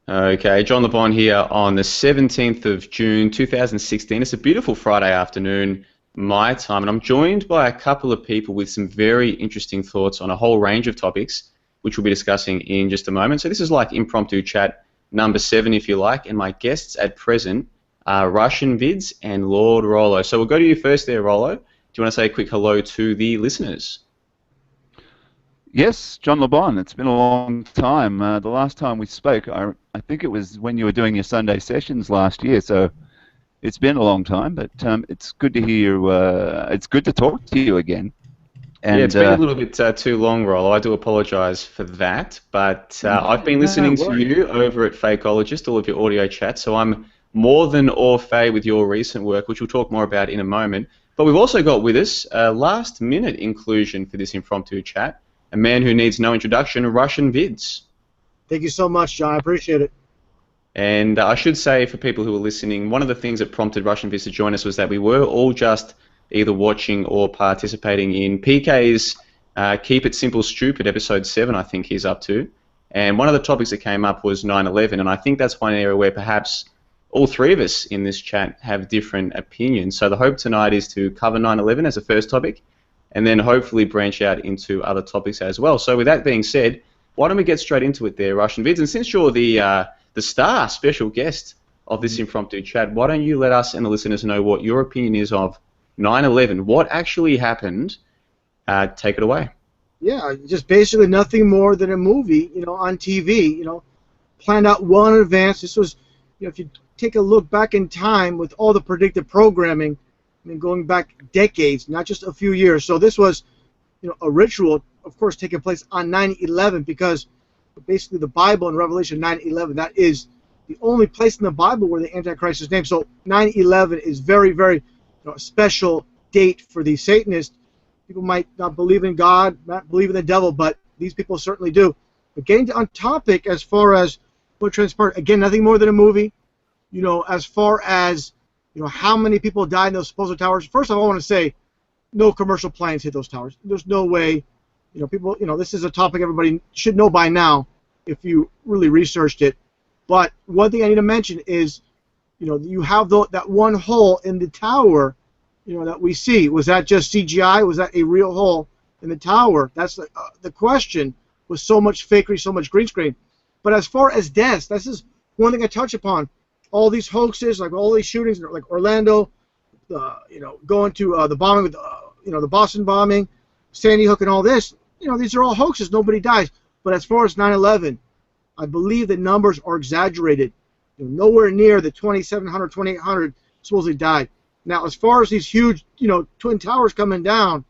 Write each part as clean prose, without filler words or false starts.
Okay, John LeBon here on the 17th of June 2016. It's a beautiful Friday afternoon, my time, and I'm joined by a couple of people with some very interesting thoughts on a whole range of topics, which we'll be discussing in just a moment. So this is like impromptu chat number 7, if you like, and my guests at present are Russianvids and LordRollo. So we'll go to you first there, Rollo. Do you want to say a quick hello to the listeners? Yes, John LeBon. It's been a long time. The last time we spoke, I think it was when you were doing your Sunday sessions last year. So it's been a long time, but it's good to hear. It's good to talk to you again. Yeah, And it's been a little bit too long, Rollo. I do apologise for that, but I've been no listening to worries. you over at Fakeologist, all of your audio chats, so I'm more than au fait with your recent work, which we'll talk more about in a moment. But we've also got with us a last-minute inclusion for this impromptu chat, a man who needs no introduction, Russianvids. Thank you so much, John. I appreciate it. And I should say, for people who are listening, one of the things that prompted Russianvids to join us was that we were all just either watching or participating in PK's Keep It Simple Stupid, episode 7, I think he's up to. And one of the topics that came up was 9/11, and I think that's one area where perhaps all three of us in this chat have different opinions. So the hope tonight is to cover 9/11 as a first topic, and then hopefully branch out into other topics as well. So with that being said, why don't we get straight into it there, Russianvids? And since you're the star special guest of this impromptu chat, why don't you let us and the listeners know what your opinion is of 9/11? What actually happened? Take it away. Yeah, just basically nothing more than a movie, on TV, planned out well in advance. This was, if you take a look back in time with all the predictive programming, I mean, going back decades, not just a few years. So this was, a ritual, of course, taking place on 9/11 because basically the Bible in Revelation 9/11, that is the only place in the Bible where the Antichrist is named. So 9/11 is very, very a special date for the Satanists. People might not believe in God, not believe in the devil, but these people certainly do. But getting on topic as far as what transpired, again, nothing more than a movie. As far as how many people died in those supposed towers. First of all, I want to say no commercial planes hit those towers. There's no way. People. This is a topic everybody should know by now if you really researched it. But one thing I need to mention is, you have that one hole in the tower, that we see. Was that just CGI? Was that a real hole in the tower? That's the question. Was so much fakery, so much green screen. But as far as deaths, this is one thing I touch upon. All these hoaxes, like all these shootings, like Orlando, going to the bombing with, the Boston bombing, Sandy Hook, and all this. These are all hoaxes. Nobody dies. But as far as 9/11, I believe the numbers are exaggerated. Nowhere near the 2,700, 2,800 supposedly died. Now, as far as these huge, twin towers coming down,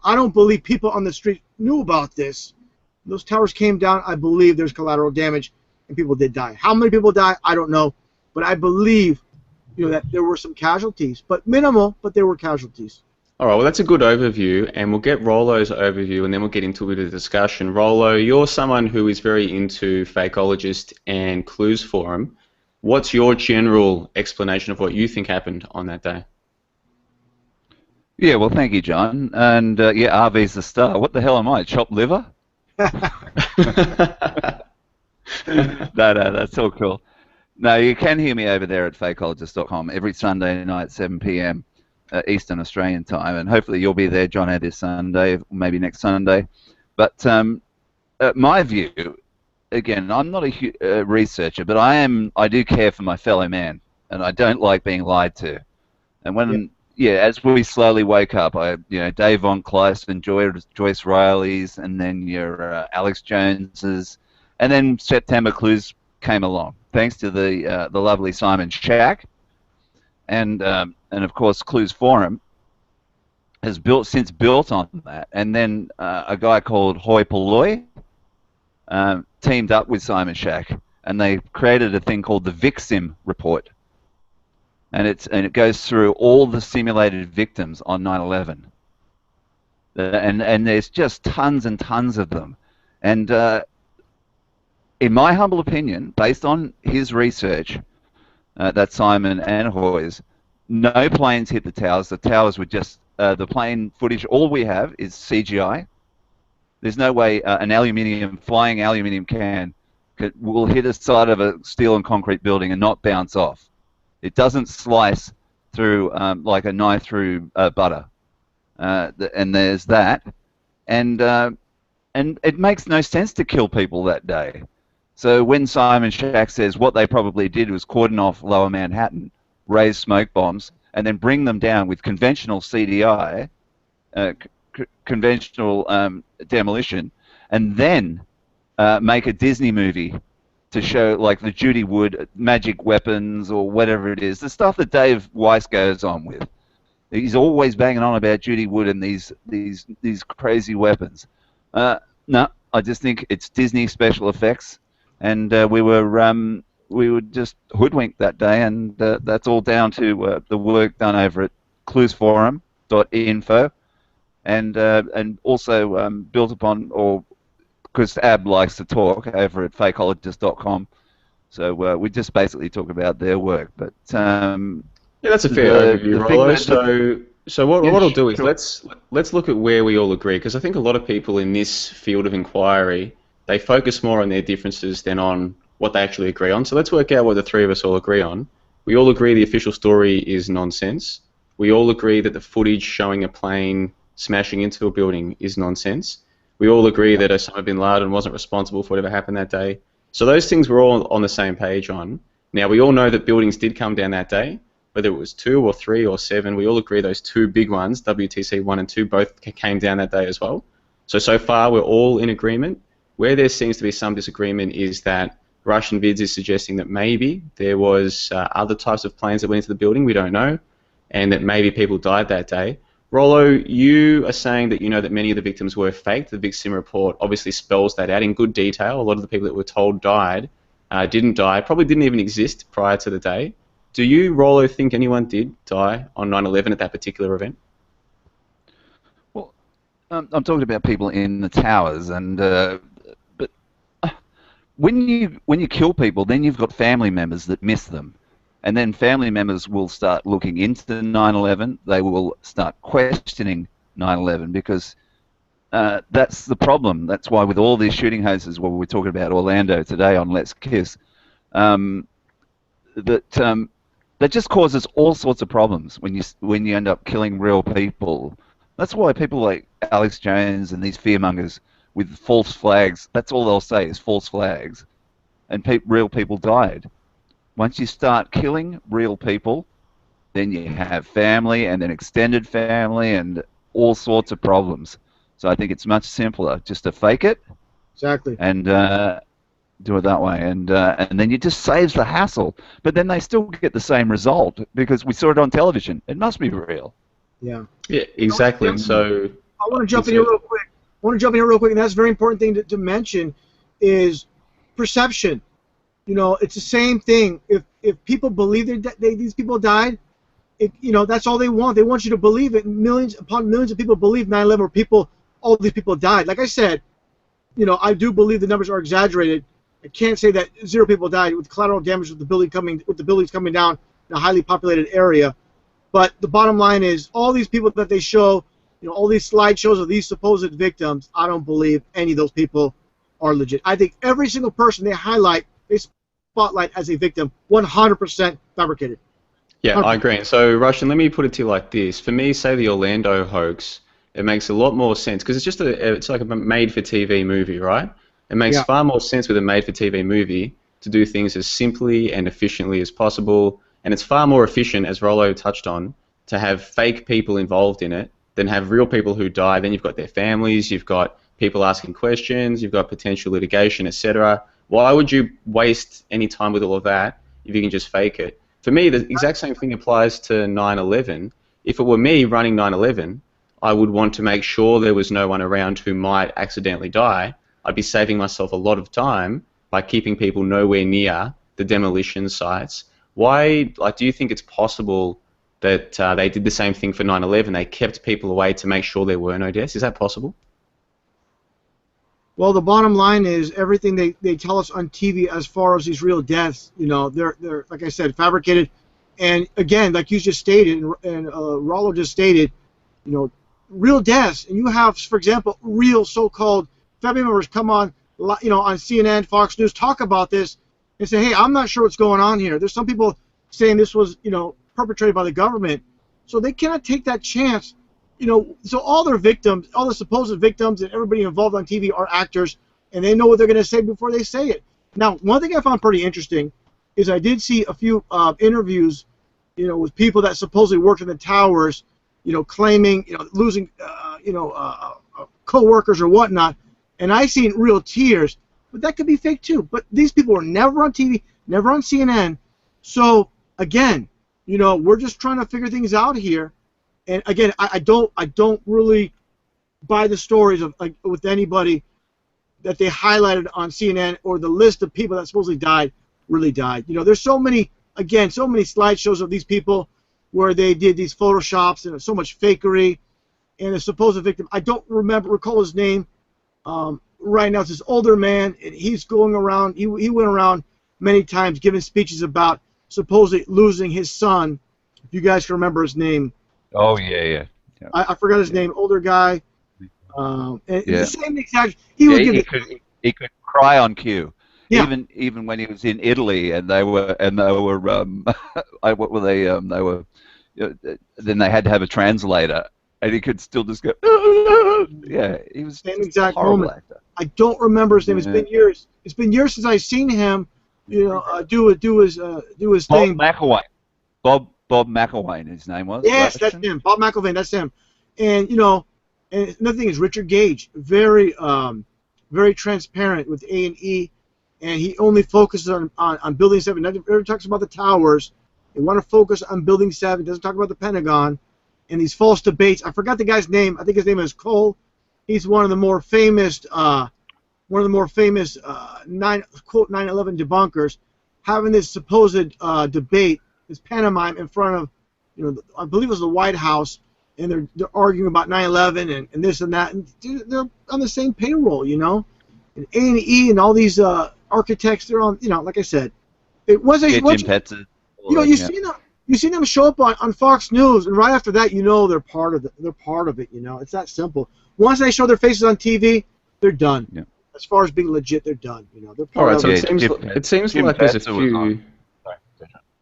I don't believe people on the street knew about this. Those towers came down. I believe there's collateral damage, and people did die. How many people died? I don't know, but I believe, that there were some casualties, but minimal. But there were casualties. All right, well, that's a good overview, and we'll get Rollo's overview, and then we'll get into a bit of discussion. Rollo, you're someone who is very into Fakeologist and Clues Forum. What's your general explanation of what you think happened on that day? Yeah, well, thank you, John. And yeah, RV's the star. What the hell am I? Chopped liver? No, that's all cool. No, you can hear me over there at fakeologist.com every Sunday night, 7 p.m. Eastern Australian time, and hopefully you'll be there, John, this Sunday, maybe next Sunday. But my view, again, I'm not a researcher, but I do care for my fellow man, and I don't like being lied to. And when, as we slowly woke up, Dave Von Kleist and Joyce Riley's, and then your Alex Jones's, and then September Clues came along, thanks to the lovely Simon Shack, and of course Clues Forum has since built on that, and then a guy called Hoi Polloi teamed up with Simon Shack, and they created a thing called the VicSim report, and it goes through all the simulated victims on 9/11, and there's just tons and tons of them, and in my humble opinion, based on his research, that Simon and Hoy's, no planes hit the towers. The towers were just the plane footage. All we have is CGI. There's no way an flying aluminium can will hit the side of a steel and concrete building and not bounce off. It doesn't slice through like a knife through butter. And there's that. And it makes no sense to kill people that day. So when Simon Shack says what they probably did was cordon off Lower Manhattan, raise smoke bombs, and then bring them down with conventional CDI, conventional demolition, and then make a Disney movie to show like the Judy Wood magic weapons or whatever it is, the stuff that Dave Weiss goes on with. He's always banging on about Judy Wood and these crazy weapons. No, I just think it's Disney special effects, and we were just hoodwinked that day, and that's all down to the work done over at cluesforum.info, and also built upon, or because Ab likes to talk, over at fakeologist.com. So we just basically talk about their work. But yeah, that's a fair overview, Rollo. So what I'll do is sure. let's look at where we all agree, because I think a lot of people in this field of inquiry, they focus more on their differences than on what they actually agree on. So let's work out what the three of us all agree on. We all agree the official story is nonsense. We all agree that the footage showing a plane smashing into a building is nonsense. We all agree that Osama bin Laden wasn't responsible for whatever happened that day. So those things we're all on the same page on. Now, we all know that buildings did come down that day, whether it was 2 or 3 or 7. We all agree those two big ones, WTC 1 and 2, both came down that day as well. So far, we're all in agreement. Where there seems to be some disagreement is that Russianvids is suggesting that maybe there was other types of planes that went into the building, we don't know, and that maybe people died that day. Rollo, you are saying that you know that many of the victims were faked. The Big Sim report obviously spells that out in good detail. A lot of the people that were told died didn't die, probably didn't even exist prior to the day. Do you, Rollo, think anyone did die on 9/11 at that particular event? Well, I'm talking about people in the towers, and but when you kill people, then you've got family members that miss them. And then family members will start looking into 9/11. They will start questioning 9/11 because that's the problem. That's why with all these shooting hoaxes, well, we're talking about Orlando today on Let's Kiss, that just causes all sorts of problems when you end up killing real people. That's why people like Alex Jones and these fearmongers with false flags, that's all they'll say is false flags, and real people died. Once you start killing real people, then you have family and then extended family and all sorts of problems. So I think it's much simpler just to fake it, Exactly. and do it that way, and then it just saves the hassle. But then they still get the same result because we saw it on television. It must be real. Yeah. Yeah, exactly. So I want to jump in here real quick. And that's a very important thing to mention is perception. You know, it's the same thing. If people believe these people died, that's all they want. They want you to believe it. Millions upon millions of people believe 9/11, or all these people died. Like I said, I do believe the numbers are exaggerated. I can't say that 0 people died with collateral damage with the buildings coming down in a highly populated area. But the bottom line is, all these people that they show, all these slideshows of these supposed victims, I don't believe any of those people are legit. I think every single person they spotlight as a victim, 100% fabricated. Yeah, 100%. I agree. And so, Russian, let me put it to you like this. For me, say the Orlando hoax, it makes a lot more sense because it's like a made-for-TV movie, right? It makes far more sense with a made-for-TV movie to do things as simply and efficiently as possible, and it's far more efficient, as Rollo touched on, to have fake people involved in it than have real people who die. Then you've got their families, you've got people asking questions, you've got potential litigation, etc. Why would you waste any time with all of that if you can just fake it? For me, the exact same thing applies to 9/11. If it were me running 9/11, I would want to make sure there was no one around who might accidentally die. I'd be saving myself a lot of time by keeping people nowhere near the demolition sites. Why, do you think it's possible that they did the same thing for 9/11? They kept people away to make sure there were no deaths. Is that possible? Well, the bottom line is everything they tell us on TV as far as these real deaths, they're like I said, fabricated. And again, like you just stated, and Rollo just stated, real deaths. And you have, for example, real so-called family members come on on CNN, Fox News, talk about this and say, hey, I'm not sure what's going on here. There's some people saying this was, perpetrated by the government. So they cannot take that chance. So all their victims, all the supposed victims and everybody involved on TV are actors, and they know what they're going to say before they say it. Now, one thing I found pretty interesting is I did see a few interviews, with people that supposedly worked in the towers, claiming, losing, co-workers or whatnot, and I seen real tears. But that could be fake too. But these people were never on TV, never on CNN. So again, we're just trying to figure things out here. And again, I don't really buy the stories of with anybody that they highlighted on CNN or the list of people that supposedly died really died. There's so many slideshows of these people where they did these photoshops and so much fakery. And the supposed victim, I don't recall his name right now. It's this older man, and he's going around. He went around many times giving speeches about supposedly losing his son. If you guys can remember his name. Oh yeah. I forgot his name. Older guy. And yeah. The same exact. He could cry on cue. Yeah. Even when he was in Italy, and they were what were they? They were. Then they had to have a translator, and he could still just go. Yeah, he was same exact horrible moment. Actor. I don't remember his name. It's been years. It's been years since I've seen him. Do his thing. Bob McElwain, his name was. Yes, Russian? That's him. Bob McElwain, that's him. And and another thing is Richard Gage, very transparent with A&E, and he only focuses on Building 7. Never talks about the towers. They want to focus on Building 7. Doesn't talk about the Pentagon. And these false debates. I forgot the guy's name. I think his name is Cole. He's one of the more famous 9/11 debunkers, having this supposed debate, this pantomime in front of, I believe it was the White House, and they're arguing about 9/11 and this and that, and they're on the same payroll, and A&E and all these architects, they're on, like I said, it wasn't. You see them show up on Fox News, and right after that, they're part of it. They're part of it. It's that simple. Once they show their faces on TV, they're done. Yeah. As far as being legit, they're done. They're part of it. It seems like there's a few.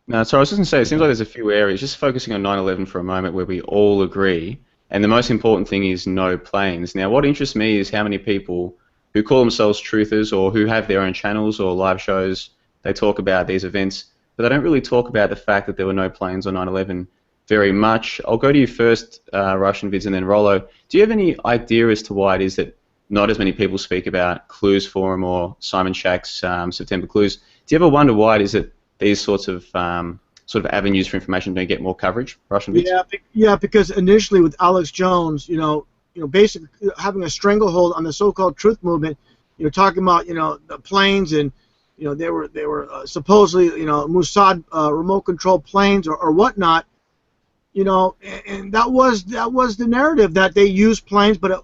No, sorry, I was just going to say, it seems like there's a few areas, just focusing on 9/11 for a moment, where we all agree, and the most important thing is no planes. Now, what interests me is how many people who call themselves truthers or who have their own channels or live shows, they talk about these events, but they don't really talk about the fact that there were no planes on 9/11 very much. I'll go to you first, Russianvids, and then Rollo. Do you have any idea as to why it is that not as many people speak about Clues Forum or Simon Shack's September Clues? Do you ever wonder why it is that these sorts of avenues for information don't get more coverage, Russianvids? Yeah, because initially with Alex Jones, basically having a stranglehold on the so-called truth movement, talking about the planes and they were supposedly Mossad remote control planes or whatnot, and that was the narrative that they used planes, but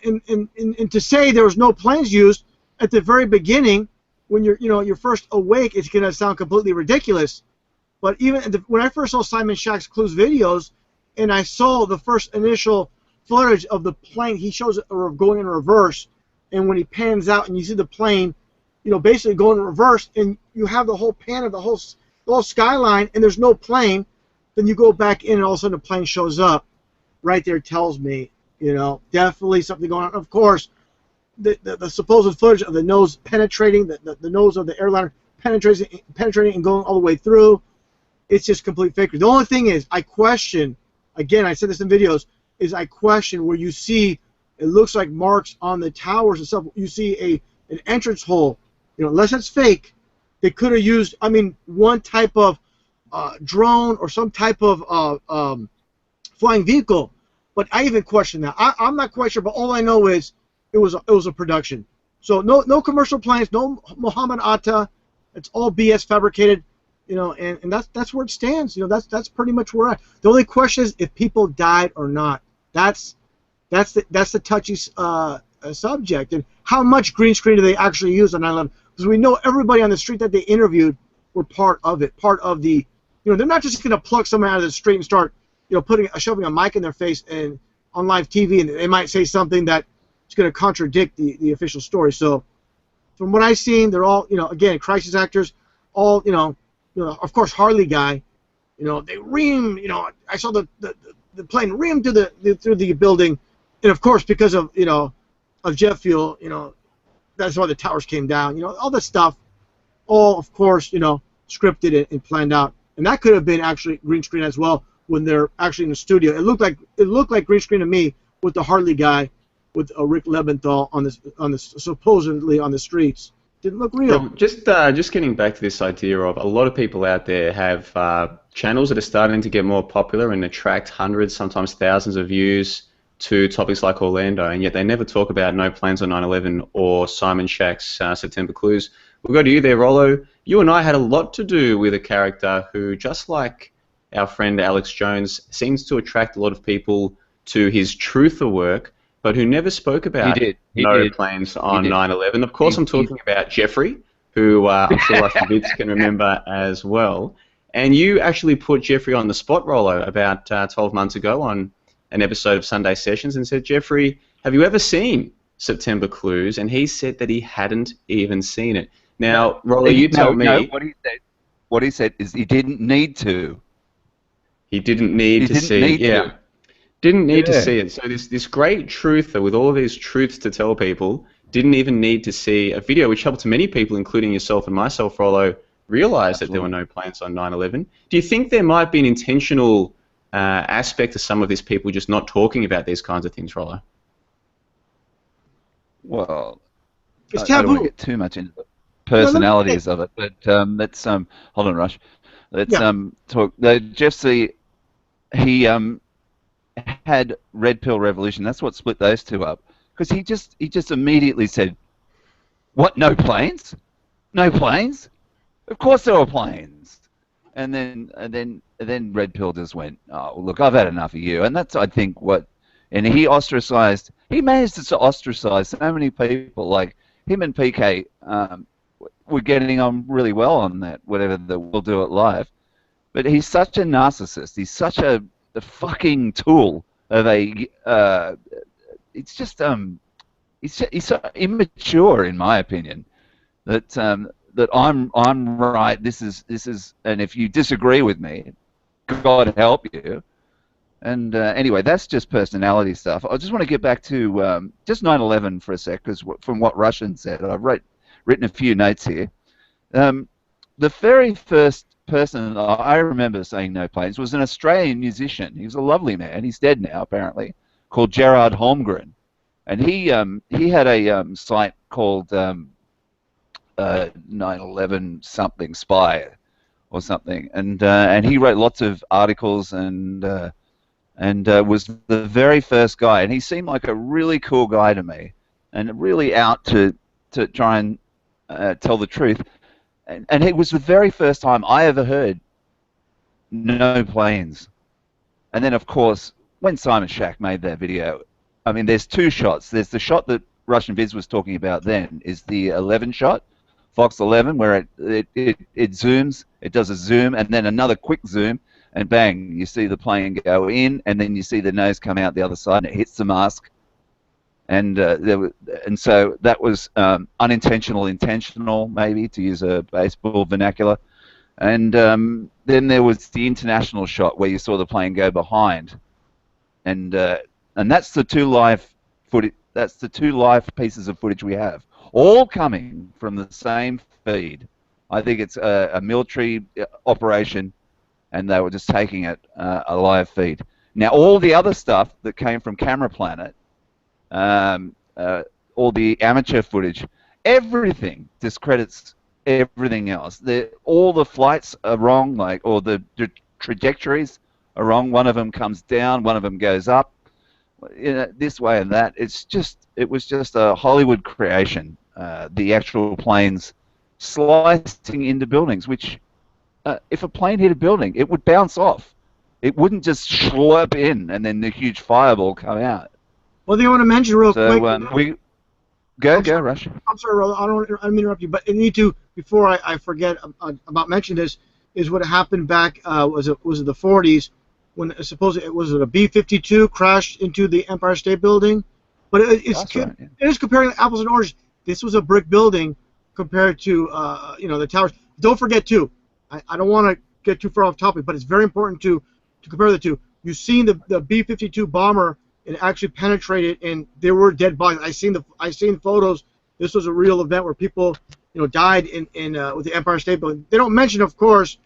and to say there was no planes used at the very beginning, when you're first awake, it's gonna sound completely ridiculous. But even when I first saw Simon Shack's Clues videos, and I saw the first initial footage of the plane, he shows it going in reverse, and when he pans out and you see the plane, basically going in reverse, and you have the whole pan of the whole skyline, and there's no plane, then you go back in, and all of a sudden the plane shows up. Right there tells me, definitely something going on. Of course, the supposed footage of the nose penetrating, the nose of the airliner penetrating and going all the way through, it's just complete fakery. The only thing is, I question, again, I said this in videos, is I question where you see, it looks like marks on the towers and stuff, you see an entrance hole. Unless it's fake, they could have used, one type of drone or some type of flying vehicle. But I even question that. I'm not quite sure, but all I know is it was a production. So no commercial planes, no Mohammed Atta. It's all BS fabricated, and that's where it stands. That's pretty much where we're at. The only question is if people died or not. That's the touchy subject. And how much green screen do they actually use on 9/11? Because we know everybody on the street that they interviewed were part of it, part of the. They're not just going to pluck someone out of the street and start, shoving a mic in their face and on live TV, and they might say something that is going to contradict the official story. So from what I've seen, they're all, again, crisis actors, all, of course, Harley guy, they ream, I saw the plane ream through the building, and of course, because of, of jet fuel, that's why the towers came down, all this stuff, all, of course, scripted and planned out. And that could have been actually green screen as well when they're actually in the studio. It looked like green screen to me with the Harley guy with Rick Lebenthal on this supposedly on the streets. Didn't look real. Well, just getting back to this idea of a lot of people out there have channels that are starting to get more popular and attract hundreds, sometimes thousands of views to topics like Orlando, and yet they never talk about No Plans on 9/11 or Simon Shack's September Clues. We'll go to you there, Rollo. You and I had a lot to do with a character who, just like our friend Alex Jones, seems to attract a lot of people to his truther work, but who never spoke about No Plans on 9/11. Of course, I'm talking about Jeffrey, who I'm sure Russianvids can remember as well. And you actually put Jeffrey on the spot, Rollo, about 12 months ago on an episode of Sunday Sessions and said, Jeffrey, have you ever seen September Clues? And he said that he hadn't even seen it. Now, Rollo, you tell me. No, what he said is he didn't need to. He didn't need to see it. Yeah. Didn't need to see it. So this great truther with all of these truths to tell people didn't even need to see a video, which helped many people, including yourself and myself, Rollo, realize that there were no plans on 9/11. Do you think there might be an intentional aspect to some of these people just not talking about these kinds of things, Rollo? Well, it's I don't want taboo. to get too much into the personalities of it, but let's hold on, Rush. Let's talk. Jeff C. He had Red Pill Revolution. That's what split those two up, because he just immediately said, "What? No planes? No planes? Of course there were planes." And then Red Pill just went, "Oh, look, I've had enough of you." And that's, I think, what. And he ostracized. He managed to ostracize so many people. Like him and PK were getting on really well on that. Whatever the We'll Do It Live. But he's such a narcissist. He's such a fucking tool of a. It's just he's so immature, in my opinion. That I'm right. This is, and if you disagree with me, God help you. And anyway, that's just personality stuff. I just want to get back to just 9/11 for a sec, because from what Russian said, I've written a few notes here. The very first person I remember saying no planes was an Australian musician. He was a lovely man. He's dead now, apparently, called Gerard Holmgren, and he had a site called 9/11 something spy or something, and he wrote lots of articles and was the very first guy, and he seemed like a really cool guy to me, and really out to try and tell the truth. And it was the very first time I ever heard no planes. And then, of course, when Simon Shack made that video, I mean, there's two shots. There's the shot that Russianvids was talking about then, is the 11 shot, Fox 11, where it zooms, it does a zoom, and then another quick zoom, and bang, you see the plane go in, and then you see the nose come out the other side, and it hits the mask. And so that was unintentional, intentional, maybe, to use a baseball vernacular. And then there was the international shot where you saw the plane go behind, and that's the two live footage. That's the two live pieces of footage we have, all coming from the same feed. I think it's a military operation, and they were just taking it a live feed. Now, all the other stuff that came from Camera Planet, all the amateur footage, everything discredits everything else. All the flights are wrong, or the trajectories are wrong. One of them comes down, one of them goes up, this way and that. It was just a Hollywood creation. The actual planes slicing into buildings, which if a plane hit a building, it would bounce off. It wouldn't just slurp in and then the huge fireball come out. One thing I want to mention real quick. Go, Rush. I'm sorry, Rollo. I don't mean to interrupt you, but I need to, before I forget about mentioning this, is what happened back, was it the 40s, when supposedly, was it a B-52 crashed into the Empire State Building? But it is comparing apples and oranges. This was a brick building compared to the towers. Don't forget too. I don't want to get too far off topic, but it's very important to compare the two. You've seen the B-52 bomber, and actually penetrated, and there were dead bodies. I seen photos. This was a real event where people died in with the Empire State Building. They don't mention, of course,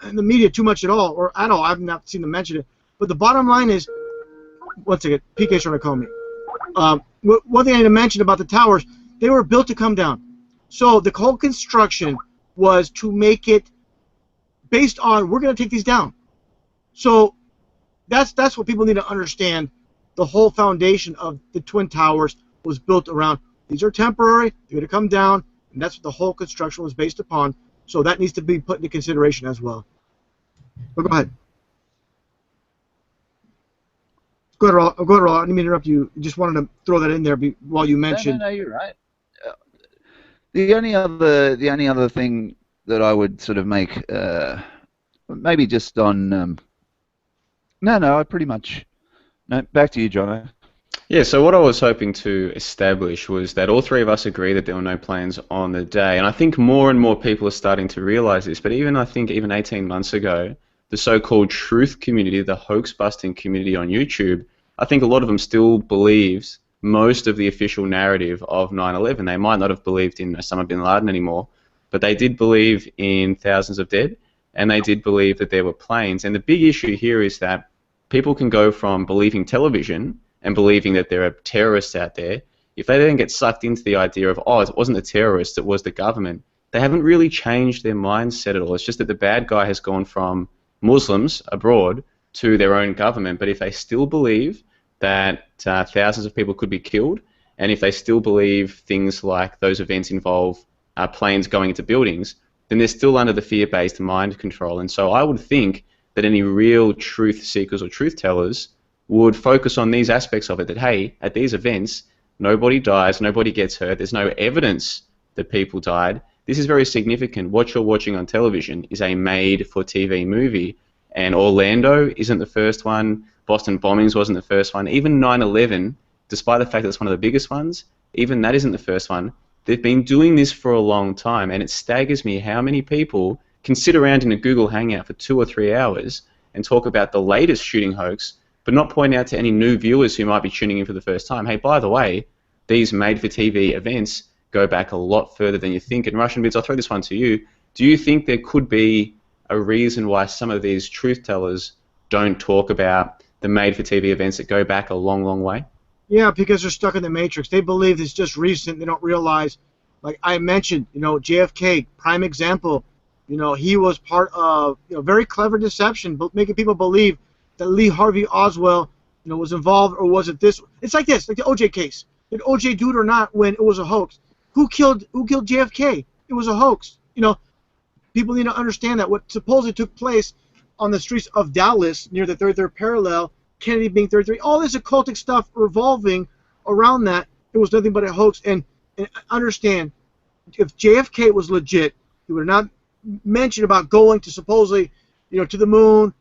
in the media too much at all, or at all. I've not seen them mention it. But the bottom line is, one second, PK's trying to call me. One thing I need to mention about the towers, they were built to come down. So the whole construction was to make it based on, we're going to take these down. So that's what people need to understand. The whole foundation of the Twin Towers was built around, these are temporary, they're going to come down, and that's what the whole construction was based upon. So that needs to be put into consideration as well. But go ahead. Go ahead, Rollo. I didn't mean to interrupt you. Just wanted to throw that in there while you mentioned. No, you're right. The only other thing that I would sort of make, maybe just on. I pretty much. No, back to you, Jono. Yeah, so what I was hoping to establish was that all three of us agree that there were no planes on the day, and I think more and more people are starting to realize this, but even 18 months ago, the so-called truth community, the hoax-busting community on YouTube, I think a lot of them still believes most of the official narrative of 9/11. They might not have believed in Osama bin Laden anymore, but they did believe in thousands of dead, and they did believe that there were planes. And the big issue here is that people can go from believing television and believing that there are terrorists out there. If they then get sucked into the idea of, oh, it wasn't the terrorists, it was the government, they haven't really changed their mindset at all. It's just that the bad guy has gone from Muslims abroad to their own government. But if they still believe that thousands of people could be killed, and if they still believe things like those events involve planes going into buildings, then they're still under the fear-based mind control. And so I would think that any real truth seekers or truth tellers would focus on these aspects of it, that, hey, at these events, nobody dies, nobody gets hurt, there's no evidence that people died. This is very significant. What you're watching on television is a made-for-TV movie, and Orlando isn't the first one, Boston bombings wasn't the first one, even 9/11, despite the fact that it's one of the biggest ones, even that isn't the first one. They've been doing this for a long time, and it staggers me how many people can sit around in a Google Hangout for 2 or 3 hours and talk about the latest shooting hoax, but not point out to any new viewers who might be tuning in for the first time, hey, by the way, these made-for-TV events go back a lot further than you think. And Russianvids, I'll throw this one to you. Do you think there could be a reason why some of these truth tellers don't talk about the made-for-TV events that go back a long, long way? Yeah, because they're stuck in the matrix. They believe it's just recent. They don't realize, like I mentioned, JFK, prime example. He was part of very clever deception, making people believe that Lee Harvey Oswald, was involved, or was it this? It's like this, like the OJ case. Did OJ do it or not when it was a hoax? Who killed JFK? It was a hoax. People need to understand that what supposedly took place on the streets of Dallas near the 33rd parallel, Kennedy being 33, all this occultic stuff revolving around that, it was nothing but a hoax. And understand, if JFK was legit, he would not mention about going to supposedly, to the moon.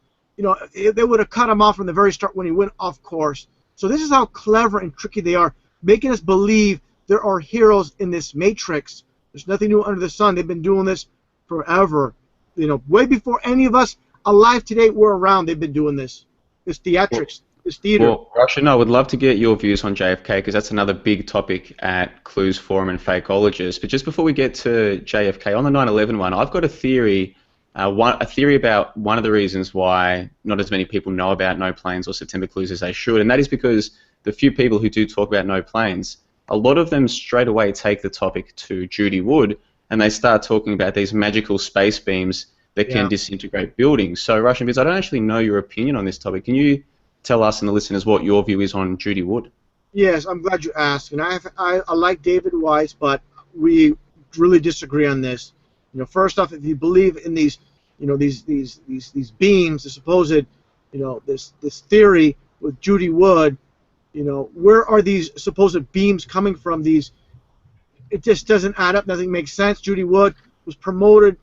They would have cut him off from the very start when he went off course. So this is how clever and tricky they are, making us believe there are heroes in this matrix. There's nothing new under the sun. They've been doing this forever. Way before any of us alive today were around, they've been doing this. This theatrics, this theater. Well, Russian, I would love to get your views on JFK, because that's another big topic at Clues Forum and Fakeologists. But just before we get to JFK, on the 9/11 one, I've got a theory. A theory about one of the reasons why not as many people know about no planes or September clues as they should, and that is because the few people who do talk about no planes, a lot of them straight away take the topic to Judy Wood, and they start talking about these magical space beams that can disintegrate buildings. So, Russianvids, I don't actually know your opinion on this topic. Can you tell us and the listeners what your view is on Judy Wood? Yes, I'm glad you asked. And I like David Weiss, but we really disagree on this. First off, if you believe in these, these beams, the supposed, this theory with Judy Wood, where are these supposed beams coming from? It just doesn't add up. Nothing makes sense. Judy Wood was promoted,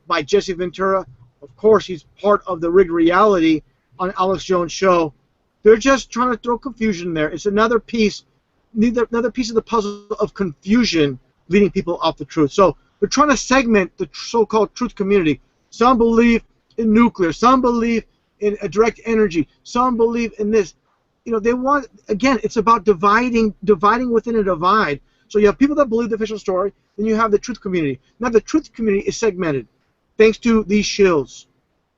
by Jesse Ventura. Of course, he's part of the rigged reality on Alex Jones' show. They're just trying to throw confusion there. It's another piece of the puzzle of confusion leading people off the truth. So they're trying to segment the so-called truth community. Some believe in nuclear. Some believe in a direct energy. Some believe in this. You know, they want, again, it's about dividing within a divide. So you have people that believe the official story, then you have the truth community. Now the truth community is segmented thanks to these shills.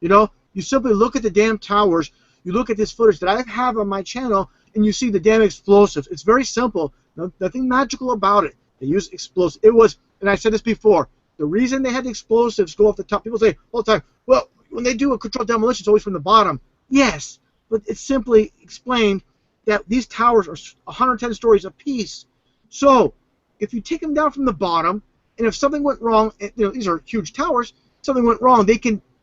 You know, you simply look at the damn towers, you look at this footage that I have on my channel, and you see the damn explosives. It's very simple. Nothing magical about it. They use explosives. It was, and I said this before, the reason they had the explosives go off the top, people say all the time, well, when they do a controlled demolition, it's always from the bottom. Yes, but it's simply explained that these towers are 110 stories apiece. So if you take them down from the bottom, and if something went wrong, you know, these are huge towers, something went wrong,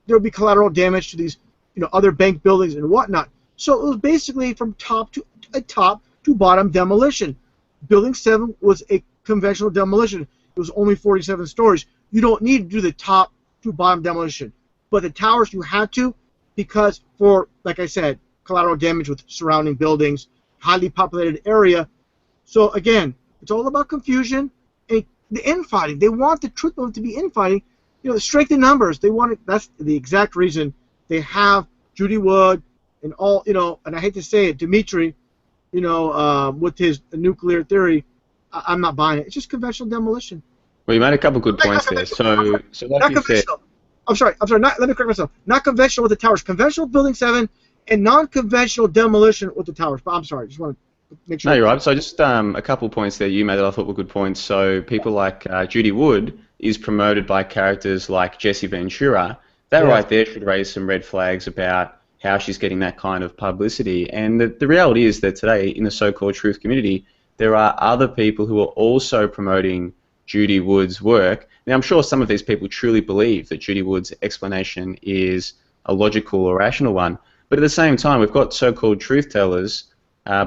there'll be collateral damage to these, you know, other bank buildings and whatnot. So it was basically from top to bottom demolition. Building 7 was a conventional demolition. It was only 47 stories. You don't need to do the top to bottom demolition. But the towers you had to, because for, like I said, collateral damage with surrounding buildings, highly populated area. So again, it's all about confusion and the infighting. They want the truth movement to be infighting. You know, the strength in numbers. They want it. That's the exact reason they have Judy Wood and all. You know, and I hate to say it, Dimitri. You know, with his nuclear theory, I'm not buying it. It's just conventional demolition. Well, you made a couple good points there. So like you said. I'm sorry. Let me correct myself. Not conventional with the towers. Conventional building 7 and non-conventional demolition with the towers. But I'm sorry. Just want to make sure. No, you're right. So just a couple points there you made that I thought were good points. So people like Judy Wood is promoted by characters like Jesse Ventura. That right there should raise some red flags about how she's getting that kind of publicity. And the reality is that today in the so-called truth community, there are other people who are also promoting Judy Wood's work. Now, I'm sure some of these people truly believe that Judy Wood's explanation is a logical or rational one. But at the same time, we've got so-called truth tellers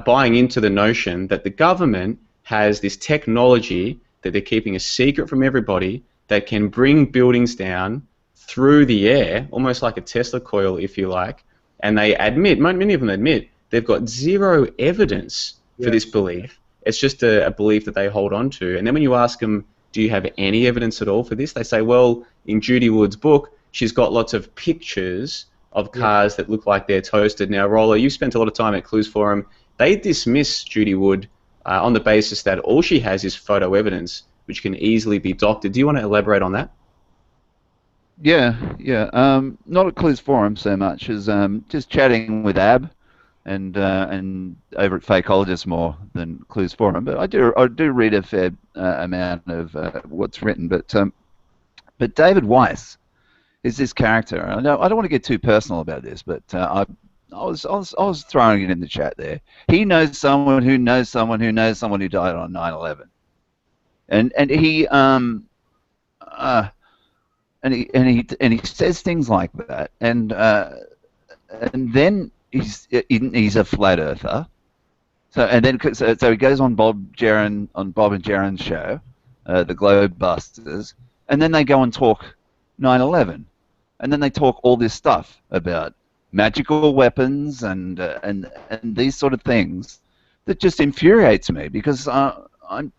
buying into the notion that the government has this technology that they're keeping a secret from everybody that can bring buildings down through the air, almost like a Tesla coil, if you like. And they admit, many of them admit, they've got zero evidence for this belief. It's just a belief that they hold on to. And then when you ask them, do you have any evidence at all for this? They say, well, in Judy Wood's book, she's got lots of pictures of cars that look like they're toasted. Now, Rollo, you spent a lot of time at Clues Forum. They dismiss Judy Wood on the basis that all she has is photo evidence, which can easily be doctored. Do you want to elaborate on that? Yeah. Not at Clues Forum so much as just chatting with Ab, and over at Fakeologist more than Clues Forum. But I do read a fair amount of what's written. But David Weiss is this character. I don't want to get too personal about this, but I was throwing it in the chat there. He knows someone who knows someone who knows someone who died on 9/11, and he says things like that, and then he's a flat earther. So he goes on Bob and Jaron's show, the Globe Busters, and then they go and talk 9/11, and then they talk all this stuff about magical weapons and these sort of things that just infuriates me, because I've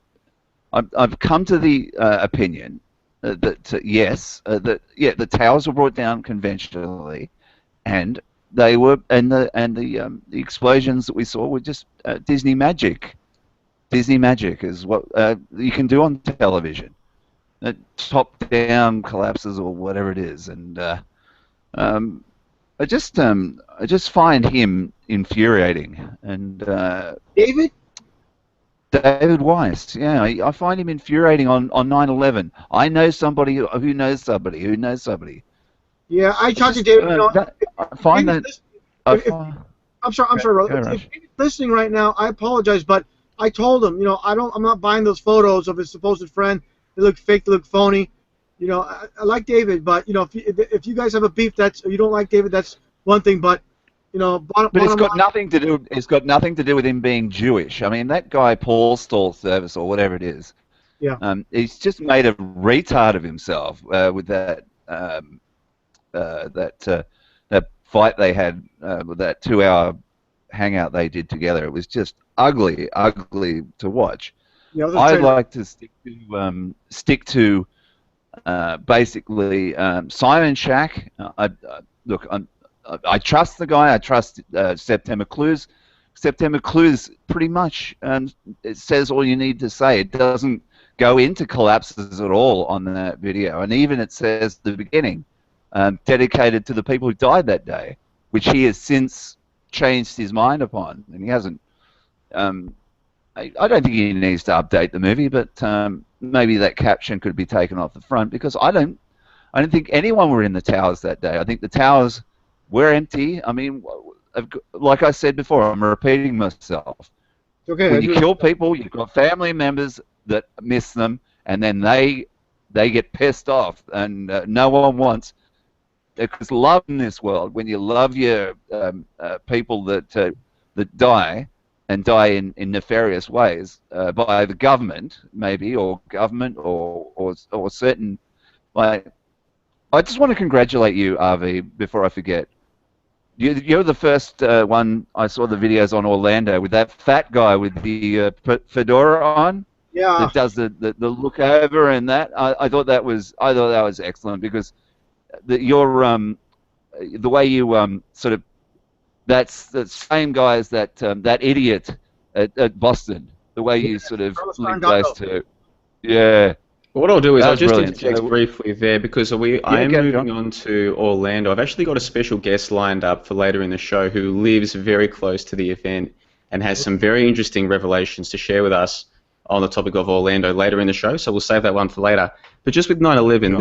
come to the opinion that the towers were brought down conventionally, and they were the explosions that we saw were just Disney magic. Disney magic is what you can do on television. Top-down collapses or whatever it is, and I just find him infuriating. And David Weiss, yeah, I find him infuriating on 9/11. I know somebody who knows somebody who knows somebody. Yeah, I talked to David. I find that. I'm sorry, Rollo. If he's listening right now, I apologize, but I told him, I'm not buying those photos of his supposed friend. They look fake. They look phony. I like David, but if you guys have a beef, you don't like David, that's one thing. But but it's got nothing to do. It's got nothing to do with him being Jewish. I mean, that guy Paul Stall Service or whatever it is. Yeah. He's just made a retard of himself with that that fight they had with that 2-hour hangout they did together. It was just ugly to watch. I'd like to stick to basically Simon Shack. Look, I trust the guy. I trust September Clues. September Clues pretty much it says all you need to say. It doesn't go into collapses at all on that video, and even it says the beginning, dedicated to the people who died that day, which he has since changed his mind upon, and he hasn't. I don't think he needs to update the movie, but maybe that caption could be taken off the front, because I don't think anyone were in the towers that day. I think the towers were empty. I mean, like I said before, I'm repeating myself. Okay. When you kill people, you've got family members that miss them, and then they get pissed off, and no one wants. Because love in this world, when you love your people that die, and die in nefarious ways by the government, maybe, or government, or certain. Like, I just want to congratulate you, RV, before I forget. You're the first one I saw the videos on Orlando with that fat guy with the fedora on. Yeah. That does the look over and that. I thought that was excellent, because the way you sort of. That's the same guy as that idiot at Boston. The way you sort of link those two. Yeah. What I'll do is I'll just brilliant. interject briefly there, because I am moving on to Orlando. I've actually got a special guest lined up for later in the show who lives very close to the event and has some very interesting revelations to share with us on the topic of Orlando later in the show. So we'll save that one for later. But just with 9/11,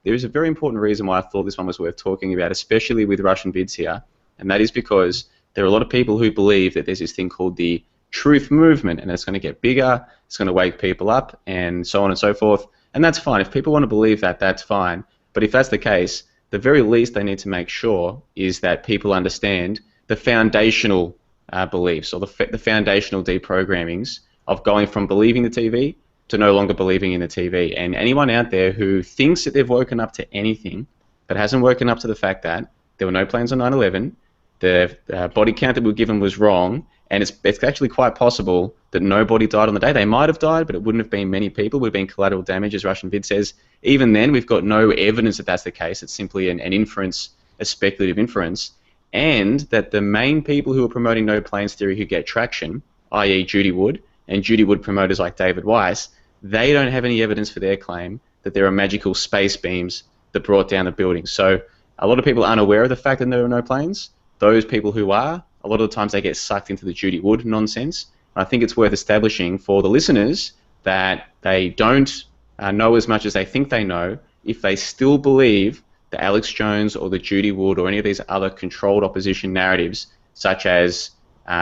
there is a very important reason why I thought this one was worth talking about, especially with Russianvids here. And that is because there are a lot of people who believe that there's this thing called the truth movement, and it's going to get bigger, it's going to wake people up, and so on and so forth. And that's fine. If people want to believe that, that's fine. But if that's the case, the very least they need to make sure is that people understand the foundational beliefs, or the foundational deprogrammings of going from believing the TV to no longer believing in the TV. And anyone out there who thinks that they've woken up to anything but hasn't woken up to the fact that there were no planes on 9/11, the body count that we were given was wrong, and it's actually quite possible that nobody died on the day. They might have died, but it wouldn't have been many people. It would have been collateral damage, as Russianvid says. Even then, we've got no evidence that that's the case. It's simply an inference, a speculative inference, and that the main people who are promoting no planes theory who get traction, i.e. Judy Wood, and Judy Wood promoters like David Weiss, they don't have any evidence for their claim that there are magical space beams that brought down the building. So a lot of people aren't aware of the fact that there are no planes. Those people who are, a lot of the times they get sucked into the Judy Wood nonsense. And I think it's worth establishing for the listeners that they don't know as much as they think they know if they still believe the Alex Jones or the Judy Wood or any of these other controlled opposition narratives, such as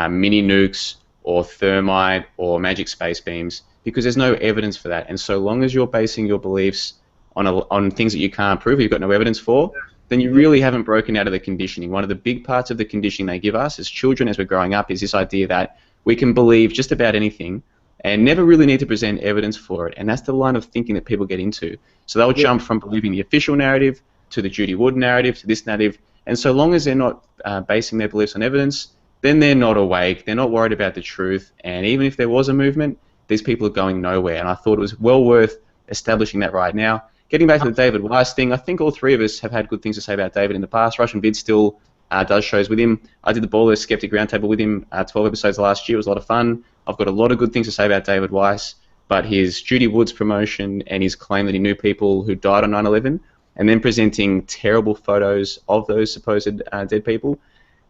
mini nukes or thermite or magic space beams, because there's no evidence for that. And so long as you're basing your beliefs on things that you can't prove, you've got no evidence for, then you really haven't broken out of the conditioning. One of the big parts of the conditioning they give us as children as we're growing up is this idea that we can believe just about anything and never really need to present evidence for it. And that's the line of thinking that people get into. So they'll jump from believing the official narrative to the Judy Wood narrative to this narrative. And so long as they're not basing their beliefs on evidence, then they're not awake. They're not worried about the truth. And even if there was a movement, these people are going nowhere. And I thought it was well worth establishing that right now. Getting back to the David Weiss thing, I think all three of us have had good things to say about David in the past. Russianvid still does shows with him. I did the Baller Skeptic Roundtable with him 12 episodes last year. It was a lot of fun. I've got a lot of good things to say about David Weiss, but his Judy Woods promotion and his claim that he knew people who died on 9/11 and then presenting terrible photos of those supposed dead people,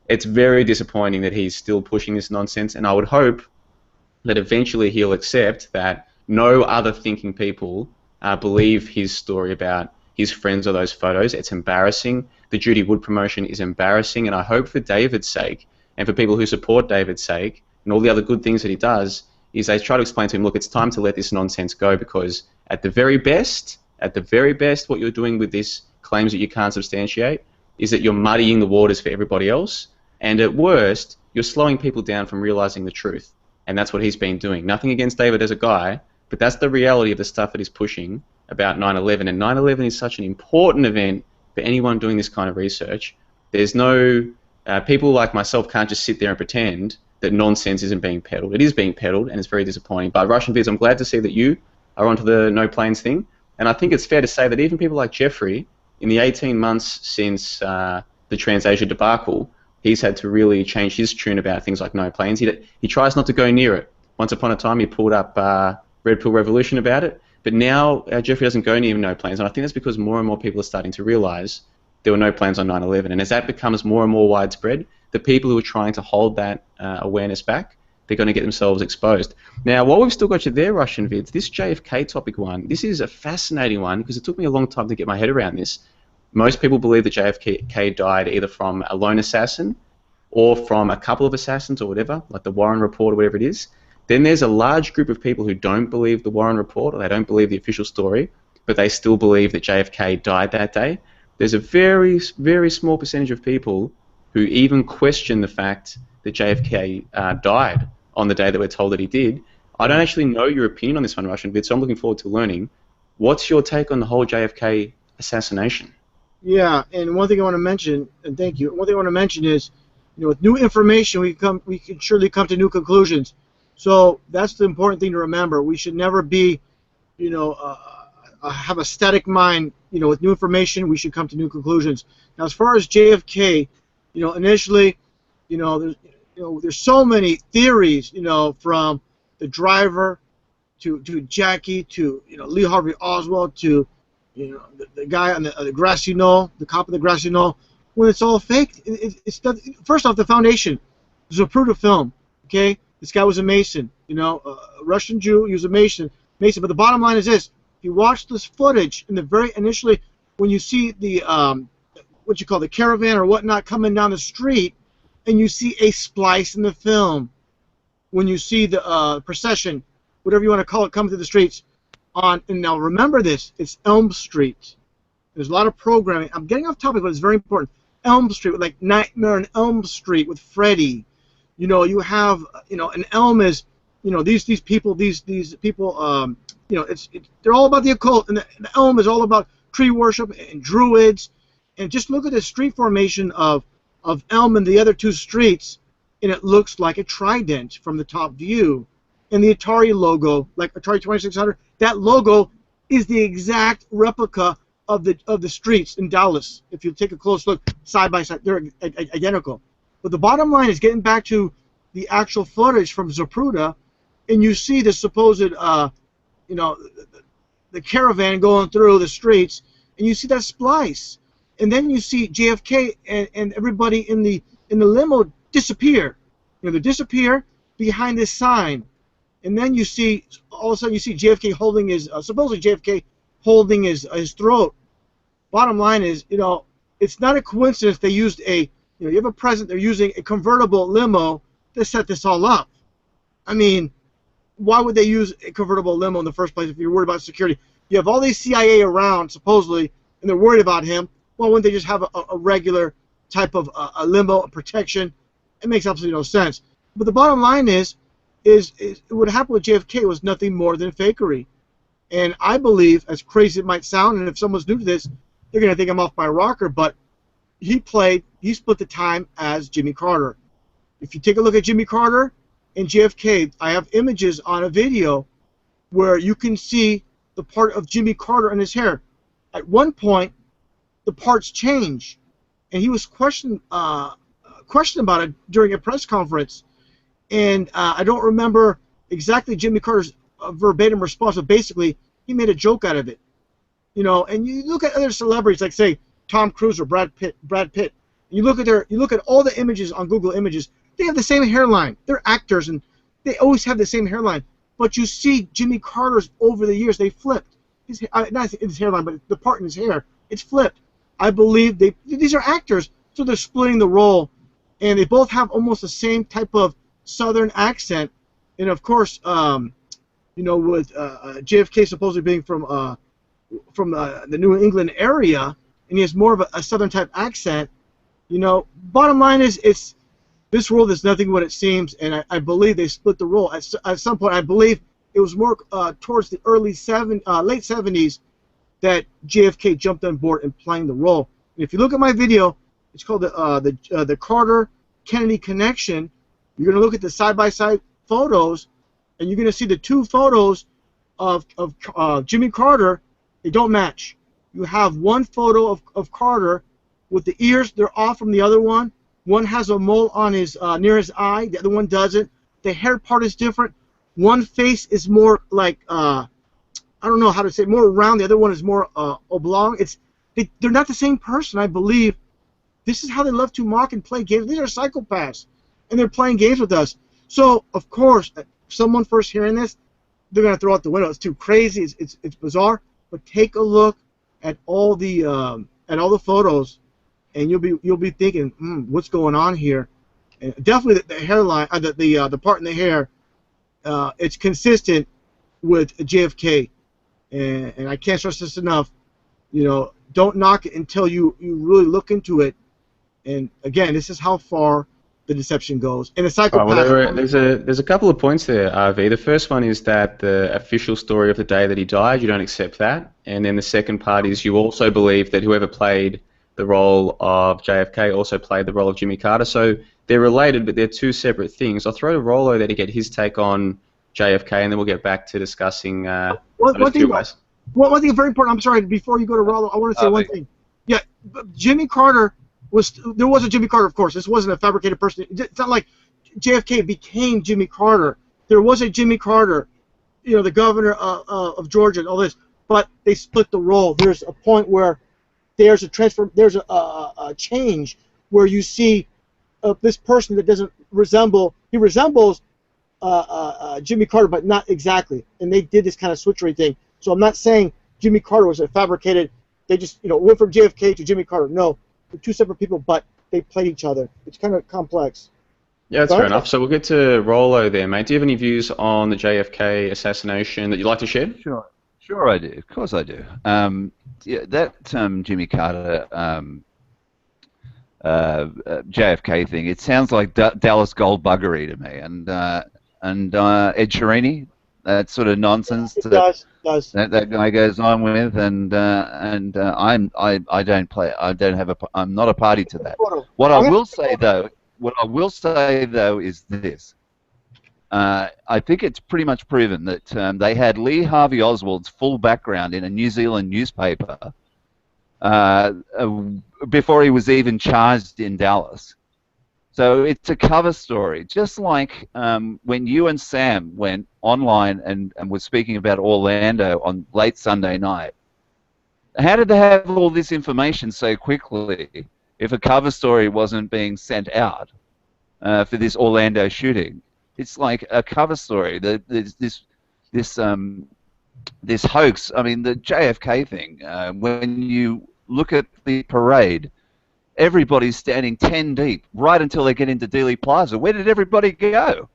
it's very disappointing that he's still pushing this nonsense, and I would hope that eventually he'll accept that no other thinking people believe his story about his friends or those photos. It's embarrassing. The Judy Wood promotion is embarrassing, and I hope for David's sake and for people who support David's sake and all the other good things that he does is they try to explain to him, look, it's time to let this nonsense go, because at the very best, what you're doing with these claims that you can't substantiate is that you're muddying the waters for everybody else, and at worst, you're slowing people down from realizing the truth. And that's what he's been doing. Nothing against David as a guy, but that's the reality of the stuff that he's pushing about 9/11. And 9/11 is such an important event for anyone doing this kind of research. There's no... people like myself can't just sit there and pretend that nonsense isn't being peddled. It is being peddled, and it's very disappointing. But Russianvids, I'm glad to see that you are onto the no planes thing, and I think it's fair to say that even people like Jeffrey, in the 18 months since the TransAsia debacle, he's had to really change his tune about things like no planes. He tries not to go near it. Once upon a time, he pulled up Red Pill Revolution about it, but now Jeffrey doesn't go near no planes, and I think that's because more and more people are starting to realise there were no planes on 9/11, and as that becomes more and more widespread, the people who are trying to hold that awareness back, they're going to get themselves exposed. Now, while we've still got you there, Russianvids, this JFK topic one, this is a fascinating one because it took me a long time to get my head around this. Most people believe that JFK died either from a lone assassin or from a couple of assassins or whatever, like the Warren Report or whatever it is. Then there's a large group of people who don't believe the Warren Report, or they don't believe the official story, but they still believe that JFK died that day. There's a very, very small percentage of people who even question the fact that JFK died on the day that we're told that he did. I don't actually know your opinion on this one, Russianvids, so I'm looking forward to learning. What's your take on the whole JFK assassination? Yeah, and one thing I want to mention, and thank you, one thing I want to mention is, with new information, we can surely come to new conclusions. So that's the important thing to remember. We should never be, have a static mind. With new information, we should come to new conclusions. Now, as far as JFK, initially, there's so many theories, from the driver to Jackie to Lee Harvey Oswald to the guy on the grassy knoll, the cop on the grassy knoll. When it's all fake, it's first off the foundation. Zapruder film, okay. This guy was a Mason, a Russian Jew. He was a Mason. But the bottom line is this: if you watch this footage in the very initially, when you see the what you call the caravan or whatnot coming down the street, and you see a splice in the film, when you see the procession, whatever you want to call it, coming through the streets, and now remember this: it's Elm Street. There's a lot of programming. I'm getting off topic, but it's very important. Elm Street, like Nightmare on Elm Street with Freddy. You have, an elm is, these people, they're all about the occult, and the elm is all about tree worship and druids, and just look at the street formation of Elm and the other two streets, and it looks like a trident from the top view, and the Atari logo, like Atari 2600, that logo is the exact replica of the streets in Dallas. If you take a close look, side by side, they're identical. But the bottom line is getting back to the actual footage from Zapruder, and you see the supposed, the caravan going through the streets, and you see that splice, and then you see JFK and everybody in the limo disappear. They disappear behind this sign, and then you see all of a sudden you see JFK holding his supposedly JFK holding his throat. Bottom line is, it's not a coincidence they used you have a president, they're using a convertible limo to set this all up. I mean, why would they use a convertible limo in the first place if you're worried about security? You have all these CIA around, supposedly, and they're worried about him. Well, wouldn't they just have a regular type of a limo, a protection? It makes absolutely no sense. But the bottom line is what happened with JFK was nothing more than fakery. And I believe, as crazy it might sound, and if someone's new to this, they're going to think I'm off my rocker, but he split the time as Jimmy Carter. If you take a look at Jimmy Carter and JFK, I have images on a video where you can see the part of Jimmy Carter and his hair. At one point, the parts change, and he was questioned about it during a press conference. And I don't remember exactly Jimmy Carter's verbatim response, but basically he made a joke out of it. And you look at other celebrities, like say Tom Cruise or Brad Pitt. And you look at all the images on Google Images. They have the same hairline. They're actors, and they always have the same hairline. But you see Jimmy Carter's over the years, they flipped. Not his hairline, but the part in his hair, it's flipped. I believe these are actors, so they're splitting the role, and they both have almost the same type of Southern accent. And of course, with JFK supposedly being from the New England area, and he has more of a Southern type accent. Bottom line is this world is nothing what it seems, and I believe they split the role. At some point, I believe it was more towards the late 70s that JFK jumped on board and playing the role. And if you look at my video, it's called the Carter-Kennedy Connection. You're going to look at the side-by-side photos, and you're going to see the two photos of Jimmy Carter. They don't match. You have one photo of Carter with the ears. They're off from the other one. One has a mole on his near his eye. The other one doesn't. The hair part is different. One face is more like I don't know how to say it, more round. The other one is more oblong. They're not the same person, I believe. This is how they love to mock and play games. These are psychopaths, and they're playing games with us. So, of course, someone first hearing this, they're going to throw out the window. It's too crazy. It's bizarre. But take a look at all the photos, and you'll be thinking, what's going on here? And definitely the hairline, the part in the hair, it's consistent with JFK, and I can't stress this enough. Don't knock it until you really look into it. And again, this is how far the deception goes. And a psychopath. Well, there's a couple of points there, RV. The first one is that the official story of the day that he died, you don't accept that. And then the second part is you also believe that whoever played the role of JFK also played the role of Jimmy Carter. So they're related, but they're two separate things. I'll throw to Rollo there to get his take on JFK, and then we'll get back to discussing one thing very important. I'm sorry, before you go to Rollo, I want to say one thing. Yeah, Jimmy Carter there was a Jimmy Carter, of course. This wasn't a fabricated person. It's not like JFK became Jimmy Carter. There was a Jimmy Carter, the governor of Georgia and all this, but they split the role. There's a point where there's a change where you see this person that doesn't resembles Jimmy Carter, but not exactly. And they did this kind of switchery thing. So I'm not saying Jimmy Carter was a fabricated. They just went from JFK to Jimmy Carter. No, they're two separate people, but they played each other. It's kind of complex. Yeah, that's fair enough. So we'll get to Rollo there, mate. Do you have any views on the JFK assassination that you'd like to share? Sure I do. Of course I do. That Jimmy Carter JFK thing, it sounds like Dallas gold buggery to me, and Ed Sheeran, that sort of nonsense does. That guy goes on with, and I don't play. I'm not a party to that. What I will say though is this. I think it's pretty much proven that they had Lee Harvey Oswald's full background in a New Zealand newspaper before he was even charged in Dallas. So it's a cover story, just like when you and Sam went online and were speaking about Orlando on late Sunday night. How did they have all this information so quickly if a cover story wasn't being sent out for this Orlando shooting? It's like a cover story. This hoax. I mean, the JFK thing. When you look at the parade, everybody's standing 10 deep right until they get into Dealey Plaza. Where did everybody go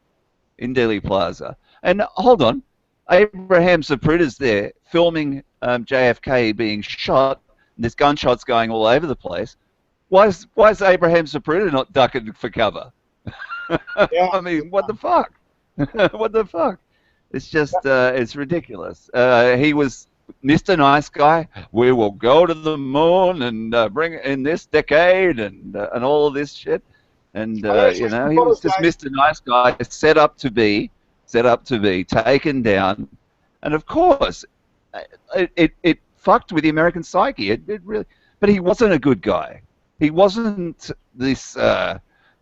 in Dealey Plaza? And hold on, Abraham Zapruder's there filming JFK being shot. And there's gunshots going all over the place. Why is Abraham Zapruder not ducking for cover? Yeah. I mean, what the fuck? What the fuck? It's just, it's ridiculous. He was Mr. Nice Guy. We will go to the moon and bring it in this decade and all of this shit. And he was just Mr. Nice Guy, set up to be taken down. And of course, it fucked with the American psyche. It really, but he wasn't a good guy. He wasn't this.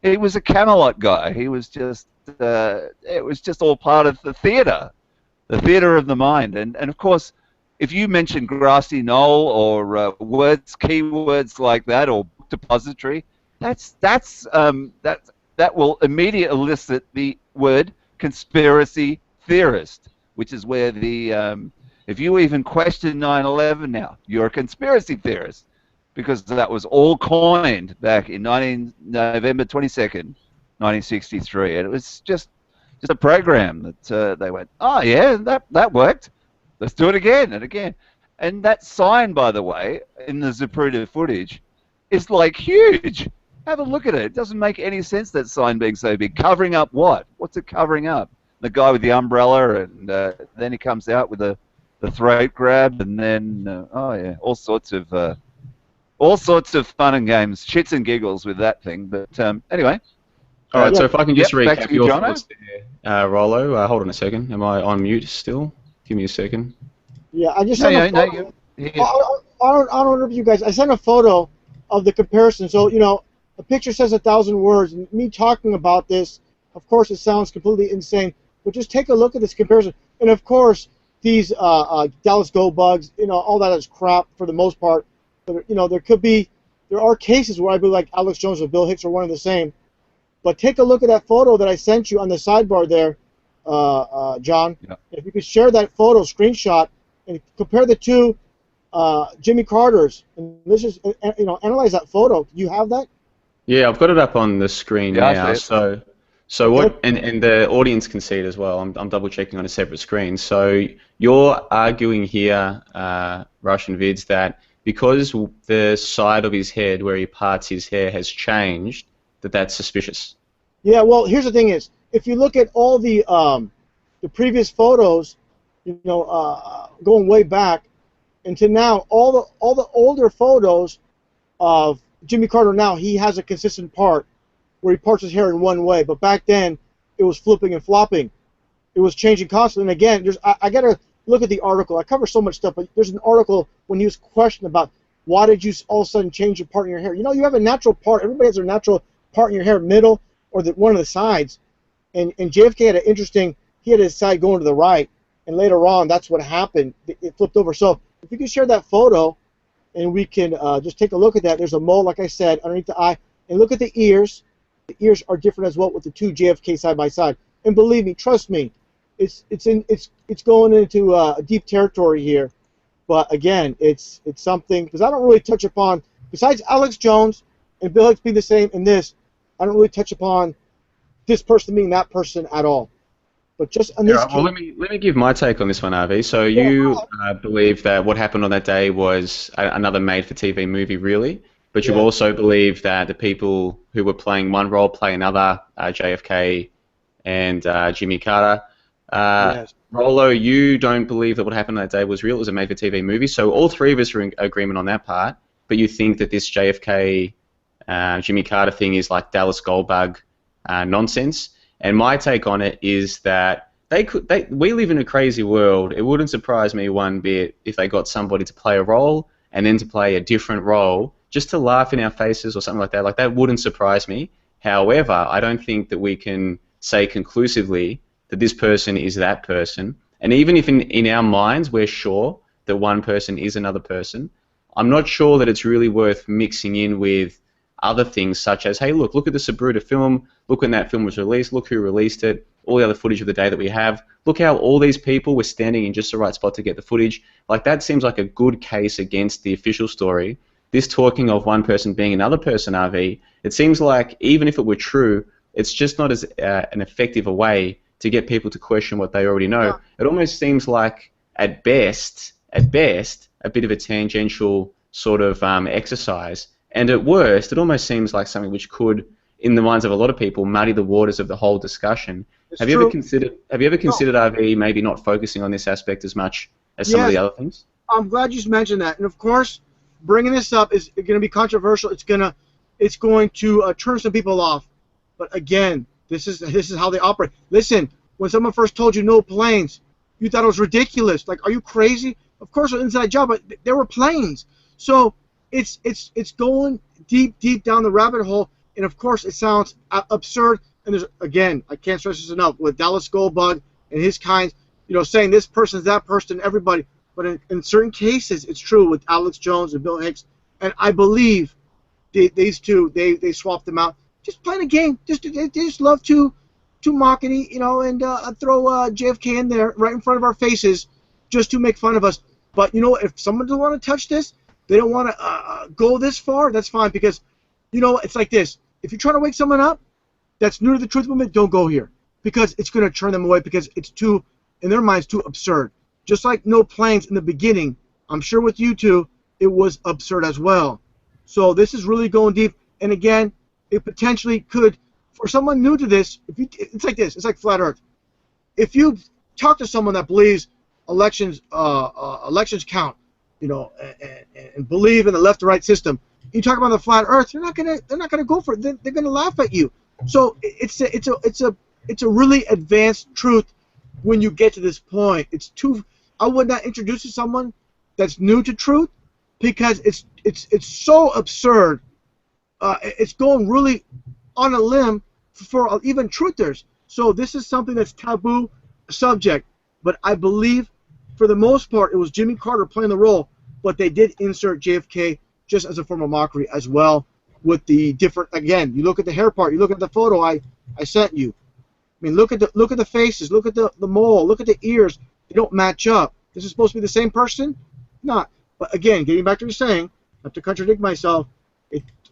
He was a Camelot guy. He was just. It was just all part of the theater of the mind. And of course, if you mention grassy knoll or keywords like that, or book depository, that will immediately elicit the word conspiracy theorist, which is where the if you even question 9/11 now, you're a conspiracy theorist, because that was all coined back in November 22nd, 1963, and it was just a program that they went, oh yeah, that worked. Let's do it again and again. And that sign, by the way, in the Zapruder footage, is like huge. Have a look at it. It doesn't make any sense, that sign being so big. Covering up what? What's it covering up? The guy with the umbrella, and then he comes out with the throat grab, and then oh yeah, all sorts of fun and games, shits and giggles with that thing. But anyway, All right, so if I can just back recap to you, your Jono. thoughts there, Rollo. Hold on a second. Am I on mute still? Give me a second. Yeah, I just No, sent a no, photo. you, I don't know if you guys. I sent a photo of the comparison. So a picture says 1,000 words. And me talking about this, of course, it sounds completely insane. But just take a look at this comparison. And of course, these Dallas Go bugs, all that is crap for the most part. But there are cases where I believe like Alex Jones or Bill Hicks are one and the same. But take a look at that photo that I sent you on the sidebar there, John. Yeah. If you could share that photo screenshot and compare the two Jimmy Carters, and let's just analyze that photo. Do you have that? Yeah, I've got it up on the screen Yeah, I now. see it. So what? And the audience can see it as well. I'm double checking on a separate screen. So you're arguing here, Russianvids, that because the side of his head where he parts his hair has changed, that's suspicious. Yeah. Well, here's the thing: is if you look at all the previous photos, going way back, and to now, all the older photos of Jimmy Carter now, he has a consistent part where he parts his hair in one way. But back then, it was flipping and flopping. It was changing constantly. And again, I got to look at the article. I cover so much stuff, but there's an article when he was questioned about why did you all of a sudden change your part in your hair. You have a natural part. Everybody has their natural part in your hair, middle or one of the sides. And JFK had an interesting, he had his side going to the right. And later on, that's what happened. It flipped over. So if you can share that photo, and we can just take a look at that. There's a mole, like I said, underneath the eye. And look at the ears. The ears are different as well with the two JFK side by side. And believe me, trust me, it's going into deep territory here. But again, it's something, because I don't really touch upon, besides Alex Jones and Bill Hicks being the same in this, I don't really touch upon this person being that person at all. But just on this case, well, let me give my take on this one, RV. So you believe that what happened on that day was another made-for-TV movie, really, but you also believe that the people who were playing one role play another, JFK and Jimmy Carter. yes. Rollo, you don't believe that what happened on that day was real. It was a made-for-TV movie. So all three of us are in agreement on that part, but you think that this JFK, Jimmy Carter thing is like Dallas Goldbug nonsense. And my take on it is that we live in a crazy world. It wouldn't surprise me one bit if they got somebody to play a role and then to play a different role just to laugh in our faces or something like that. Like, that wouldn't surprise me. However, I don't think that we can say conclusively that this person is that person. And even if in our minds we're sure that one person is another person, I'm not sure that it's really worth mixing in with other things such as, hey, look at the Sabruta film, look when that film was released, look who released it, all the other footage of the day that we have, look how all these people were standing in just the right spot to get the footage. Like, that seems like a good case against the official story. This talking of one person being another person, RV, it seems like even if it were true, it's just not as an effective a way to get people to question what they already know. Yeah. It almost seems like, at best, a bit of a tangential sort of exercise. And at worst, it almost seems like something which could, in the minds of a lot of people, muddy the waters of the whole discussion. Have you ever considered, RV, maybe not focusing on this aspect as much as some of the other things? I'm glad you mentioned that. And of course, bringing this up is going to be controversial. It's going to turn some people off. But again, this is how they operate. Listen, when someone first told you no planes, you thought it was ridiculous. Like, are you crazy? Of course, it's an inside job, but there were planes. So it's going deep down the rabbit hole, and of course it sounds absurd. And there's, again, I can't stress this enough, with Dallas Goldbug and his kind, saying this person's that person, everybody. But in certain cases, it's true with Alex Jones and Bill Hicks, and I believe these two, they swapped them out, just playing a game. They just love to mock it, and throw JFK in there right in front of our faces, just to make fun of us. But if someone doesn't want to touch this, they don't want to go this far, that's fine, because, it's like this. If you're trying to wake someone up that's new to the truth movement, don't go here, because it's going to turn them away, because it's too, in their minds, too absurd. Just like no planes in the beginning, I'm sure with you two, it was absurd as well. So this is really going deep, and again, it potentially could, for someone new to this, it's like this, it's like flat Earth. If you talk to someone that believes elections count, and believe in the left-to-right system, you talk about the flat Earth, they're not gonna go for it. They're gonna laugh at you. So it's a really advanced truth when you get to this point. I would not introduce to someone that's new to truth because it's so absurd. It's going really on a limb for even truthers. So this is something that's taboo subject. But I believe, for the most part, it was Jimmy Carter playing the role. But they did insert JFK just as a form of mockery as well. With the different, again, you look at the hair part, you look at the photo I sent you. I mean, look at the faces, look at the mole, look at the ears. They don't match up. This is supposed to be the same person? Not. But again, getting back to what you're saying, not to contradict myself,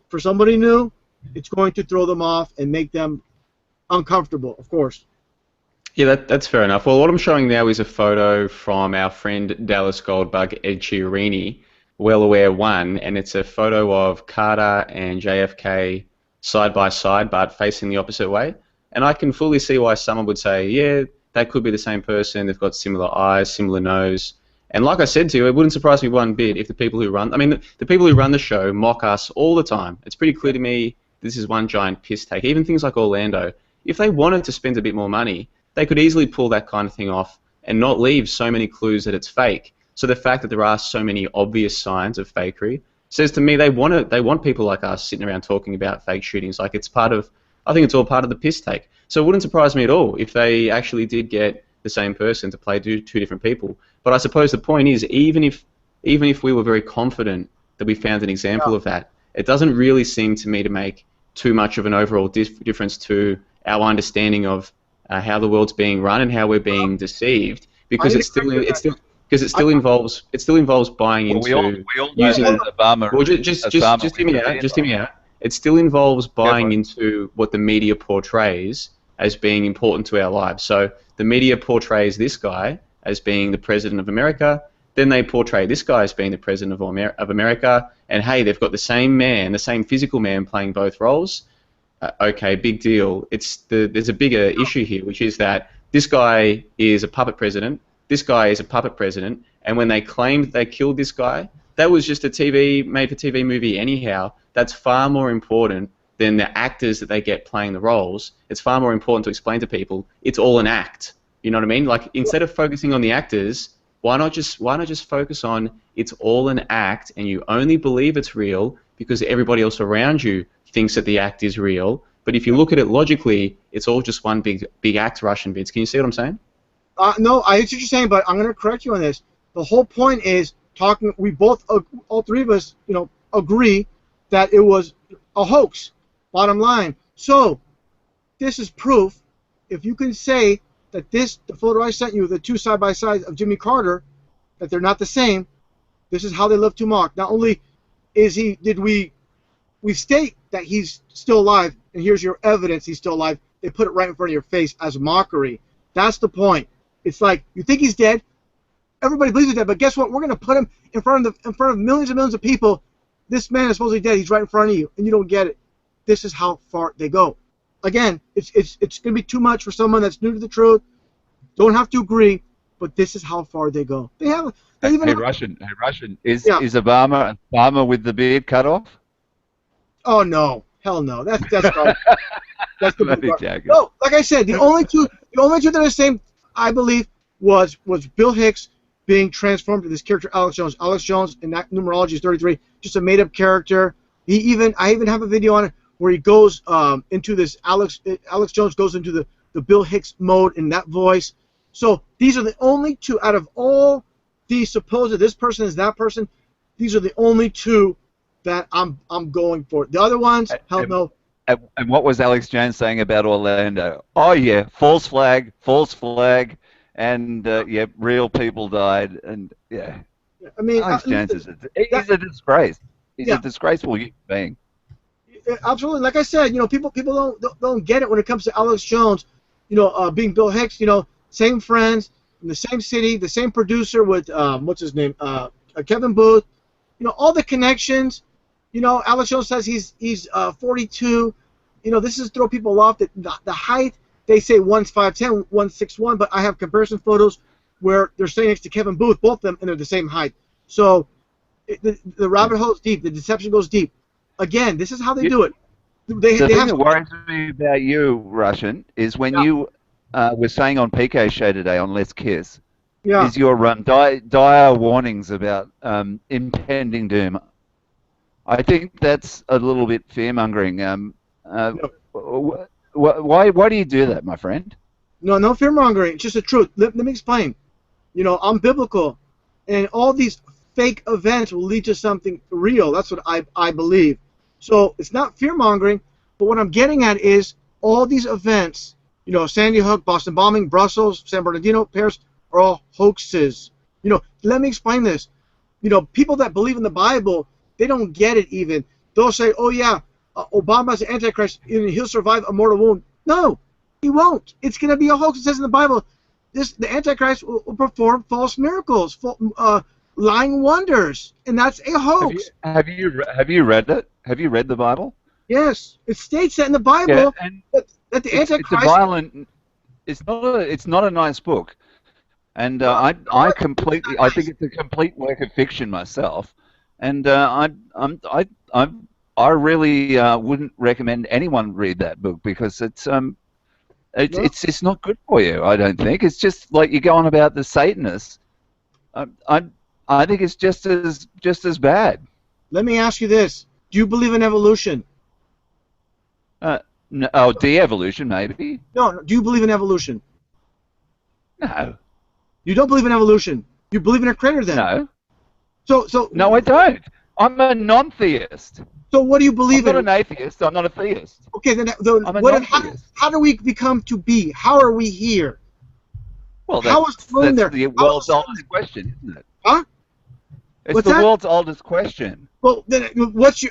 for somebody new, it's going to throw them off and make them uncomfortable, of course. Yeah, that's fair enough. Well, what I'm showing now is a photo from our friend Dallas Goldbug Ed Chiarini, well aware one, and it's a photo of Carter and JFK side by side but facing the opposite way. And I can fully see why someone would say, yeah, that could be the same person, they've got similar eyes, similar nose. And like I said to you, it wouldn't surprise me one bit if the people who run, the people who run the show mock us all the time. It's pretty clear to me this is one giant piss take. Even things like Orlando, if they wanted to spend a bit more money, they could easily pull that kind of thing off and not leave so many clues that it's fake. So the fact that there are so many obvious signs of fakery says to me they want people like us sitting around talking about fake shootings. Like I think it's all part of the piss take. So it wouldn't surprise me at all if they actually did get the same person to play two different people. But I suppose the point is, even if we were very confident that we found an example of that, it doesn't really seem to me to make too much of an overall difference to our understanding of how the world's being run and how we're being deceived, because it still involves buying into using Obama. Well, just hear me out. It still involves buying into what the media portrays as being important to our lives. So the media portrays this guy as being the president of America. Then they portray this guy as being the president of America. And hey, they've got the same man, the same physical man playing both roles. Okay, big deal. There's a bigger issue here, which is that this guy is a puppet president, this guy is a puppet president, and when they claimed they killed this guy, that was just a made-for-TV movie anyhow. That's far more important than the actors that they get playing the roles. It's far more important to explain to people it's all an act. You know what I mean? Like, instead of focusing on the actors, why not just focus on it's all an act and you only believe it's real because everybody else around you thinks that the act is real. But if you look at it logically, it's all just one big act, Russianvids. Can you see what I'm saying? No, I see what you're saying, but I'm going to correct you on this. The whole point is we both, all three of us, agree that it was a hoax, bottom line. So this is proof. If you can say that the photo I sent you, the two side-by-sides of Jimmy Carter, that they're not the same, this is how they love to mock. Not only did we state that he's still alive, and here's your evidence he's still alive, they put it right in front of your face as mockery. That's the point. It's like, you think he's dead, everybody believes he's dead, but guess what? We're going to put him in front of millions and millions of people. This man is supposedly dead. He's right in front of you, and you don't get it. This is how far they go. Again, it's going to be too much for someone that's new to the truth. Don't have to agree, but this is how far they go. Russian, is Obama with the beard cut off? Oh no, hell no. That's garbage. That's the garbage. No, like I said, the only two that are the same, I believe, was Bill Hicks being transformed to this character Alex Jones. Alex Jones in that numerology is 33, just a made-up character. I even have a video on it where he goes into this Alex Jones goes into the Bill Hicks mode in that voice. So these are the only two out of all the supposed this person is that person. These are the only two that I'm going for. The other ones, hell no. And what was Alex Jones saying about Orlando? Oh yeah, false flag, and yeah, real people died, and yeah. I mean, Alex Jones he's a disgrace. He's a disgraceful human being. Absolutely. Like I said, people don't get it when it comes to Alex Jones, being Bill Hicks, same friends, in the same city, the same producer with what's his name, Kevin Booth, all the connections. Alex Jones says he's 42. This is throw people off. The height, they say one's 5'10", one's 6'1", but I have comparison photos where they're standing next to Kevin Booth, both of them, and they're the same height. So the rabbit hole is deep. The deception goes deep. Again, this is how they do it. They The thing have. that worries me about you, Russian, is when you were saying on PK's show today on Let's Kiss, Yeah. is your dire warnings about impending doom. I think that's a little bit fear-mongering. No. Why do you do that, my friend? No fear mongering. It's just the truth. Let me explain. I'm biblical, and all these fake events will lead to something real. That's what I believe. So it's not fear mongering, but what I'm getting at is all these events. Sandy Hook, Boston bombing, Brussels, San Bernardino, Paris, are all hoaxes. Let me explain this. People that believe in the Bible, they don't get it even. They'll say, oh yeah, Obama's the Antichrist, and he'll survive a mortal wound. No, he won't. It's going to be a hoax. It says in the Bible, the Antichrist will perform false miracles, lying wonders, and that's a hoax. Have you read it? Have you read the Bible? Yes, it states that in the Bible, Yeah, and that the Antichrist. It's a violent. It's not a nice book, and I think it's a complete work of fiction myself, and I really wouldn't recommend anyone read that book because it's not good for you. I don't think it's just like you go on about the Satanists. I think it's just as bad. Let me ask you this: do you believe in evolution? No, de-evolution maybe. No. Do you believe in evolution? No. You don't believe in evolution. You believe in a creator then? No. So. No, I don't. I'm a non-theist. So what do you believe I'm in? not an atheist. I'm not a theist. Okay, then I'm a non-theist. how do we become to be? How are we here? Well, that's the world's oldest question, isn't it? Huh? It's the world's oldest question. Well, then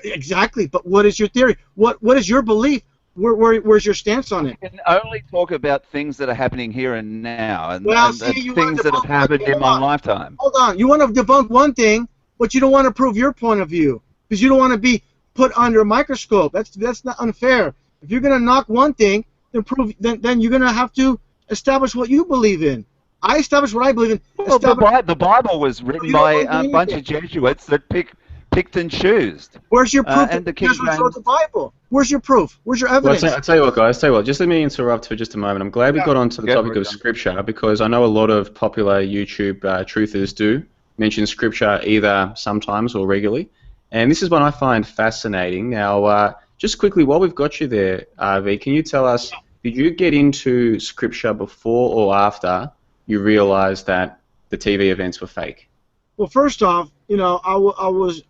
exactly? But what is your theory? What is your belief? Where's your stance on it? I can only talk about things that are happening here and now, and things that have happened in my lifetime. Hold on, you want to debunk one thing, but you don't want to prove your point of view because you don't want to be put under a microscope. That's not unfair. If you're going to knock one thing, then you're going to have to establish what you believe in. I establish what I believe in. Well, the Bible was written by a bunch of Jesuits that picked and chose. Where's your proof and the that King Jesuits James... wrote the Bible? Where's your proof? Where's your evidence? Well, I'll tell you what, guys. Just let me interrupt for just a moment. I'm glad we got onto the topic of Scripture because I know a lot of popular YouTube truthers do mention Scripture either sometimes or regularly. And this is one I find fascinating. Now, just quickly, while we've got you there, RV, can you tell us, did you get into Scripture before or after you realized that the TV events were fake? Well, first off, I was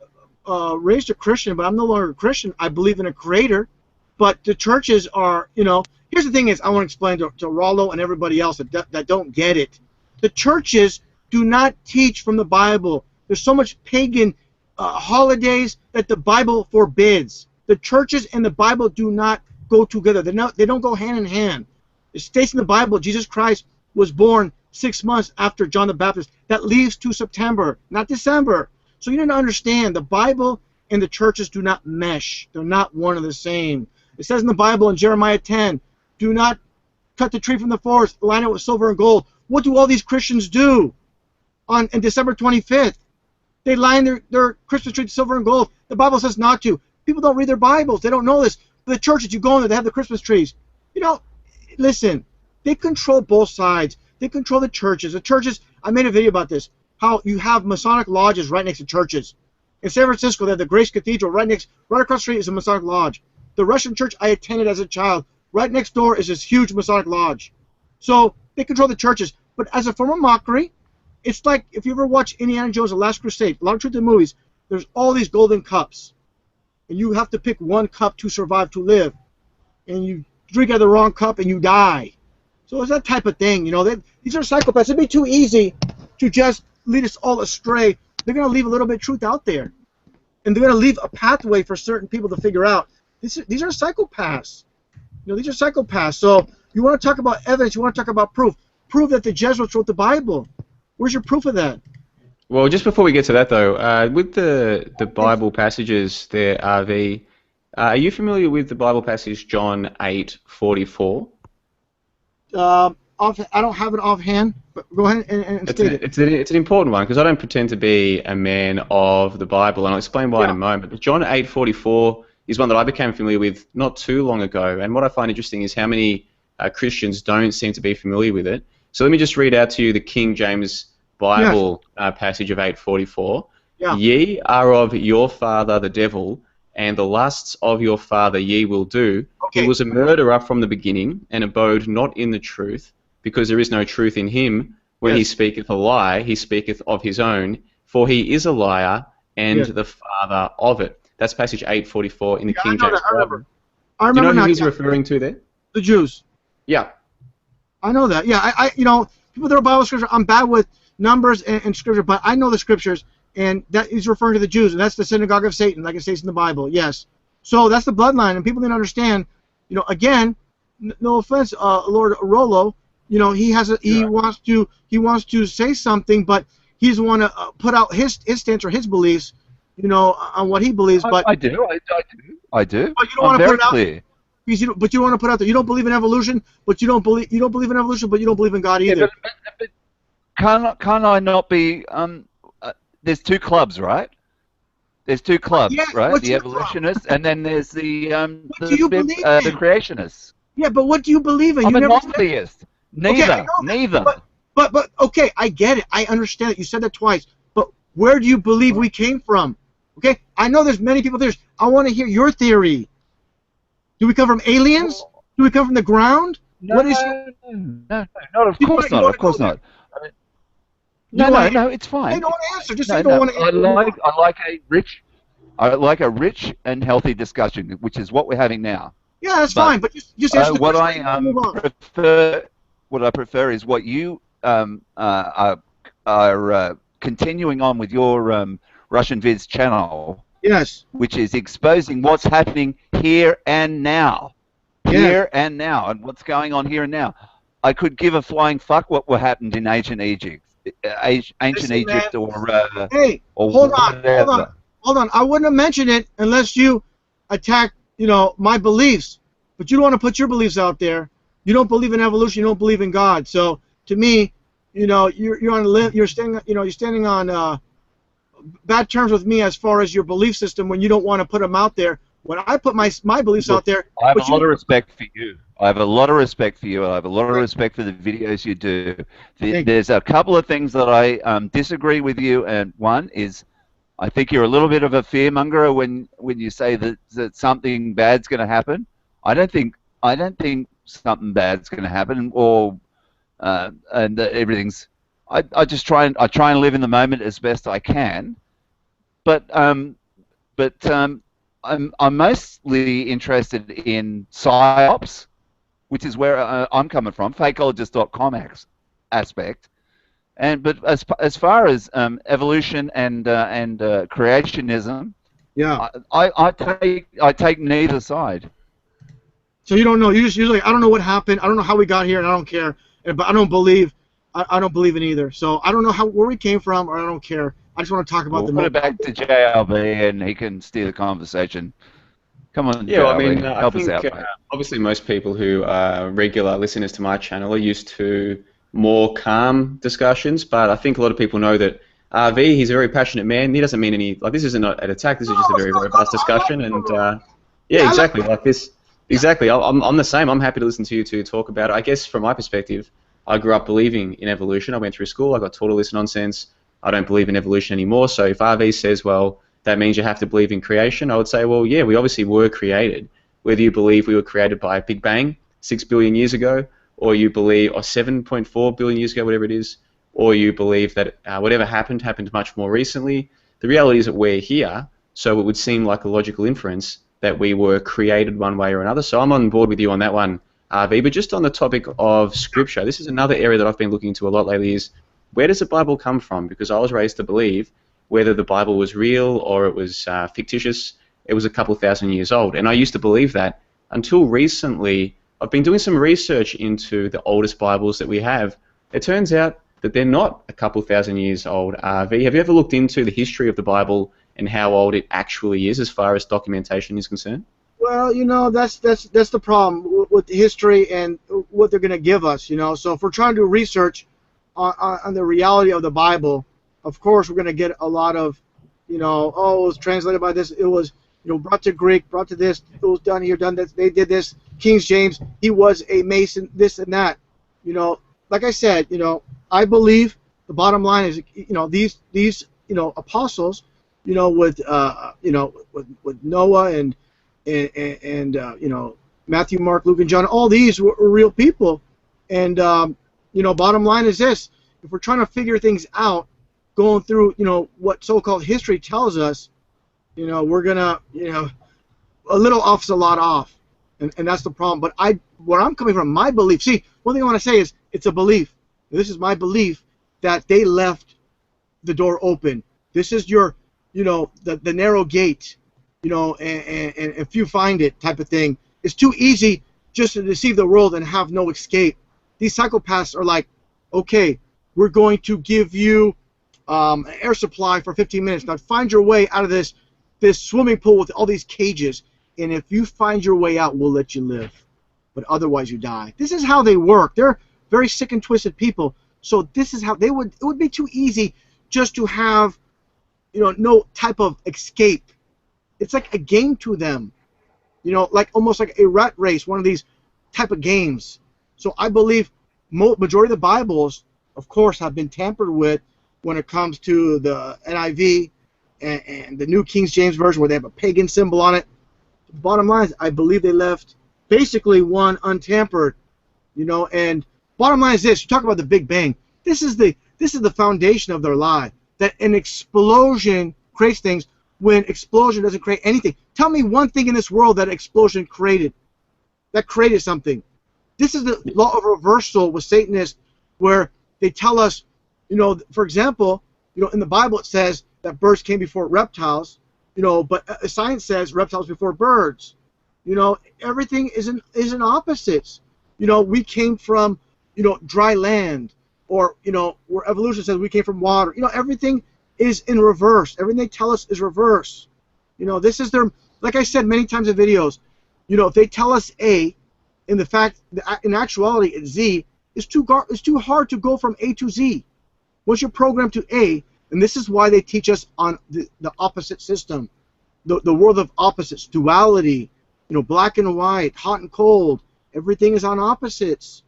raised a Christian, but I'm no longer a Christian. I believe in a creator, but the churches are, here's the thing is, I want to explain to Rollo and everybody else that don't get it. The churches do not teach from the Bible. There's so much pagan holidays that the Bible forbids. The churches and the Bible do not go together. They don't go hand in hand. It states in the Bible Jesus Christ was born 6 months after John the Baptist. That leaves to September, not December. So you need to understand the Bible and the churches do not mesh. They're not one and the same. It says in the Bible in Jeremiah 10, do not cut the tree from the forest, line it with silver and gold. What do all these Christians do on December 25th? They line their Christmas tree with silver and gold. The Bible says not to. People don't read their Bibles. They don't know this. The churches, you go in there, they have the Christmas trees. Listen, they control both sides. They control the churches. The churches, I made a video about this, how you have Masonic lodges right next to churches. In San Francisco, they have the Grace Cathedral. Right across the street is a Masonic lodge. The Russian church I attended as a child, right next door is this huge Masonic lodge. So they control the churches. But as a form of mockery, it's like if you ever watch Indiana Jones: The Last Crusade, a lot of truth in movies, there's all these golden cups. And you have to pick one cup to survive, to live. And you drink out of the wrong cup and you die. So it's that type of thing. These are psychopaths. It'd be too easy to just lead us all astray. They're going to leave a little bit of truth out there. And they're going to leave a pathway for certain people to figure out. These are psychopaths. These are psychopaths. So you want to talk about evidence. You want to talk about proof. Prove that the Jesuits wrote the Bible. Where's your proof of that? Well, just before we get to that, though, with the Bible passages there, RV, are you familiar with the Bible passage John 8:44? I don't have it offhand, but go ahead and state it. It's an important one because I don't pretend to be a man of the Bible, and I'll explain why in a moment. But John 8:44 is one that I became familiar with not too long ago. And what I find interesting is how many Christians don't seem to be familiar with it. So let me just read out to you the King James Bible passage of 8:44. Yeah. Ye are of your father the devil, and the lusts of your father ye will do. Okay. He was a murderer from the beginning, and abode not in the truth, because there is no truth in him. When he speaketh a lie, he speaketh of his own, for he is a liar, and the father of it. That's passage 8:44 in the King James Bible. I remember Do you know now, who he's referring to there? The Jews. Yeah. I know that. Yeah, I you know, people throw Bible scripture. I'm bad with numbers and scripture, but I know the scriptures, and that he's referring to the Jews, and that's the synagogue of Satan, like it states in the Bible. Yes. So that's the bloodline, and people didn't understand. You know, again, no offense, Lord Rollo. You know, he wants to say something, but he doesn't want to put out his stance or his beliefs. You know, on what he believes. But I do. But you don't I'm want to very put it out. clear. Because you don't want to put out there. You don't believe in evolution, but you don't believe in evolution, but you don't believe in God either. Yeah, but can't I not be? There's two clubs, right? There's two clubs, right? The evolutionists, and then there's the creationists. Yeah, but what do you believe in? I'm a non-theist. Neither. But okay, I get it. I understand it. You said that twice. But where do you believe we came from? Okay, I know there's many people there. I want to hear your theory. Do we come from aliens? Do we come from the ground? No, not of course not. Of course not. No, it's fine. I don't want to answer. Just say you don't want to answer. I like a rich and healthy discussion, which is what we're having now. Yeah, that's fine. But just answer the question. What I prefer is what you are continuing on with your Russianvids channel. Yes. Which is exposing what's happening here and now. Here and now, and what's going on here and now. I could give a flying fuck what happened in ancient Egypt. Egypt or hold on. I wouldn't have mentioned it unless you attack, you know, my beliefs. But you don't want to put your beliefs out there. You don't believe in evolution. You don't believe in God. So to me, you know, you're standing on bad terms with me as far as your belief system when you don't want to put them out there. When I put my beliefs out there, I have a lot of respect for you. I have a lot of respect for you. I have a lot of respect for the videos you do. There's a couple of things that I disagree with you, and one is I think you're a little bit of a fearmonger when you say that something bad's going to happen. I don't think something bad's going to happen, or and that everything's. I just try and live in the moment as best I can, but I'm mostly interested in psyops, which is where I'm coming from, fakeologist.com aspect, but as far as evolution and creationism, yeah, I take neither side. So you don't know. You're like, I don't know what happened. I don't know how we got here, and I don't care. But I don't believe in either. So I don't know where we came from, or I don't care. I just want to talk about the. Put it back to JLB, and he can steer the conversation. Come on, yeah. JLB, I mean, help us out. Obviously, most people who are regular listeners to my channel are used to more calm discussions, but I think a lot of people know that RV, he's a very passionate man. He doesn't mean any this isn't an attack. This is just a very robust discussion, and yeah, exactly like this. Exactly. I'm the same. I'm happy to listen to you two talk about it. I guess from my perspective, I grew up believing in evolution. I went through school. I got taught all this nonsense. I don't believe in evolution anymore. So if RV says, well, that means you have to believe in creation, I would say, well, yeah, we obviously were created. Whether you believe we were created by a Big Bang 6 billion years ago, or you believe, or 7.4 billion years ago, whatever it is, or you believe that whatever happened much more recently, the reality is that we're here, so it would seem like a logical inference that we were created one way or another. So I'm on board with you on that one, RV. But just on the topic of Scripture, this is another area that I've been looking into a lot lately is, where does the Bible come from? Because I was raised to believe whether the Bible was real or it was fictitious, it was a couple thousand years old. And I used to believe that until recently. I've been doing some research into the oldest Bibles that we have. It turns out that they're not a couple thousand years old, RV. Have you ever looked into the history of the Bible and how old it actually is as far as documentation is concerned? Well, you know, that's the problem with history and what they're going to give us, you know. So if we're trying to do research on the reality of the Bible, of course we're going to get a lot of, you know, oh, it was translated by this. It was, brought to Greek, brought to this, it was done here, done this, they did this. King James, he was a Mason, this and that. Like I said, I believe the bottom line is, these apostles, with Noah and Matthew, Mark, Luke, and John, all these were real people. And bottom line is this: if we're trying to figure things out, going through what so-called history tells us, we're gonna a little off's a lot off, and that's the problem. But where I'm coming from, my belief. See, one thing I want to say is it's a belief. This is my belief that they left the door open. This is your, the narrow gate, and if you find it type of thing. It's too easy just to deceive the world and have no escape. These psychopaths are like, okay, we're going to give you an air supply for 15 minutes. Now find your way out of this swimming pool with all these cages, and if you find your way out, we'll let you live. But otherwise you die. This is how they work. They're very sick and twisted people. So this is how it would be too easy just to have, no type of escape. It's like a game to them. Like almost like a rat race, one of these type of games. So I believe majority of the Bibles, of course, have been tampered with when it comes to the NIV and the New King James Version, where they have a pagan symbol on it. The bottom line is, I believe they left basically one untampered. And bottom line is this: you talk about the Big Bang. This is the foundation of their lie. That an explosion creates things, when explosion doesn't create anything. Tell me one thing in this world that explosion created, that created something. This is the law of reversal with Satanists, where they tell us, for example, in the Bible it says that birds came before reptiles, but science says reptiles before birds. Everything is in opposites. We came from, dry land, or, where evolution says we came from water. Everything is in reverse. Everything they tell us is reverse. This is their, like I said many times in videos, if they tell us A, in actuality it's Z, it's too hard to go from A to Z. Once you're programmed to A, and this is why they teach us on the opposite system, the world of opposites, duality, black and white, hot and cold, everything is on opposites,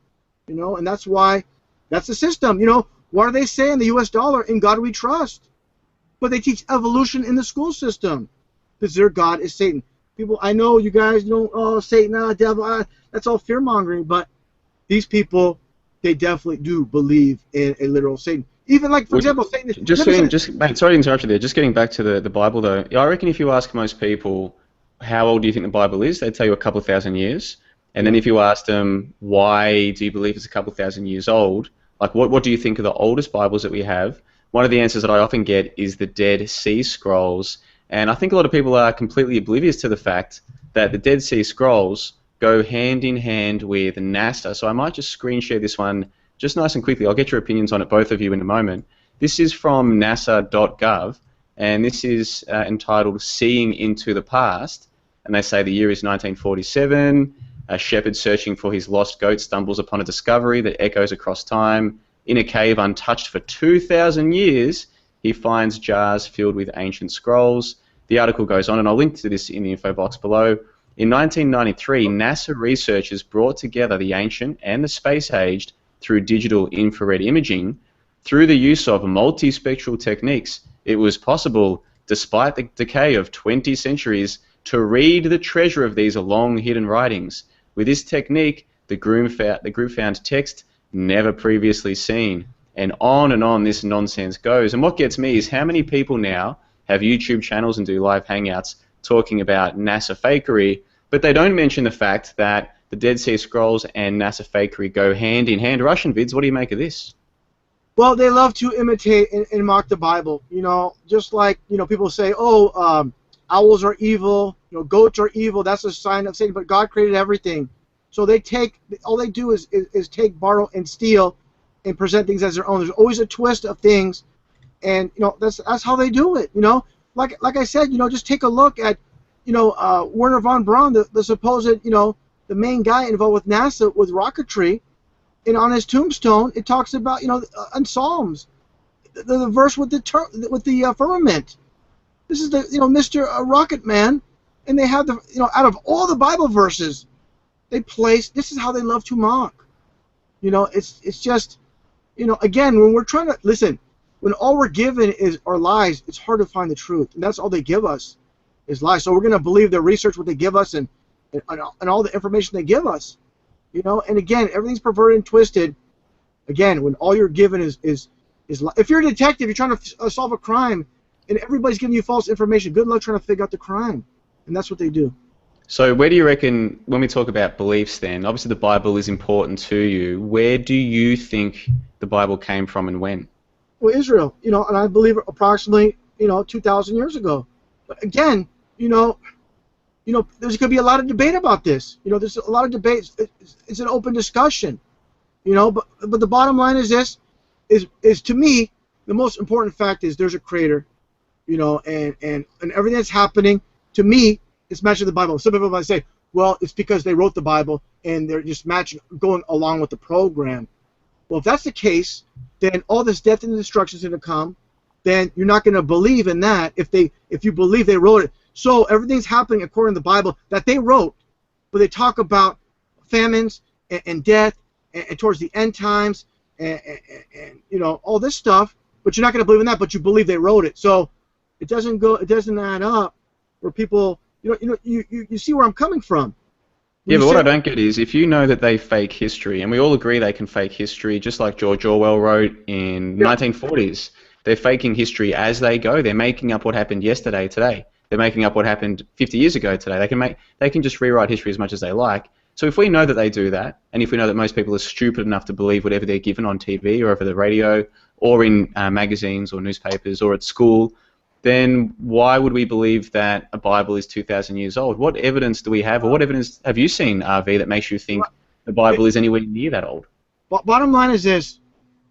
and that's why, that's the system. What do they say in the U.S. dollar? In God we trust. But they teach evolution in the school system, because their God is Satan. People, I know you guys don't, Satan, devil, that's all fear-mongering, but these people, they definitely do believe in a literal Satan. Even like, for example, Satan... Mate, sorry to interrupt you there. Just getting back to the Bible, though. I reckon if you ask most people, how old do you think the Bible is, they'd tell you a couple of thousand years. And then if you ask them, why do you believe it's a couple of thousand years old, like what do you think are the oldest Bibles that we have? One of the answers that I often get is the Dead Sea Scrolls. And I think a lot of people are completely oblivious to the fact that the Dead Sea Scrolls go hand in hand with NASA. So I might just screen share this one just nice and quickly. I'll get your opinions on it, both of you, in a moment. This is from nasa.gov, and this is entitled Seeing into the Past. And they say the year is 1947. A shepherd searching for his lost goat stumbles upon a discovery that echoes across time. In a cave untouched for 2,000 years, he finds jars filled with ancient scrolls. The article goes on, and I'll link to this in the info box below. In 1993, NASA researchers brought together the ancient and the space-aged through digital infrared imaging. Through the use of multispectral techniques, it was possible, despite the decay of 20 centuries, to read the treasure of these long-hidden writings. With this technique, the group found text never previously seen. And on this nonsense goes. And what gets me is how many people now have YouTube channels and do live hangouts talking about NASA fakery, but they don't mention the fact that the Dead Sea Scrolls and NASA fakery go hand in hand. Russianvids, what do you make of this? Well, they love to imitate and mock the Bible. Just like people say, owls are evil, goats are evil. That's a sign of Satan. But God created everything, so all they do is take, borrow, and steal, and present things as their own. There's always a twist of things, and that's how they do it. Like I said, just take a look at Werner von Braun, the supposed the main guy involved with NASA with rocketry, and on his tombstone it talks about in Psalms, the verse with the firmament. This is the Mr. Rocket Man and they have the, out of all the Bible verses, they place, this is how they love to mock. It's just, again, when we're trying to, listen, when all we're given are lies, it's hard to find the truth. And that's all they give us is lies. So we're going to believe their research, what they give us, and all the information they give us. And again, everything's perverted and twisted. Again, when all you're given is if you're a detective, you're trying to solve a crime, and everybody's giving you false information, good luck trying to figure out the crime. And that's what they do. So where do you reckon, when we talk about beliefs then, obviously the Bible is important to you, where do you think the Bible came from and when? Well, Israel, and I believe approximately, 2,000 years ago. But again, there's going to be a lot of debate about this. There's a lot of debates. It's an open discussion. But the bottom line is this, is to me, the most important fact is there's a creator, and everything that's happening, to me, it's matching the Bible. Some people might say, well, it's because they wrote the Bible and they're just going along with the program. Well, if that's the case, then all this death and destruction is going to come. Then you're not going to believe in that if you believe they wrote it. So everything's happening according to the Bible that they wrote, where they talk about famines and death and towards the end times and all this stuff. But you're not going to believe in that. But you believe they wrote it. So it doesn't add up. Where people, you see where I'm coming from. Yeah, but what I don't get is if you know that they fake history, and we all agree they can fake history, just like George Orwell wrote in 1940s, they're faking history as they go. They're making up what happened yesterday today. They're making up what happened 50 years ago today. They can just rewrite history as much as they like. So if we know that they do that, and if we know that most people are stupid enough to believe whatever they're given on TV or over the radio or in magazines or newspapers or at school, then why would we believe that a Bible is 2,000 years old? What evidence do we have, or what evidence have you seen, RV, that makes you think the Bible is anywhere near that old? Bottom line is this.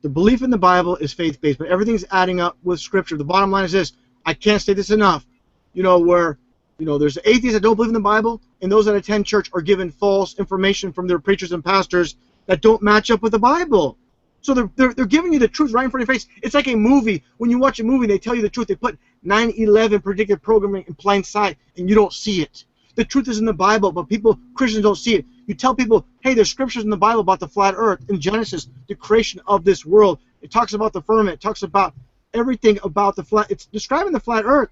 The belief in the Bible is faith-based, but everything's adding up with Scripture. The bottom line is this. I can't say this enough. Where there's atheists that don't believe in the Bible, and those that attend church are given false information from their preachers and pastors that don't match up with the Bible. So they're giving you the truth right in front of your face. It's like a movie. When you watch a movie, they tell you the truth. They put 9/11 predictive programming in plain sight, and you don't see it. The truth is in the Bible, but Christians don't see it. You tell people, hey, there's scriptures in the Bible about the flat earth. In Genesis, the creation of this world. It talks about the firmament. It talks about everything about the flat. It's describing the flat earth.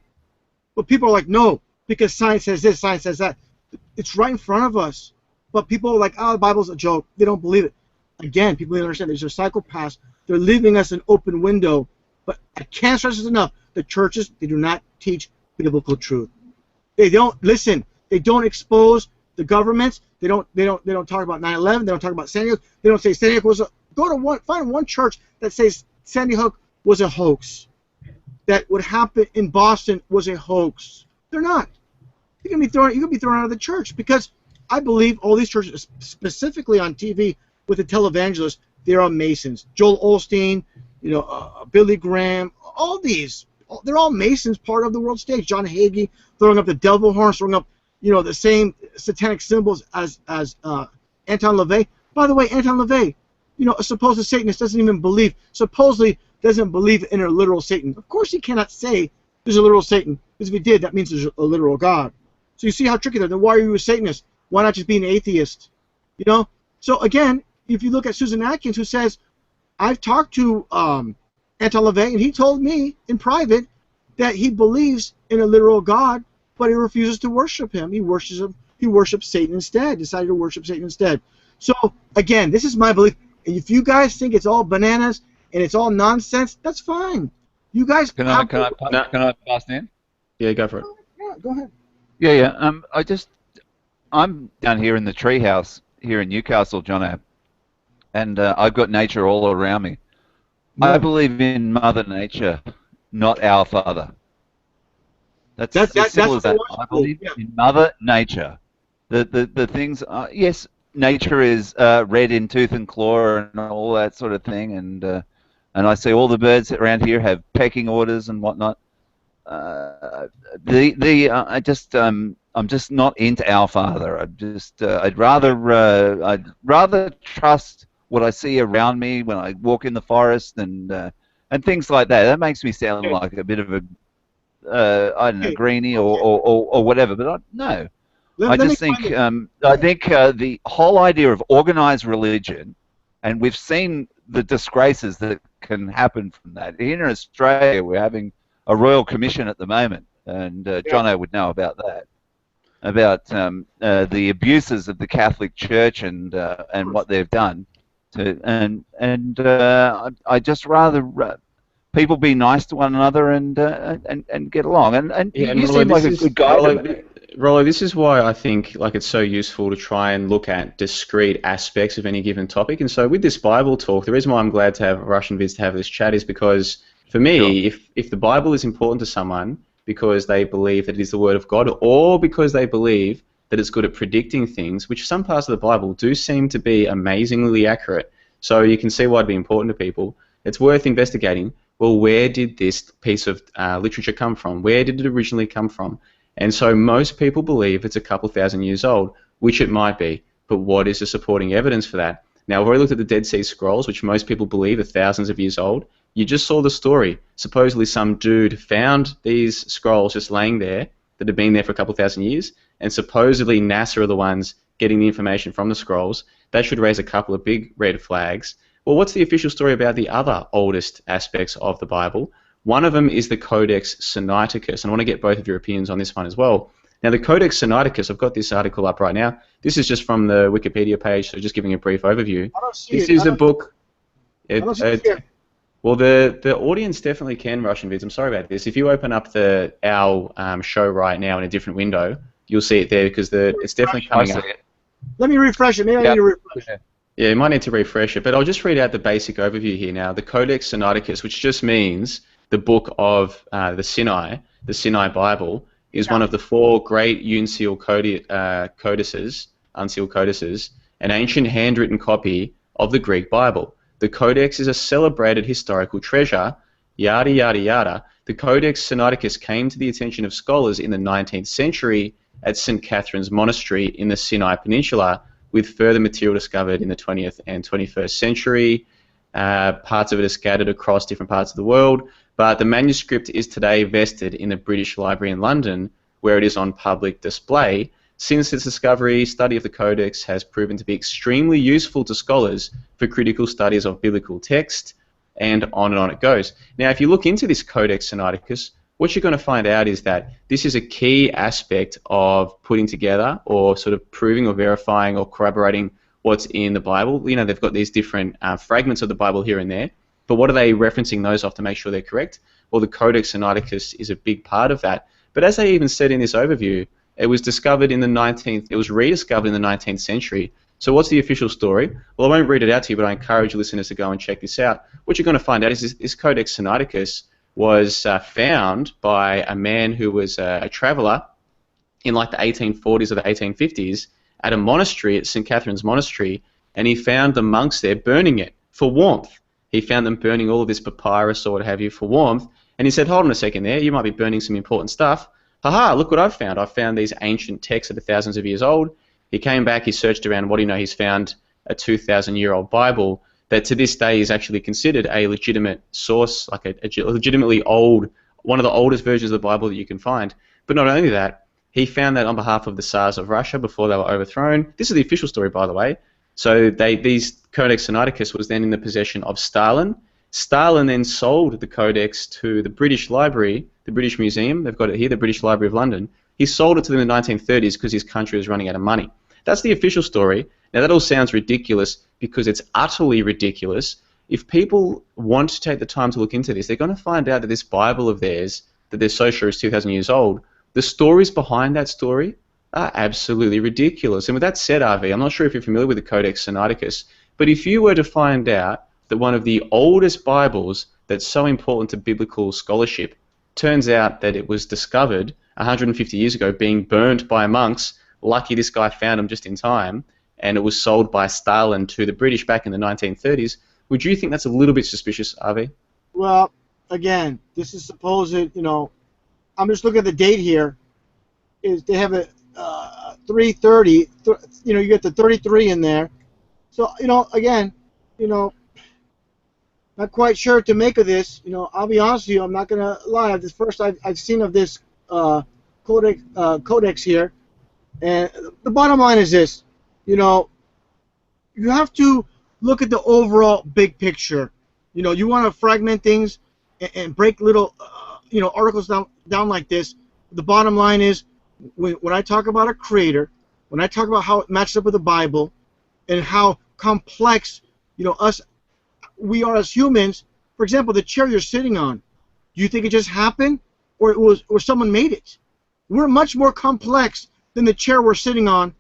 But people are like, no, because science says this, science says that. It's right in front of us. But people are like, oh, the Bible's a joke. They don't believe it. Again, people don't understand. These are psychopaths. They're leaving us an open window. But I can't stress this enough. The churches, they do not teach biblical truth. They don't listen. They don't expose the governments. They don't talk about 9/11. They don't talk about Sandy Hook. They don't say Sandy Hook was a. Find one church that says Sandy Hook was a hoax. That what happened in Boston was a hoax. They're not. You're gonna be thrown out of the church because I believe all these churches, specifically on TV with the televangelists, they're all Masons. Joel Osteen, Billy Graham, all these. They're all Masons, part of the world stage. John Hagee throwing up the devil horns, throwing up, the same satanic symbols as Anton LaVey. By the way, Anton LaVey, a supposed Satanist supposedly doesn't believe in a literal Satan. Of course he cannot say there's a literal Satan, because if he did, that means there's a literal God. So you see how tricky they're. Then why are you a Satanist? Why not just be an atheist? So again, if you look at Susan Atkins, who says, I've talked to Anton LaVey, and he told me in private that he believes in a literal God, but he refuses to worship him. He worships Satan instead, decided to worship Satan instead. So, again, this is my belief. And if you guys think it's all bananas and it's all nonsense, that's fine. You guys Can I pass in? Yeah, go for it. Yeah, go ahead. Yeah. I'm down here in the treehouse here in Newcastle, John Abb, and I've got nature all around me. Yeah. I believe in Mother Nature, not our Father. That's as simple as that. I believe in Mother Nature. The things, yes, nature is red in tooth and claw and all that sort of thing, and I see all the birds around here have pecking orders and whatnot. I'm just not into our Father. I'd rather trust what I see around me when I walk in the forest and things like that. That makes me sound like a bit of I don't know, greenie or whatever. But no, I just think the whole idea of organized religion, and we've seen the disgraces that can happen from that. Here in Australia, we're having a royal commission at the moment, and Jono would know about that, about the abuses of the Catholic Church and what they've done. I just rather people be nice to one another and get along. And you seem like a good guy. Rollo, this is why I think it's so useful to try and look at discrete aspects of any given topic. And so with this Bible talk, the reason why I'm glad to have Russianvids to have this chat is because for me, if the Bible is important to someone because they believe that it is the Word of God, or because they believe that it's good at predicting things, which some parts of the Bible do seem to be amazingly accurate, so you can see why it'd be important to people, it's worth investigating. Well, where did this piece of literature come from? Where did it originally come from? And so most people believe it's a couple thousand years old, which it might be, but what is the supporting evidence for that? Now, we've already looked at the Dead Sea Scrolls, which most people believe are thousands of years old. You just saw the story. Supposedly some dude found these scrolls just laying there that had been there for a couple thousand years, and supposedly NASA are the ones getting the information from the scrolls. That should raise a couple of big red flags. Well, what's the official story about the other oldest aspects of the Bible? One of them is the Codex Sinaiticus, and I want to get both of your opinions on this one as well. Now, the Codex Sinaiticus, I've got this article up right now. This is just from the Wikipedia page, so just giving a brief overview. This is a book. Well, the audience definitely can, Russianvids. I'm sorry about this. If you open up our show right now in a different window, you'll see it there because it's definitely coming up. Let me refresh it. Maybe I need to refresh it. Yeah, you might need to refresh it, but I'll just read out the basic overview here now. The Codex Sinaiticus, which just means the book of the Sinai Bible, is one of the 4 great unsealed codices, an ancient handwritten copy of the Greek Bible. The Codex is a celebrated historical treasure, yada, yada, yada. The Codex Sinaiticus came to the attention of scholars in the 19th century at St. Catherine's Monastery in the Sinai Peninsula, with further material discovered in the 20th and 21st century. Parts of it are scattered across different parts of the world, but the manuscript is today vested in the British Library in London, where it is on public display. Since its discovery, study of the Codex has proven to be extremely useful to scholars for critical studies of biblical text, and on it goes. Now, if you look into this Codex Sinaiticus, what you're going to find out is that this is a key aspect of putting together or sort of proving or verifying or corroborating what's in the Bible. You know, they've got these different fragments of the Bible here and there, but what are they referencing those off to make sure they're correct? Well, the Codex Sinaiticus is a big part of that. But as they even said in this overview, it was discovered in the 19th, it was rediscovered in the 19th century. So what's the official story? Well, I won't read it out to you, but I encourage listeners to go and check this out. What you're going to find out is this Codex Sinaiticus was found by a man who was a traveller in like the 1840s or the 1850s at a monastery, at St. Catherine's Monastery, and he found the monks there burning it for warmth. He found them burning all of this papyrus or what have you for warmth, and he said, hold on a second there, you might be burning some important stuff. Haha, look what I've found. I've found these ancient texts that are thousands of years old. He came back, he searched around, what do you know, he's found a 2,000-year-old Bible that to this day is actually considered a legitimate source, like a legitimately old, one of the oldest versions of the Bible that you can find. But not only that, he found that on behalf of the Tsars of Russia before they were overthrown. This is the official story, by the way. So these Codex Sinaiticus was then in the possession of Stalin. Stalin then sold the Codex to the British Library, the British Museum. They've got it here, the British Library of London. He sold it to them in the 1930s because his country was running out of money. That's the official story. Now, that all sounds ridiculous because it's utterly ridiculous. If people want to take the time to look into this, they're going to find out that this Bible of theirs, that they're so sure is 2,000 years old, the stories behind that story are absolutely ridiculous. And with that said, RV, I'm not sure if you're familiar with the Codex Sinaiticus, but if you were to find out that one of the oldest Bibles that's so important to biblical scholarship turns out that it was discovered 150 years ago being burned by monks, lucky this guy found them just in time, and it was sold by Stalin to the British back in the 1930s, would you think that's a little bit suspicious, RV? Well, again, this is supposed, you know, I'm just looking at the date here. Is they have a 330, you know, you get the 33 in there. So, you know, again, you know, not quite sure what to make of this. You know, I'll be honest with you. I'm not gonna lie. This first I've seen of this codex here, and the bottom line is this. You know, you have to look at the overall big picture. You know, you want to fragment things and break little, you know, articles down like this. The bottom line is, when I talk about a creator, when I talk about how it matches up with the Bible, and how complex, you know, we are as humans. For example, the chair you're sitting on, do you think it just happened, or someone made it? We're much more complex than the chair we're sitting on.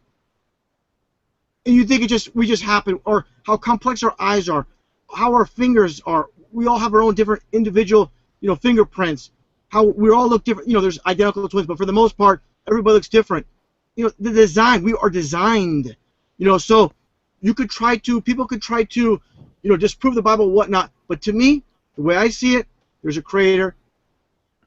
And you think we just happened, or how complex our eyes are, how our fingers are. We all have our own different individual, you know, fingerprints. How we all look different. You know, there's identical twins, but for the most part, everybody looks different. You know, the design, we are designed. You know, so people could try to, you know, disprove the Bible, whatnot. But to me, the way I see it, there's a creator.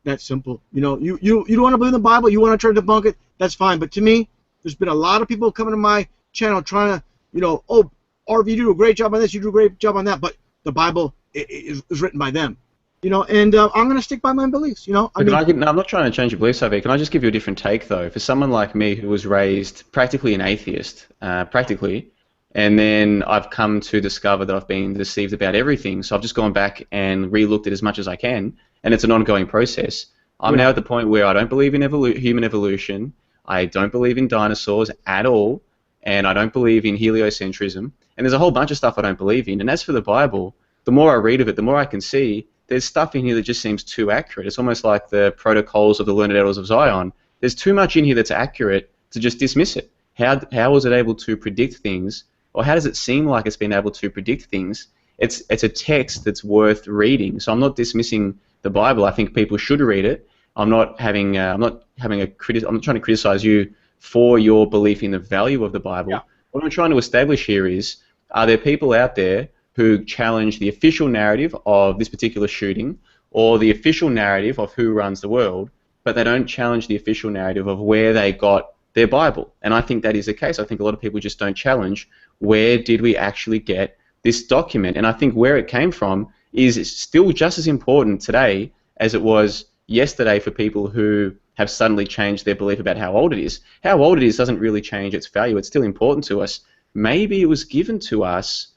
That's simple. You know, you don't want to believe in the Bible, you want to try to debunk it, that's fine. But to me, there's been a lot of people coming to my channel trying to, you know, oh, RV, you do a great job on this, you do a great job on that, but the Bible is written by them. You know, and I'm going to stick by my beliefs, you know. No, I'm not trying to change your beliefs, RV. Can I just give you a different take, though? For someone like me who was raised practically an atheist, and then I've come to discover that I've been deceived about everything, so I've just gone back and re-looked at as much as I can, and it's an ongoing process. I'm now at the point where I don't believe in human evolution, I don't believe in dinosaurs at all, and I don't believe in heliocentrism, and there's a whole bunch of stuff I don't believe in. And as for the Bible, the more I read of it, the more I can see there's stuff in here that just seems too accurate. It's almost like the protocols of the learned elders of Zion. There's too much in here that's accurate to just dismiss it. How was it able to predict things, or how does it seem like it's been able to predict things? It's a text that's worth reading. So I'm not dismissing the Bible. I think people should read it. I'm not trying to criticize you for your belief in the value of the Bible. Yeah. What I'm trying to establish here is, are there people out there who challenge the official narrative of this particular shooting, or the official narrative of who runs the world, but they don't challenge the official narrative of where they got their Bible? And I think that is the case. I think a lot of people just don't challenge, where did we actually get this document? And I think where it came from is still just as important today as it was yesterday for people who have suddenly changed their belief about how old it is. How old it is doesn't really change its value. It's still important to us. Maybe it was given to us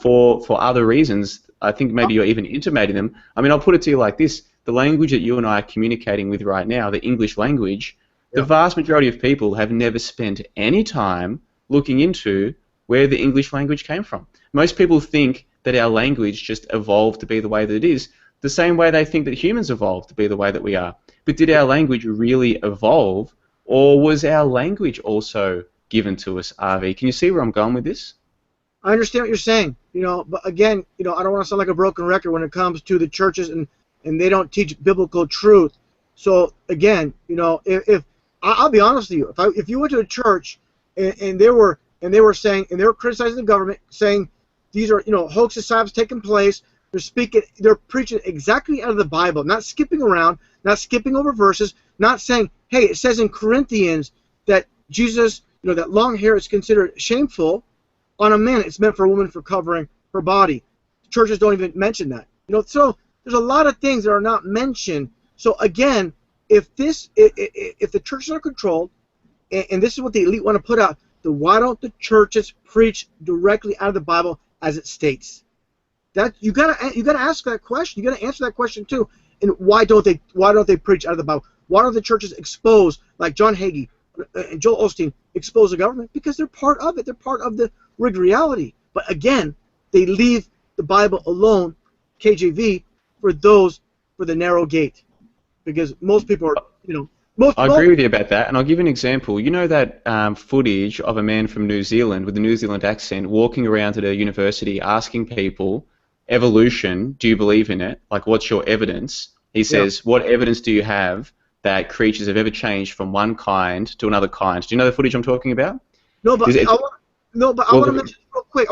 for other reasons. I think maybe you're even intimating them. I mean, I'll put it to you like this. The language that you and I are communicating with right now, the English language, the vast majority of people have never spent any time looking into where the English language came from. Most people think that our language just evolved to be the way that it is, the same way they think that humans evolved to be the way that we are. But did our language really evolve, or was our language also given to us, RV? Can you see where I'm going with this? I understand what you're saying, you know, but again, you know, I don't want to sound like a broken record when it comes to the churches and they don't teach biblical truth. So again, you know, if I'll be honest with you, if you went to a church and they were saying, and they were criticizing the government, saying these are, you know, hoaxes, psyops taking place, they're preaching exactly out of the Bible, not skipping around, not skipping over verses, not saying, hey, it says in Corinthians that Jesus, you know, that long hair is considered shameful. On a man, it's meant for a woman for covering her body. Churches don't even mention that. You know, so there's a lot of things that are not mentioned. So again, if the churches are controlled, and this is what the elite want to put out, then why don't the churches preach directly out of the Bible as it states? That you gotta ask that question. You gotta answer that question too. And why don't they preach out of the Bible? Why don't the churches expose, like John Hagee and Joel Osteen, expose the government? Because they're part of it. They're part of the rigged reality. But again, they leave the Bible alone, KJV, for the narrow gate. Because most people are, you know, I agree with you about that, and I'll give you an example. You know that footage of a man from New Zealand with a New Zealand accent walking around at a university asking people, evolution, do you believe in it? Like, what's your evidence? He says, what evidence do you have that creatures have ever changed from one kind to another kind? Do you know the footage I'm talking about? No, but I want to mention real quick.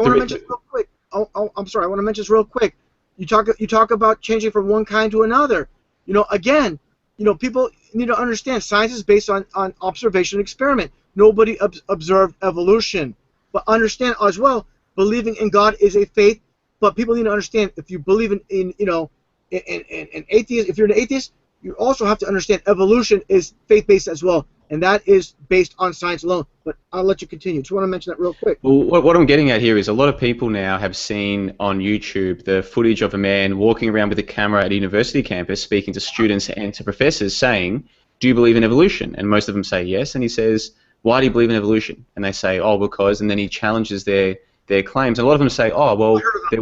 I'm sorry. I want to mention this real quick. You talk about changing from one kind to another. You know, again, you know, people need to understand science is based on observation and experiment. Nobody observed evolution. But understand as well, believing in God is a faith But people need to understand, if you believe in you know, in atheist, if you're an atheist, you also have to understand evolution is faith-based as well, and that is based on science alone. But I'll let you continue. Just want to mention that real quick. Well, what I'm getting at here is a lot of people now have seen on YouTube the footage of a man walking around with a camera at a university campus speaking to students and to professors saying, do you believe in evolution? And most of them say yes, and he says, why do you believe in evolution? And they say, oh, because, and then he challenges their claims. And a lot of them say, oh, well, there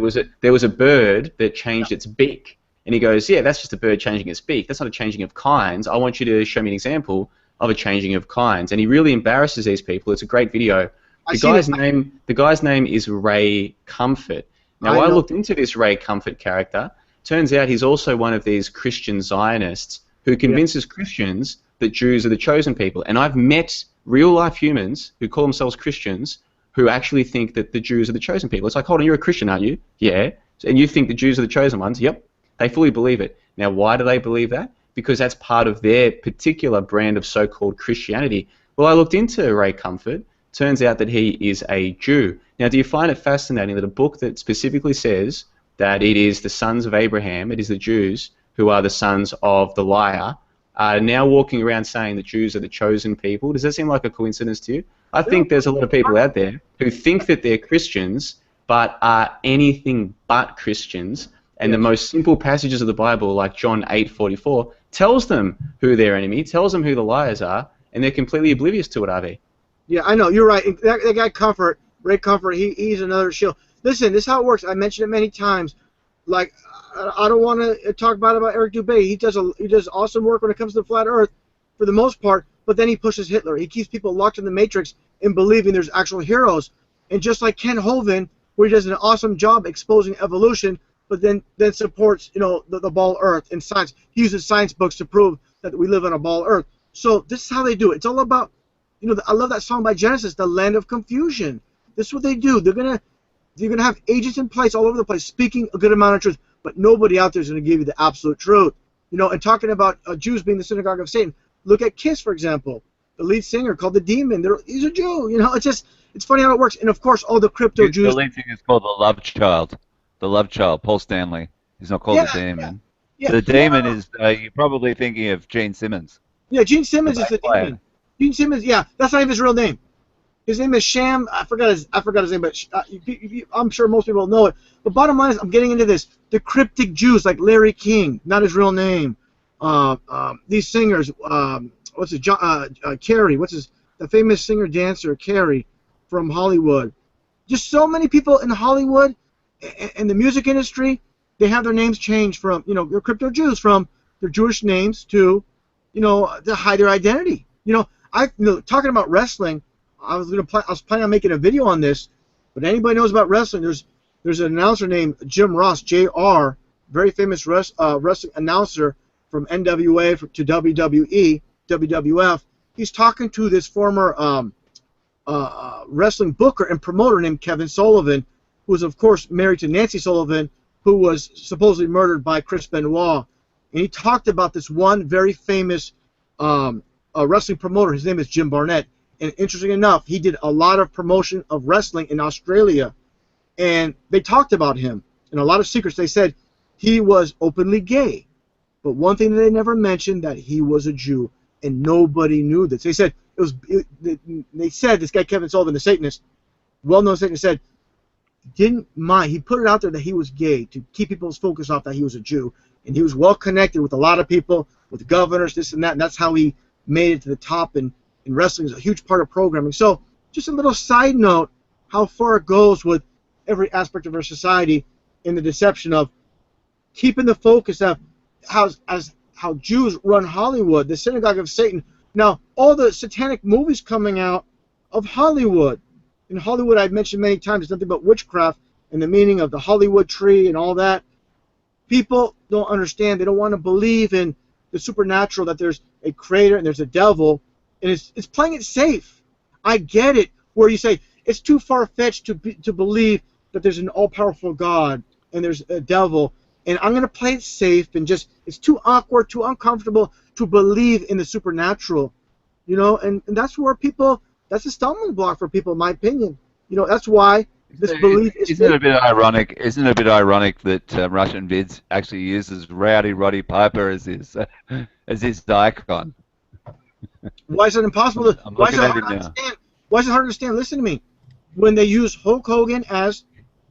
was a bird that changed its beak. And he goes, yeah, that's just a bird changing its beak. That's not a changing of kinds. I want you to show me an example of a changing of kinds. And he really embarrasses these people. It's a great video. The guy's name is Ray Comfort. Now, I looked into this Ray Comfort character. Turns out he's also one of these Christian Zionists who convinces Christians that Jews are the chosen people. And I've met real-life humans who call themselves Christians who actually think that the Jews are the chosen people. It's like, hold on, you're a Christian, aren't you? Yeah. And you think the Jews are the chosen ones? Yep. They fully believe it. Now, why do they believe that? Because that's part of their particular brand of so-called Christianity. Well, I looked into Ray Comfort. Turns out that he is a Jew. Now, do you find it fascinating that a book that specifically says that it is the sons of Abraham, it is the Jews, who are the sons of the liar, are now walking around saying that Jews are the chosen people? Does that seem like a coincidence to you? I think there's a lot of people out there who think that they're Christians, but are anything but Christians. And the most simple passages of the Bible, like John 8:44, tells them who their enemy, tells them who the liars are, and they're completely oblivious to it, are they? Yeah, I know. You're right. That guy Comfort, Ray Comfort, he's another shill. Listen, this is how it works. I mentioned it many times. Like, I don't want to talk about Eric Dubé. He does awesome work when it comes to the flat Earth, for the most part. But then he pushes Hitler. He keeps people locked in the Matrix and believing there's actual heroes. And just like Ken Hovind, where he does an awesome job exposing evolution, but then supports, you know, the ball Earth in science. He uses science books to prove that we live on a ball Earth. So this is how they do it. It's all about, you know, I love that song by Genesis, The Land of Confusion. This is what they do. They're gonna have agents in place all over the place speaking a good amount of truth, but nobody out there is gonna give you the absolute truth. You know, and talking about Jews being the synagogue of Satan. Look at Kiss, for example. The lead singer called the Demon. He's a Jew. You know, it's funny how it works. And of course, all the crypto Jews. The lead singer is called the Love Child. The Love Child, Paul Stanley. He's not called the Demon. Yeah. The Demon is, you're probably thinking of Gene Simmons. Yeah, Gene Simmons is the Demon. Gene Simmons, yeah, that's not even his real name. His name is Sham. I forgot his name, but I'm sure most people know it. But bottom line is, I'm getting into this. The cryptic Jews, like Larry King, not his real name. These singers, Carrie, the famous singer-dancer, Carrie, from Hollywood. Just so many people in Hollywood and the music industry, they have their names changed from, you know, they're crypto Jews, from their Jewish names to, you know, to hide their identity. You know, talking about wrestling, I was planning on making a video on this, but anybody knows about wrestling, there's an announcer named Jim Ross, Jr., very famous wrestling announcer from NWA to WWE, WWF. He's talking to this former wrestling booker and promoter named Kevin Sullivan, who was, of course, married to Nancy Sullivan, who was supposedly murdered by Chris Benoit. And he talked about this one very famous wrestling promoter. His name is Jim Barnett. And interesting enough, he did a lot of promotion of wrestling in Australia. And they talked about him. And a lot of secrets. They said he was openly gay. But one thing that they never mentioned, that he was a Jew. And nobody knew this. They said they said this guy Kevin Sullivan, the Satanist, well-known Satanist, said didn't mind. He put it out there that he was gay to keep people's focus off that he was a Jew, and he was well connected with a lot of people, with governors, this and that, and that's how he made it to the top. And wrestling is a huge part of programming. So just a little side note, how far it goes with every aspect of our society in the deception of keeping the focus of how Jews run Hollywood, the synagogue of Satan. Now, all the satanic movies coming out of Hollywood. In Hollywood, I've mentioned many times, it's nothing but witchcraft and the meaning of the Hollywood tree and all that. People don't understand. They don't want to believe in the supernatural, that there's a creator and there's a devil, and it's playing it safe. I get it, where you say it's too far-fetched to believe that there's an all-powerful God and there's a devil, and I'm going to play it safe, and just, it's too awkward, too uncomfortable to believe in the supernatural, you know, and that's where people, that's a stumbling block for people, in my opinion. You know, that's why This belief is Isn't it a bit ironic? Isn't it a bit ironic that Russianvids actually uses Rowdy Roddy Piper as his icon? Why is it impossible to? I'm Why is looking it at hard him to now. understand? Why is it hard to understand? Listen to me. When they use Hulk Hogan as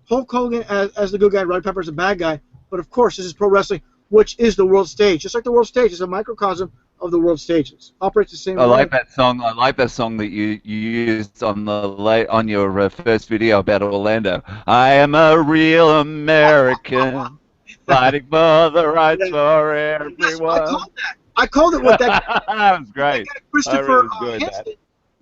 the good guy, Roddy Piper as the bad guy, but of course this is pro wrestling, which is the world stage. Just like the world stage is a microcosm of the world stages. Operates the same I way. like that song. I like that song that you used on your first video about Orlando. I am a real American, fighting for the rights Yeah. for Yes, I everyone. called that. I called it with that That was great. guy I Christopher really enjoyed that. Hansen.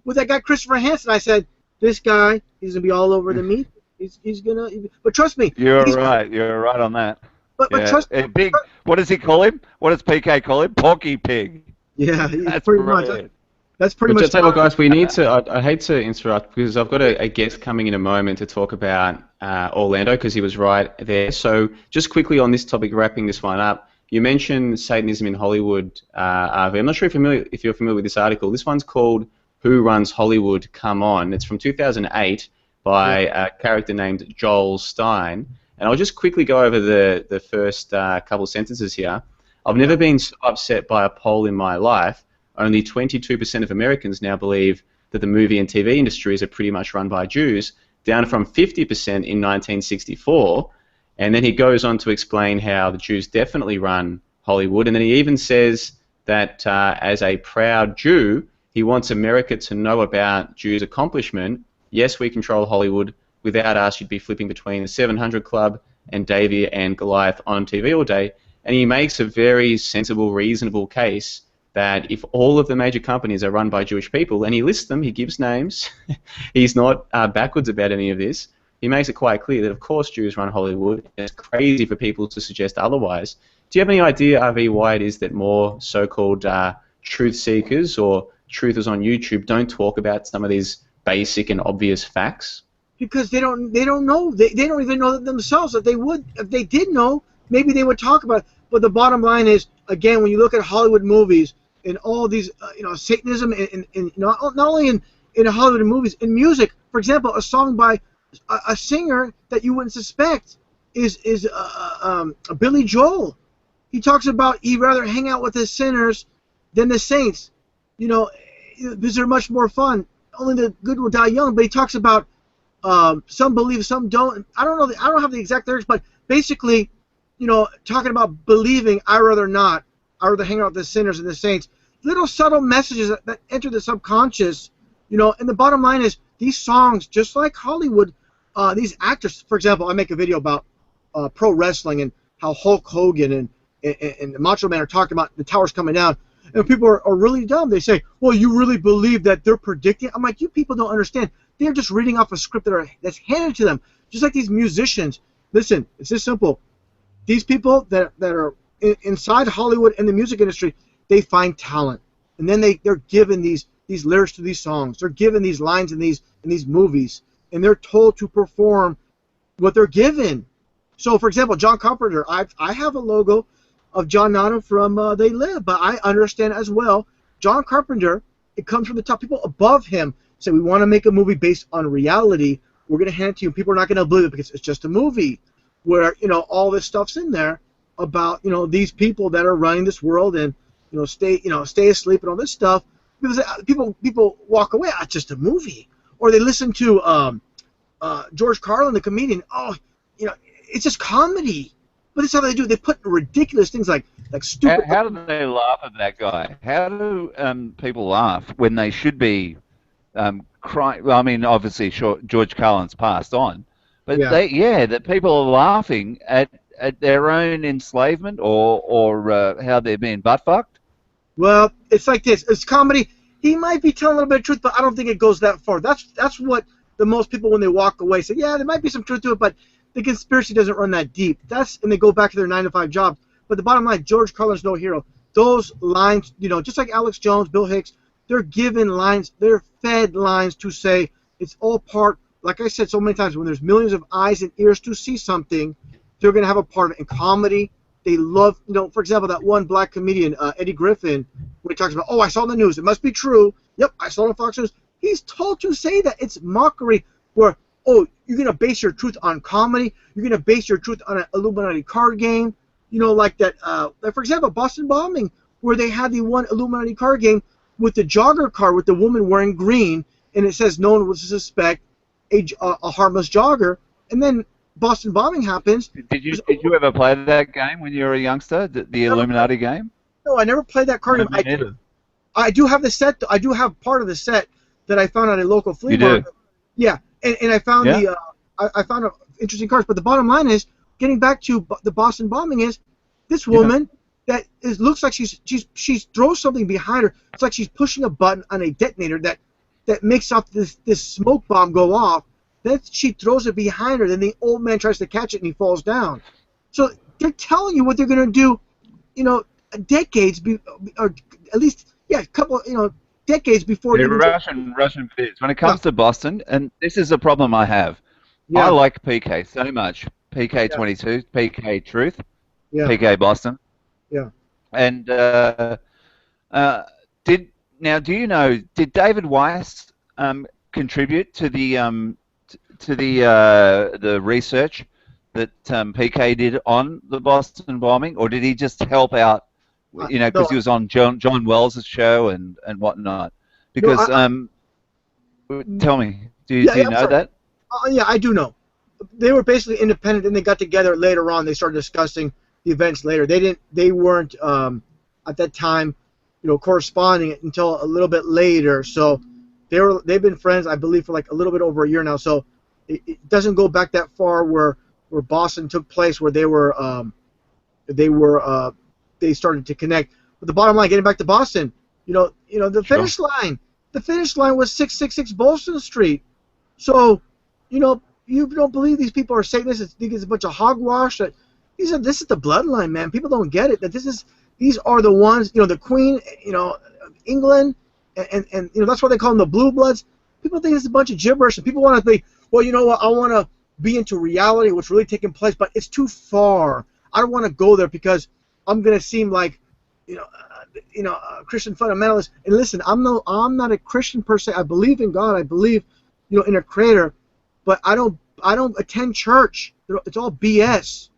With that guy Christopher Hansen, I said, this guy, he's gonna be all over the meat. He's gonna. But trust me, You're right. You're right on that. But Yeah. trust. Big. What does he call him? What does PK call him? Porky Pig. Yeah, That's pretty much. brilliant. That's pretty But much. tell you what, guys, we need to. I hate to interrupt because I've got a guest coming in a moment to talk about Orlando because he was right there. So just quickly on this topic, wrapping this one up, you mentioned Satanism in Hollywood, RV. I'm not sure if you're familiar with this article. This one's called "Who Runs Hollywood? Come On." It's from 2008 by a character named Joel Stein. And I'll just quickly go over the first couple sentences here. I've never been so upset by a poll in my life. Only 22% of Americans now believe that the movie and TV industries are pretty much run by Jews, down from 50% in 1964. And then he goes on to explain how the Jews definitely run Hollywood. And then he even says that as a proud Jew, he wants America to know about Jews' accomplishment. Yes, we control Hollywood. Without us, you'd be flipping between the 700 Club and Davey and Goliath on TV all day. And he makes a very sensible, reasonable case that if all of the major companies are run by Jewish people, and he lists them, he gives names, he's not backwards about any of this, he makes it quite clear that of course Jews run Hollywood. It's crazy for people to suggest otherwise. Do you have any idea, RV, why it is that more so-called truth seekers or truthers on YouTube don't talk about some of these basic and obvious facts? Because they don't know. They don't even know themselves. If they did know, maybe they would talk about it. But the bottom line is, again, when you look at Hollywood movies and all these, Satanism, and not only in Hollywood movies, in music, for example, a song by a singer that you wouldn't suspect is Billy Joel. He talks about he'd rather hang out with the sinners than the saints. These are much more fun. Only the good will die young. But he talks about some believe, some don't. I don't know. I don't have the exact lyrics, but basically, talking about believing, I rather not. I rather hang out with the sinners and the saints. Little subtle messages that enter the subconscious, and the bottom line is these songs, just like Hollywood, these actors, for example, I make a video about pro wrestling and how Hulk Hogan and the Macho Man are talking about the towers coming down, and people are really dumb. They say, well, you really believe that they're predicting? I'm like, you people don't understand. They're just reading off a script that's handed to them, just like these musicians. Listen, it's this simple. These people that are inside Hollywood and the music industry, they find talent, and then they're given these lyrics to these songs. They're given these lines in these movies, and they're told to perform what they're given. So, for example, John Carpenter, I have a logo of John Notto from They Live, but I understand as well, John Carpenter, it comes from the top. People above him say, we want to make a movie based on reality. We're going to hand it to you. People are not going to believe it because it's just a movie where, all this stuff's in there about, these people that are running this world and, stay asleep and all this stuff. Because people walk away, it's just a movie. Or they listen to George Carlin, the comedian. Oh, it's just comedy. But that's how they do it. They put ridiculous things like stupid. How do they laugh at that guy? How do people laugh when they should be crying? Well, I mean, obviously, sure, George Carlin's passed on, but that people are laughing at their own enslavement or how they're being butt fucked. Well, it's like this. It's comedy. He might be telling a little bit of truth, but I don't think it goes that far. That's what the most people, when they walk away, say, yeah, there might be some truth to it, but the conspiracy doesn't run that deep. And they go back to their 9-to-5 jobs. But the bottom line, George Carlin's no hero. Those lines, just like Alex Jones, Bill Hicks, they're given lines, they're fed lines to say it's all part, like I said so many times, when there's millions of eyes and ears to see something, they're going to have a part of it. In comedy, they love, for example, that one black comedian, Eddie Griffin, when he talks about, I saw in the news, it must be true. Yep, I saw it on Fox News. He's told to say that. It's mockery where oh, you're going to base your truth on comedy. You're going to base your truth on an Illuminati card game. You know, like that, like for example, Boston bombing, where they had the one Illuminati card game with the jogger card with the woman wearing green, and it says no one would suspect a harmless jogger. And then Boston bombing happens. Did you ever play that game when you were a youngster, the Illuminati game? No, I never played that card No, game. I do have the set. I do have part of the set that I found at a local flea market. Yeah, and I found I found interesting cards. But the bottom line is, getting back to the Boston bombing, is this woman that looks like she throws something behind her. It's like she's pushing a button on a detonator that makes off this smoke bomb go off. Then she throws it behind her. Then the old man tries to catch it and he falls down. So they're telling you what they're going to do, you know, decades, or at least a couple, you know, decades before. The Russianvids. When it comes to Boston, and this is a problem I have. I like PK so much. PK 22, PK Truth, PK Boston. Yeah. And do you know, did David Weiss contribute to the research that PK did on the Boston bombing, or did he just help out? You know, because he was on John Wells' show and whatnot. Because tell me, do you know that? Yeah, I do know. They were basically independent, and they got together later on. They started discussing the events later. They weren't at that time, you know, corresponding until a little bit later. So they've been friends, I believe, for like a little bit over a year now. So it doesn't go back that far where Boston took place, where they started to connect. But the bottom line, getting back to Boston, you know the finish line. The finish line was 666 Bolston Street. So, you know, you don't believe these people are Satanists. Think it's a bunch of hogwash. This is the bloodline, man. People don't get it. That these are the ones. You know, the Queen. You know, England, and you know that's why they call them the Blue Bloods. People think it's a bunch of gibberish, and people want to think, well, you know what? I want to be into reality, what's really taking place, but it's too far. I don't want to go there because I'm gonna seem like, you know, a Christian fundamentalist. And listen, I'm not a Christian per se. I believe in God. I believe, you know, in a Creator, but I don't attend church. It's all BS.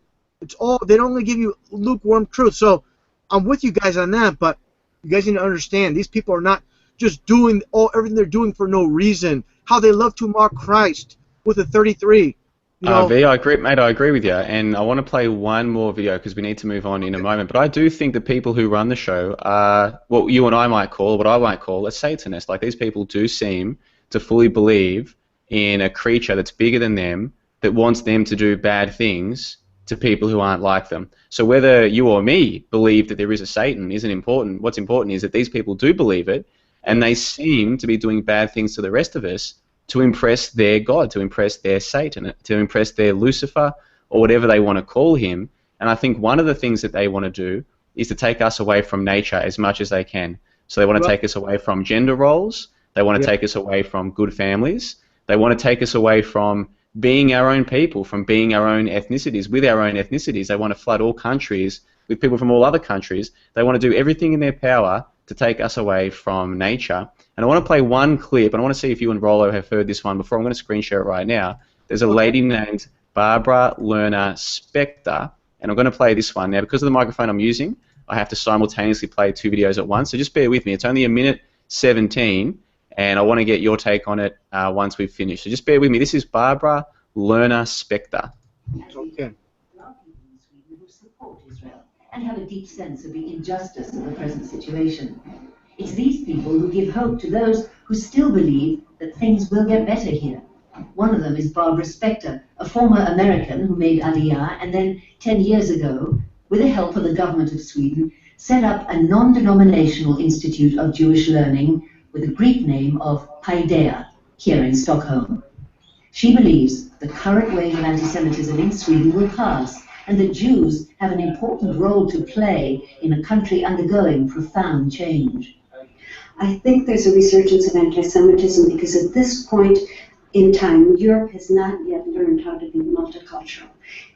They only give you lukewarm truth. So I'm with you guys on that, but you guys need to understand these people are not just doing everything they're doing for no reason. How they love to mock Christ with a 33. V, I agree, mate. I agree with you, and I want to play one more video because we need to move on in a moment. But I do think the people who run the show are what you and I might call, what I might call, a Satanist. Like, these people do seem to fully believe in a creature that's bigger than them, that wants them to do bad things to people who aren't like them. So whether you or me believe that there is a Satan isn't important. What's important is that these people do believe it, and they seem to be doing bad things to the rest of us to impress their God, to impress their Satan, to impress their Lucifer, or whatever they want to call him. And I think one of the things that they want to do is to take us away from nature as much as they can. So they want to take us away from gender roles. They want to take us away from good families. They want to take us away from being our own people, from being our own ethnicities. With our own ethnicities, they want to flood all countries with people from all other countries. They want to do everything in their power to take us away from nature. And I want to play one clip, and I want to see if you and Rollo have heard this one before. I'm going to screen share it right now. There's a lady named Barbara Lerner Spector, and I'm going to play this one. Now, because of the microphone I'm using, I have to simultaneously play two videos at once, so just bear with me. It's only 1:17, and I want to get your take on it once we've finished. So just bear with me. This is Barbara Lerner Spector. Okay. And have a deep sense of the injustice of the present situation. It's these people who give hope to those who still believe that things will get better here. One of them is Barbara Spector, a former American who made Aliyah and then 10 years ago, with the help of the government of Sweden, set up a non-denominational institute of Jewish learning with the Greek name of Paideia here in Stockholm. She believes the current wave of anti-Semitism in Sweden will pass, and that Jews have an important role to play in a country undergoing profound change. I think there's a resurgence of anti-Semitism because at this point in time, Europe has not yet learned how to be multicultural.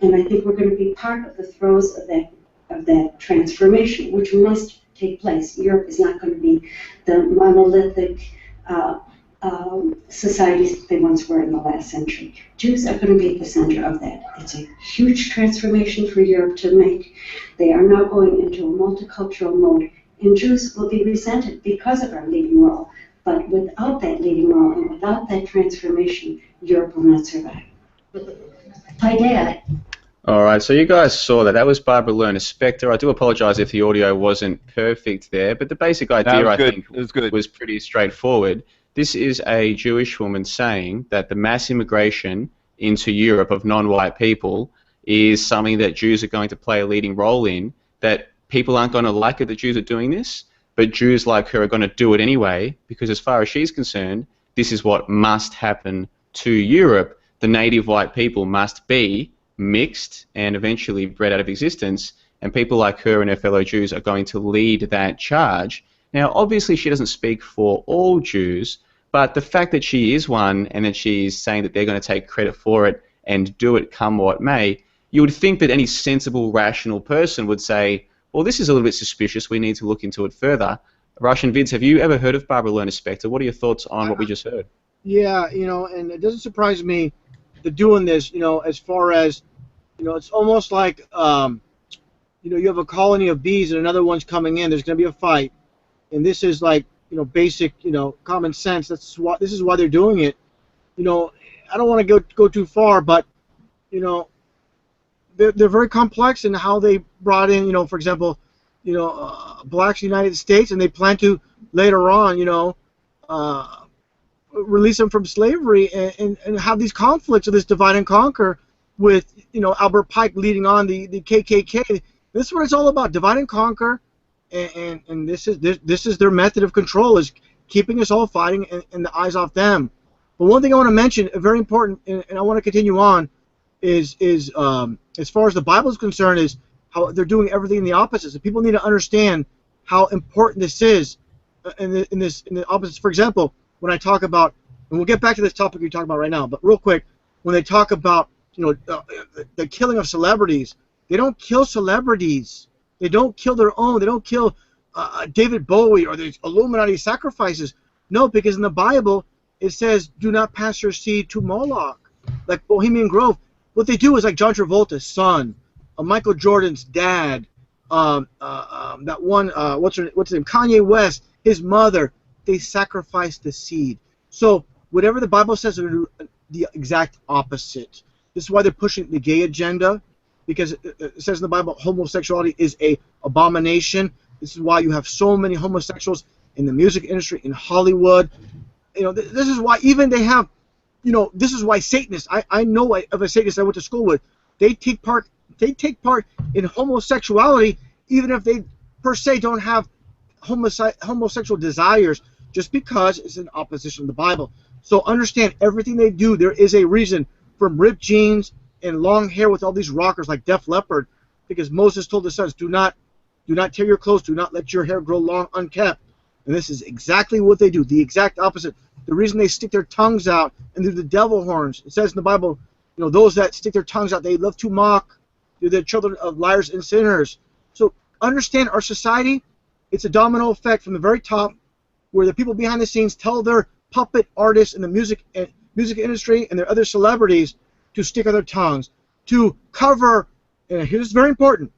And I think we're going to be part of the throes of that transformation, which must take place. Europe is not going to be the monolithic societies they once were in the last century. Jews are going to be at the center of that. It's a huge transformation for Europe to make. They are now going into a multicultural mode, and Jews will be resented because of our leading role. But without that leading role and without that transformation, Europe will not survive. Paideia. All right, so you guys saw that. That was Barbara Lerner Spector. I do apologise if the audio wasn't perfect there, but the basic idea, I think, was pretty straightforward. This is a Jewish woman saying that the mass immigration into Europe of non-white people is something that Jews are going to play a leading role in, that people aren't going to like it that Jews are doing this, but Jews like her are going to do it anyway, because as far as she's concerned, this is what must happen to Europe. The native white people must be mixed and eventually bred out of existence, and people like her and her fellow Jews are going to lead that charge. Now, obviously, she doesn't speak for all Jews, but the fact that she is one and that she's saying that they're going to take credit for it and do it come what may, you would think that any sensible, rational person would say, well, this is a little bit suspicious, we need to look into it further. Russianvids, have you ever heard of Barbara Lerner Spector? What are your thoughts on what we just heard? Yeah, and it doesn't surprise me that doing this, as far as, it's almost like, you have a colony of bees and another one's coming in, there's going to be a fight. And this is like, basic, common sense. This is why they're doing it. I don't want to go too far, but, they're very complex in how they brought in, for example, blacks in the United States, and they plan to later on, release them from slavery and have these conflicts of this divide and conquer with, Albert Pike leading on the KKK. This is what it's all about, divide and conquer. And this is their method of control, is keeping us all fighting and the eyes off them. But one thing I want to mention, very important, and I want to continue on, is as far as the Bible is concerned, is how they're doing everything in the opposites. And people need to understand how important this is in the opposites. For example, when I talk about, and we'll get back to this topic we're talking about right now, but real quick, when they talk about the killing of celebrities, they don't kill celebrities. They don't kill their own. They don't kill David Bowie or the Illuminati sacrifices. No, because in the Bible it says, do not pass your seed to Moloch, like Bohemian Grove. What they do is like John Travolta's son, Michael Jordan's dad, that one, what's his name, Kanye West, his mother. They sacrifice the seed. So whatever the Bible says, they're going to do the exact opposite. This is why they're pushing the gay agenda, because it says in the Bible homosexuality is a abomination. This is why you have so many homosexuals in the music industry, in Hollywood. This is why even they have, this is why Satanists, I know of a Satanist I went to school with, they take part in homosexuality even if they per se don't have homosexual desires, just because it's in opposition to the Bible. So understand, everything they do, there is a reason, from ripped jeans and long hair with all these rockers like Def Leppard, because Moses told his sons, do not tear your clothes, do not let your hair grow long unkept. And this is exactly what they do, the exact opposite. The reason they stick their tongues out and do the devil horns, it says in the Bible, those that stick their tongues out, they love to mock, they're the children of liars and sinners. So understand, our society, it's a domino effect from the very top, where the people behind the scenes tell their puppet artists in the music industry and their other celebrities to stick out their tongues, to cover, and here's very important,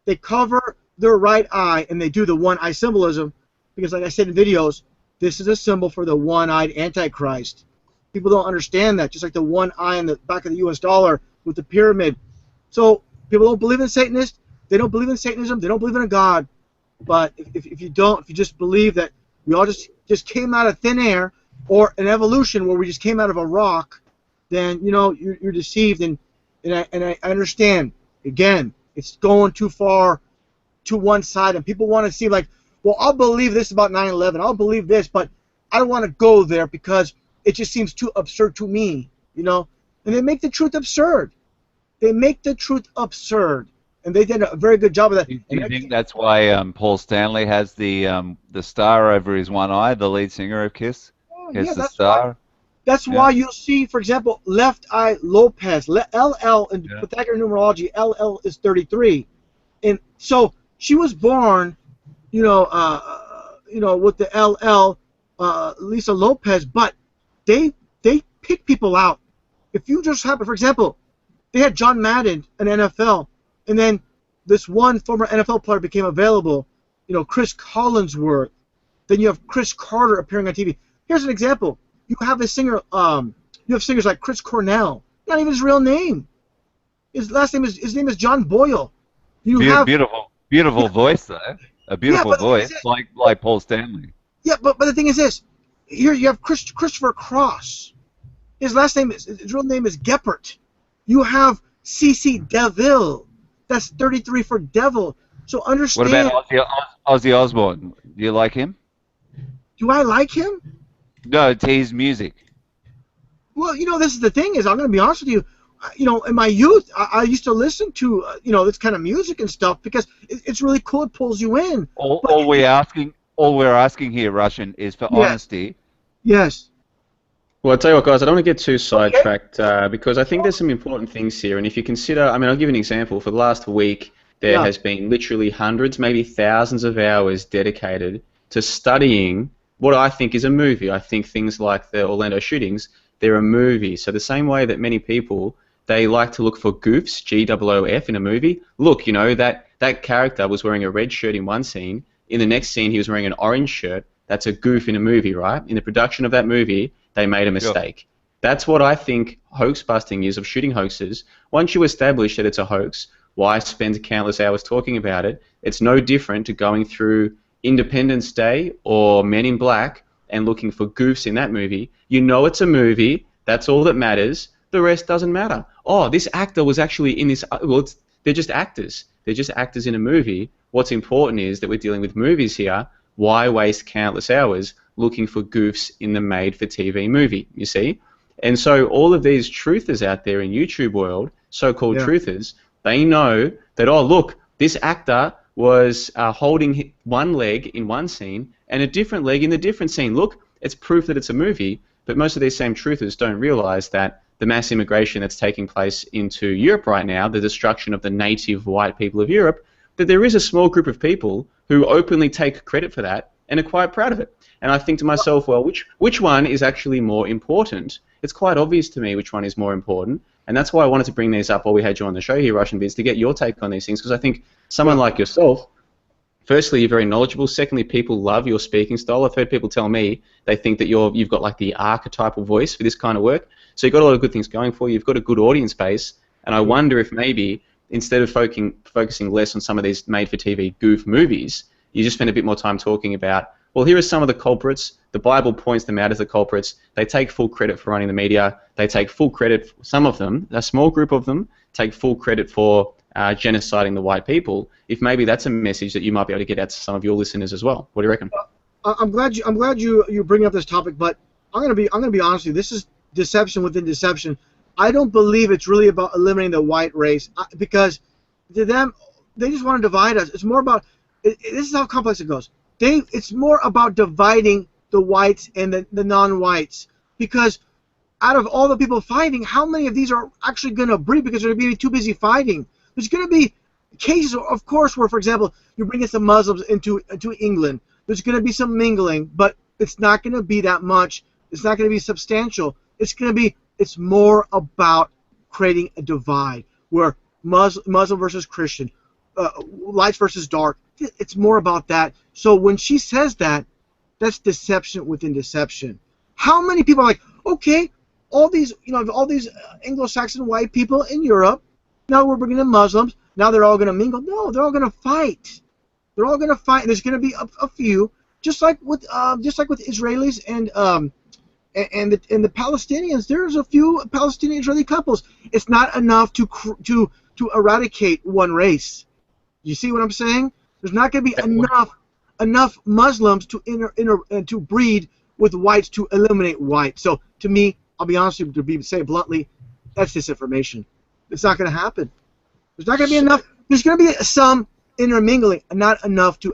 they cover their right eye, and they do the one-eye symbolism, because like I said in videos, this is a symbol for the one-eyed Antichrist. People don't understand that, just like the one eye on the back of the US dollar with the pyramid. So people don't believe in Satanists, they don't believe in Satanism, they don't believe in a God. But if you just believe that we all just came out of thin air, or an evolution where we just came out of a rock, then you're deceived. And I understand, again, it's going too far to one side, and people want to see like, well, I'll believe this about 9/11, I'll believe this, but I don't want to go there because it just seems too absurd to me, and they make the truth absurd. They make the truth absurd, and they did a very good job of that. Do you think that's why Paul Stanley has the star over his one eye, the lead singer of Kiss? Yeah, the star. That's why you'll see, for example, Left Eye Lopez, LL in Pythagorean numerology, LL is 33, and so she was born, with the LL, Lisa Lopez, but they pick people out. If you just happen, for example, they had John Madden in NFL, and then this one former NFL player became available, Chris Collinsworth. Then you have Chris Carter appearing on TV. Here's an example. You have a singer, you have singers like Chris Cornell. Not even his real name. His name is John Boyle. Beautiful voice though. A beautiful voice, like Paul Stanley. Yeah, but the thing is this. Here you have Christopher Cross. His real name is Geppert. You have C.C. DeVille. That's 33 for devil. So understand. What about Ozzy Osbourne? Do you like him? Do I like him? No, it's his music. Well, this is the thing is, I'm going to be honest with you. In my youth, I used to listen to, this kind of music and stuff because it's really cool. It pulls you in. All we're asking here, Russian, is for honesty. Yes. Well, I'll tell you what, guys, I don't want to get too sidetracked because I think there's some important things here. And if you consider, I'll give you an example. For the last week, there has been literally hundreds, maybe thousands of hours dedicated to studying what I think is a movie. I think things like the Orlando shootings, they're a movie. So the same way that many people, they like to look for goofs, G-O-O-F, in a movie. Look, that character was wearing a red shirt in one scene. In the next scene, he was wearing an orange shirt. That's a goof in a movie, right? In the production of that movie, they made a mistake. Sure. That's what I think hoax busting is of shooting hoaxes. Once you establish that it's a hoax, why spend countless hours talking about it? It's no different to going through Independence Day or Men in Black and looking for goofs in that movie. You know it's a movie. That's all that matters. The rest doesn't matter. Oh, this actor was actually in this. Well, they're just actors. They're just actors in a movie. What's important is that we're dealing with movies here. Why waste countless hours looking for goofs in the made-for-TV movie, you see? And so all of these truthers out there in YouTube world, so-called truthers, they know that, oh, look, this actor was holding one leg in one scene and a different leg in the different scene. Look, it's proof that it's a movie, but most of these same truthers don't realize that the mass immigration that's taking place into Europe right now, the destruction of the native white people of Europe, that there is a small group of people who openly take credit for that and are quite proud of it. And I think to myself, well, which one is actually more important? It's quite obvious to me which one is more important, and that's why I wanted to bring these up while we had you on the show here, Russianvids, to get your take on these things, because I think someone like yourself, firstly, you're very knowledgeable. Secondly, people love your speaking style. I've heard people tell me they think that you've got like the archetypal voice for this kind of work. So you've got a lot of good things going for you. You've got a good audience base, and I wonder if maybe instead of focusing less on some of these made-for-TV goof movies, you just spend a bit more time talking about, well, here are some of the culprits. The Bible points them out as the culprits. They take full credit for running the media. They take full credit, some of them, a small group of them, take full credit for genociding the white people. If maybe that's a message that you might be able to get out to some of your listeners as well. What do you reckon? I'm glad you bring up this topic, but I'm gonna be honest with you. This is deception within deception. I don't believe it's really about eliminating the white race because to them, they just want to divide us. It's more about this is how complex it goes. It's more about dividing the whites and the non-whites, because out of all the people fighting, how many of these are actually going to breed because they're going to be too busy fighting? There's going to be cases, of course, where, for example, you bring in some Muslims into England. There's going to be some mingling, but it's not going to be that much. It's not going to be substantial. It's more about creating a divide where Muslim versus Christian, lights versus dark. It's more about that. So when she says that, that's deception within deception. How many people are like, okay, all these Anglo-Saxon white people in Europe, now we're bringing in Muslims, now they're all going to mingle? No, they're all going to fight. They're all going to fight. There's going to be a few, just like with Israelis and the Palestinians. There's a few Palestinian-Israeli couples. It's not enough to eradicate one race. You see what I'm saying? There's not going to be enough Muslims to breed with whites to eliminate whites. So to me, I'll be honest with you, to say it bluntly, that's disinformation. It's not going to happen. There's not going to be enough. There's going to be some intermingling, not enough to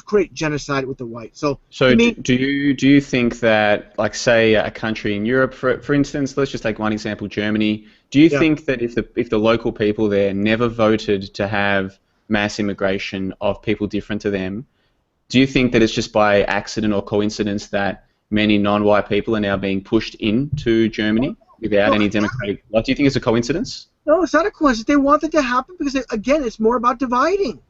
create genocide with the whites. So do you think that, like, say a country in Europe, for instance, let's just take one example, Germany. Do you think that if the local people there never voted to have mass immigration of people different to them, do you think that it's just by accident or coincidence that many non-white people are now being pushed into Germany without any democratic. Like, do you think it's a coincidence? No, it's not a coincidence. They want it to happen because, again, it's more about dividing.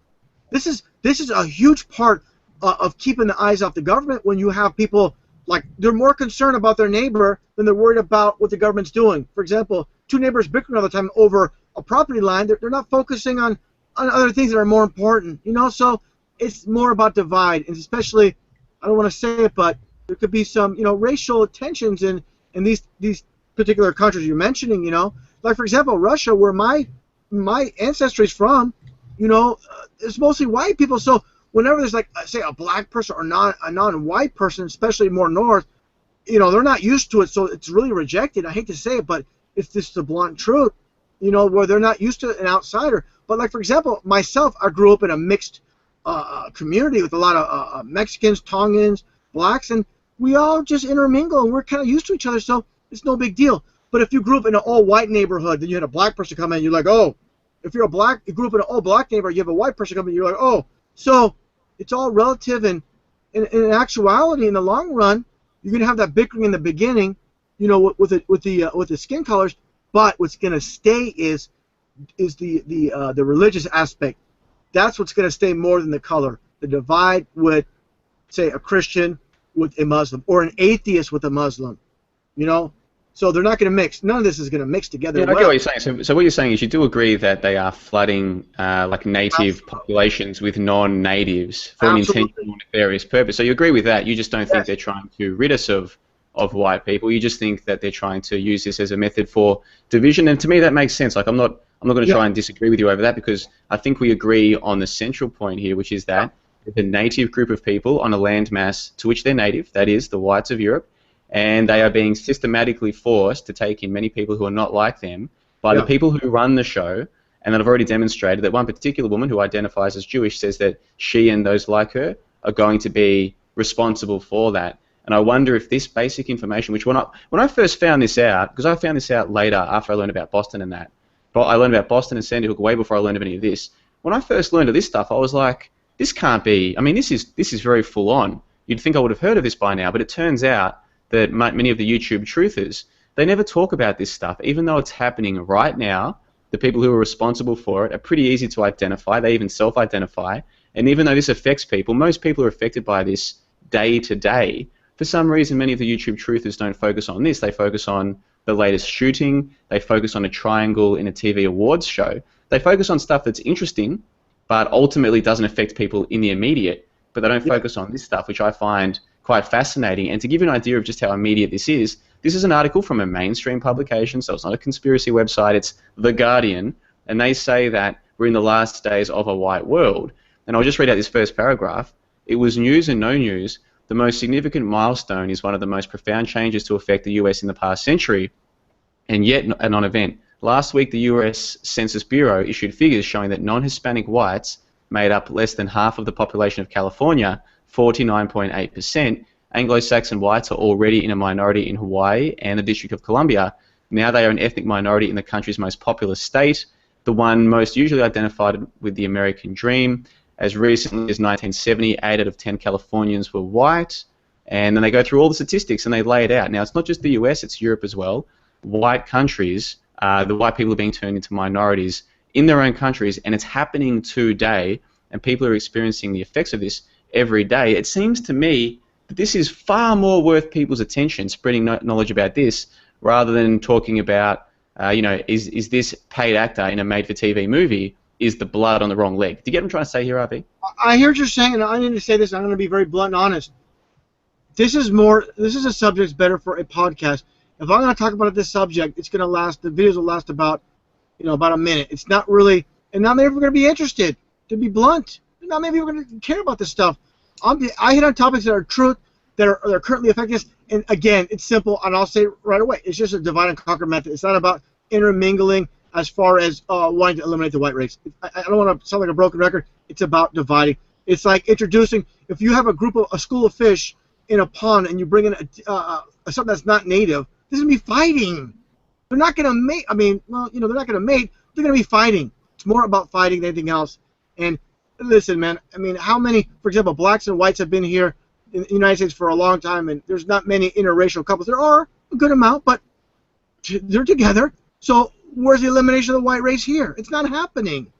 This is a huge part of keeping the eyes off the government when you have people, like, they're more concerned about their neighbor than they're worried about what the government's doing. For example, two neighbors bickering all the time over a property line. They're not focusing on other things that are more important, you know? So it's more about divide, and especially, I don't want to say it, but there could be some, you know, racial tensions in these particular countries you're mentioning, you know? Like, for example, Russia, where my ancestry is from, you know, it's mostly white people. So whenever there's, like, say, a black person or a non-white person, especially more north, you know, they're not used to it, so it's really rejected. I hate to say it, but it's just the blunt truth, you know, where they're not used to an outsider. But, like, for example, myself, I grew up in a mixed community with a lot of Mexicans, Tongans, blacks, and we all just intermingle, and we're kind of used to each other, so it's no big deal. But if you grew up in an all-white neighborhood, then you had a black person come in, you're like, oh. If you grew up in an all-black neighborhood, you have a white person come in, you're like, oh. So it's all relative, and in actuality, in the long run, you're going to have that bickering in the beginning, you know, with the skin colors. But what's going to stay is the religious aspect. That's what's going to stay more than the color. The divide with, say, a Christian with a Muslim, or an atheist with a Muslim, you know. So they're not going to mix. None of this is going to mix together. Yeah, I get what you're saying. So what you're saying is you do agree that they are flooding like native populations with non-natives for an intentional nefarious purpose. So you agree with that. You just don't think they're trying to rid us of white people. You just think that they're trying to use this as a method for division. And to me, that makes sense. Like, I'm not going to try and disagree with you over that, because I think we agree on the central point here, which is that the native group of people on a landmass to which they're native, that is the whites of Europe, and they are being systematically forced to take in many people who are not like them by the people who run the show, and that have already demonstrated that one particular woman who identifies as Jewish says that she and those like her are going to be responsible for that. And I wonder if this basic information, which when I first found this out, because I found this out later after I learned about Boston and that, but I learned about Boston and Sandy Hook way before I learned of any of this. When I first learned of this stuff, I was like, this can't be, I mean, this is very full on. You'd think I would have heard of this by now, but it turns out that many of the YouTube truthers, they never talk about this stuff, even though it's happening right now. The people who are responsible for it are pretty easy to identify. They even self-identify. And even though this affects people, most people are affected by this day to day. For some reason, many of the YouTube truthers don't focus on this. They focus on the latest shooting. They focus on a triangle in a TV awards show. They focus on stuff that's interesting, but ultimately doesn't affect people in the immediate. But they don't focus on this stuff, which I find quite fascinating. And to give you an idea of just how immediate this is an article from a mainstream publication, so it's not a conspiracy website, it's The Guardian, and they say that we're in the last days of a white world. And I'll just read out this first paragraph. It was news and no news. The most significant milestone is one of the most profound changes to affect the US in the past century, and yet a non-event. Last week, the US Census Bureau issued figures showing that non-Hispanic whites made up less than half of the population of California, 49.8%. Anglo-Saxon whites are already in a minority in Hawaii and the District of Columbia. Now they are an ethnic minority in the country's most populous state, the one most usually identified with the American dream. As recently as 1970, 8 out of 10 Californians were white. And then they go through all the statistics and they lay it out. Now, it's not just the US, it's Europe as well. White countries, the white people are being turned into minorities in their own countries, and it's happening today, and people are experiencing the effects of this every day. It seems to me that this is far more worth people's attention, spreading knowledge about this, rather than talking about, is this paid actor in a made-for-TV movie, is the blood on the wrong leg? Do you get what I'm trying to say here, RB? I hear what you're saying, and I need to say this, and I'm going to be very blunt and honest. This is a subject that's better for a podcast. If I'm going to talk about this subject, it's going to last, the videos will last about a minute. It's not really, and not many people are going to be interested, to be blunt. Not many people are going to care about this stuff. I hit on topics that are truth, that are currently affecting us, and again, it's simple, and I'll say right away, it's just a divide and conquer method. It's not about intermingling as far as wanting to eliminate the white race. I don't want to sound like a broken record. It's about dividing. It's like introducing, if you have a school of fish in a pond and you bring in something that's not native, there's going to be fighting. They're not going to mate. I mean, well, they're not going to mate. They're going to be fighting. It's more about fighting than anything else. And listen, man, I mean, how many, for example, blacks and whites have been here in the United States for a long time, and there's not many interracial couples. There are a good amount, but they're together. So where's the elimination of the white race here? It's not happening.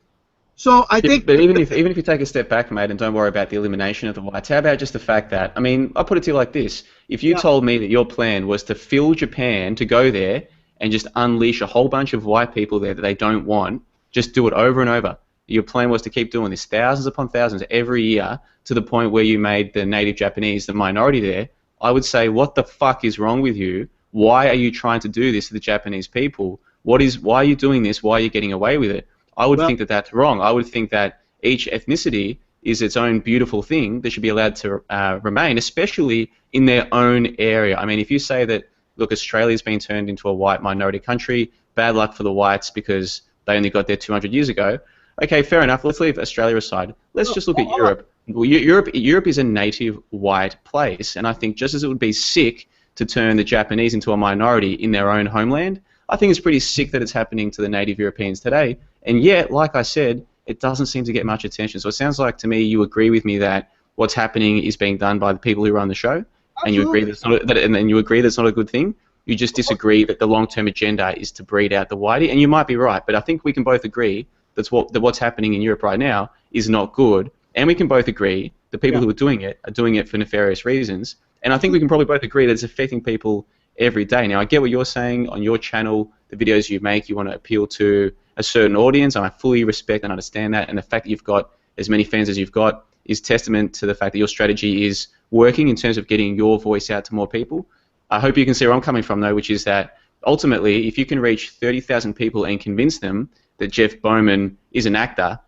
So I think. But even if you take a step back, mate, and don't worry about the elimination of the whites, how about just the fact that, I mean, I'll put it to you like this: if you told me that your plan was to fill Japan, to go there and just unleash a whole bunch of white people there that they don't want, just do it over and over. Your plan was to keep doing this thousands upon thousands every year to the point where you made the native Japanese the minority there. I would say, what the fuck is wrong with you? Why are you trying to do this to the Japanese people? Why are you doing this? Why are you getting away with it? I would think that that's wrong. I would think that each ethnicity is its own beautiful thing that should be allowed to remain, especially in their own area. I mean, if you say that, look, Australia's been turned into a white minority country, bad luck for the whites because they only got there 200 years ago. Okay, fair enough. Let's leave Australia aside. Let's just look at Europe. Well, Europe is a native white place, and I think just as it would be sick to turn the Japanese into a minority in their own homeland, I think it's pretty sick that it's happening to the native Europeans today. And yet, like I said, it doesn't seem to get much attention. So it sounds like to me you agree with me that what's happening is being done by the people who run the show, and you agree that's not a good thing. You just disagree that the long-term agenda is to breed out the whitey, and you might be right, but I think we can both agree that what's happening in Europe right now is not good, and we can both agree the people who are doing it for nefarious reasons, and I think we can probably both agree that it's affecting people every day. Now, I get what you're saying on your channel, the videos you make, you want to appeal to a certain audience, and I fully respect and understand that, and the fact that you've got as many fans as you've got is testament to the fact that your strategy is working in terms of getting your voice out to more people. I hope you can see where I'm coming from, though, which is that ultimately, if you can reach 30,000 people and convince them that Jeff Bowman is an actor,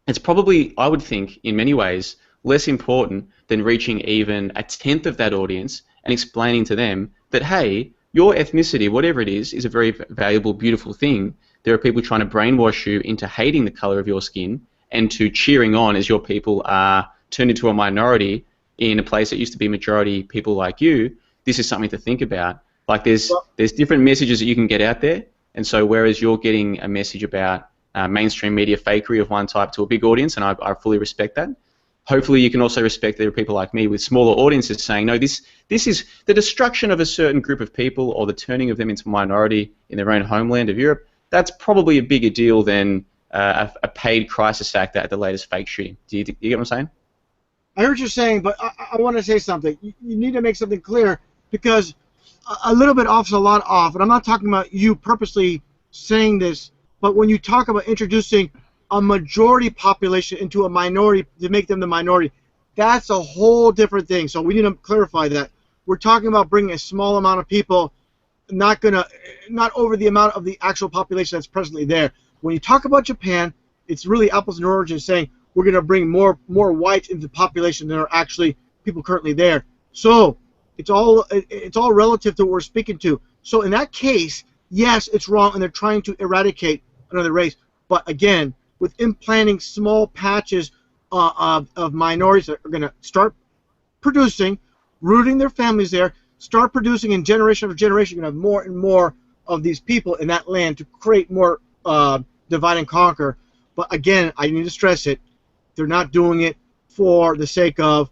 it's probably, I would think, in many ways, less important than reaching even a tenth of that audience and explaining to them that, hey, your ethnicity, whatever it is a very valuable, beautiful thing. There are people trying to brainwash you into hating the color of your skin and to cheering on as your people are turned into a minority in a place that used to be majority people like you. This is something to think about. Like there's different messages that you can get out there, and so whereas you're getting a message about mainstream media fakery of one type to a big audience, and I fully respect that, hopefully you can also respect that there are people like me with smaller audiences saying, no, this is the destruction of a certain group of people or the turning of them into a minority in their own homeland of Europe. That's probably a bigger deal than a paid crisis actor at the latest fake shooting. Do you get what I'm saying? I heard what you're saying, but I want to say something. You need to make something clear, because a little bit off is a lot off, and I'm not talking about you purposely saying this, but when you talk about introducing a majority population into a minority to make them the minority, that's a whole different thing. So we need to clarify that. We're talking about bringing a small amount of people, not over the amount of the actual population that's presently there. When you talk about Japan, it's really apples and oranges, saying we're going to bring more whites into the population than are actually people currently there. So it's all relative to what we're speaking to. So in that case, yes, it's wrong, and they're trying to eradicate another race. But again, with implanting small patches of minorities that are going to start producing, rooting their families there, start producing, in generation after generation, you're going to have more and more of these people in that land to create more divide and conquer. But again, I need to stress it, they're not doing it for the sake of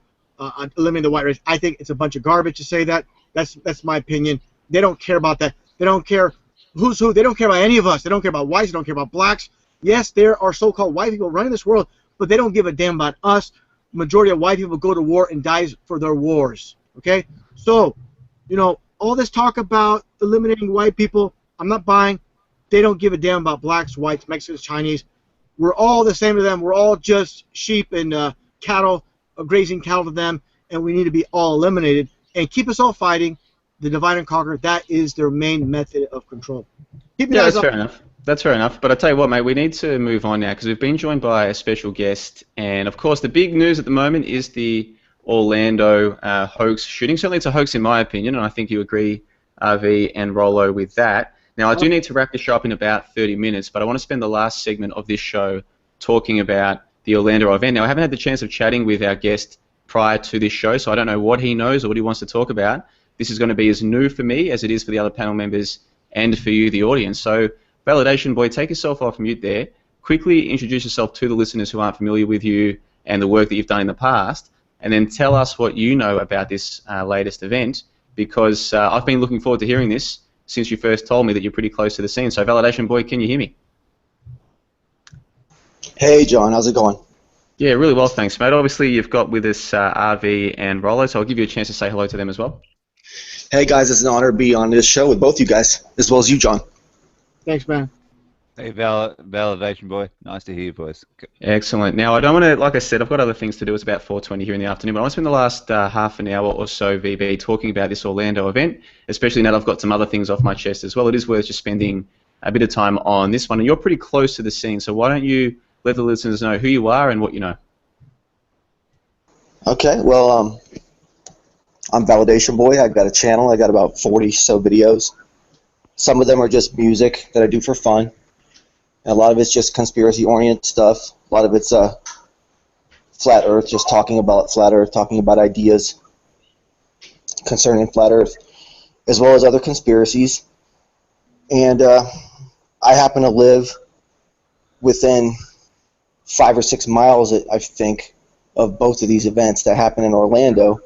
eliminating the white race. I think it's a bunch of garbage to say that. That's my opinion. They don't care about that. They don't care who's who. They don't care about any of us. They don't care about whites. They don't care about blacks. Yes, there are so-called white people running this world, but they don't give a damn about us. Majority of white people go to war and die for their wars. Okay? So, all this talk about eliminating white people, I'm not buying. They don't give a damn about blacks, whites, Mexicans, Chinese. We're all the same to them. We're all just sheep and cattle, grazing cattle to them, and we need to be all eliminated and keep us all fighting. The divide and conquer, that is their main method of control. That's fair enough. That's fair enough. But I tell you what, mate, we need to move on now because we've been joined by a special guest, and of course the big news at the moment is the Orlando hoax shooting. Certainly it's a hoax in my opinion, and I think you agree, RV and Rollo, with that. Now, I do need to wrap this show up in about 30 minutes, but I want to spend the last segment of this show talking about the Orlando event. Now, I haven't had the chance of chatting with our guest prior to this show, so I don't know what he knows or what he wants to talk about. This is going to be as new for me as it is for the other panel members and for you, the audience. So, Validation Boy, take yourself off mute there. Quickly introduce yourself to the listeners who aren't familiar with you and the work that you've done in the past. and then tell us what you know about this latest event, because I've been looking forward to hearing this since you first told me that you're pretty close to the scene. So, Validation Boy, can you hear me? Hey, John, how's it going? Yeah, really well, thanks, mate. Obviously, you've got with us RV and Rollo, so I'll give you a chance to say hello to them as well. Hey, guys, it's an honor to be on this show with both you guys, as well as you, John. Thanks, man. Hey, Validation Boy. Nice to hear your voice. Excellent. Now, I don't want to, like I said, I've got other things to do. It's about 4:20 here in the afternoon, but I want to spend the last half an hour or so, VB, talking about this Orlando event, especially now that I've got some other things off my chest as well. It is worth just spending a bit of time on this one, and you're pretty close to the scene, so why don't you let the listeners know who you are and what you know? Okay, well, I'm Validation Boy. I've got a channel. I got about 40 so videos. Some of them are just music that I do for fun. And a lot of it's just conspiracy-oriented stuff. A lot of it's flat Earth, just talking about flat Earth, talking about ideas concerning flat Earth, as well as other conspiracies. And I happen to live within 5 or 6 miles, I think, of both of these events that happen in Orlando.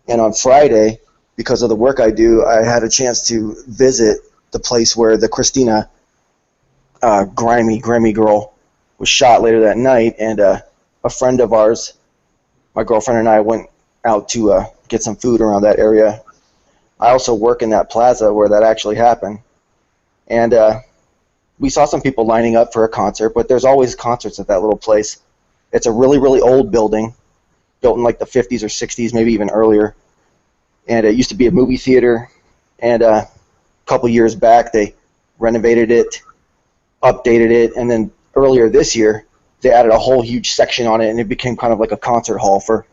And on Friday, because of the work I do, I had a chance to visit the place where the Christina grimy girl was shot later that night. And a friend of ours, my girlfriend and I, went out to get some food around that area. I also work in that plaza where that actually happened. And we saw some people lining up for a concert, but there's always concerts at that little place. It's a really, really old building, built in like the 50s or 60s, maybe even earlier. And it used to be a movie theater. And a couple years back, they renovated it, updated it, and then earlier this year, they added a whole huge section on it, and it became kind of like a concert hall for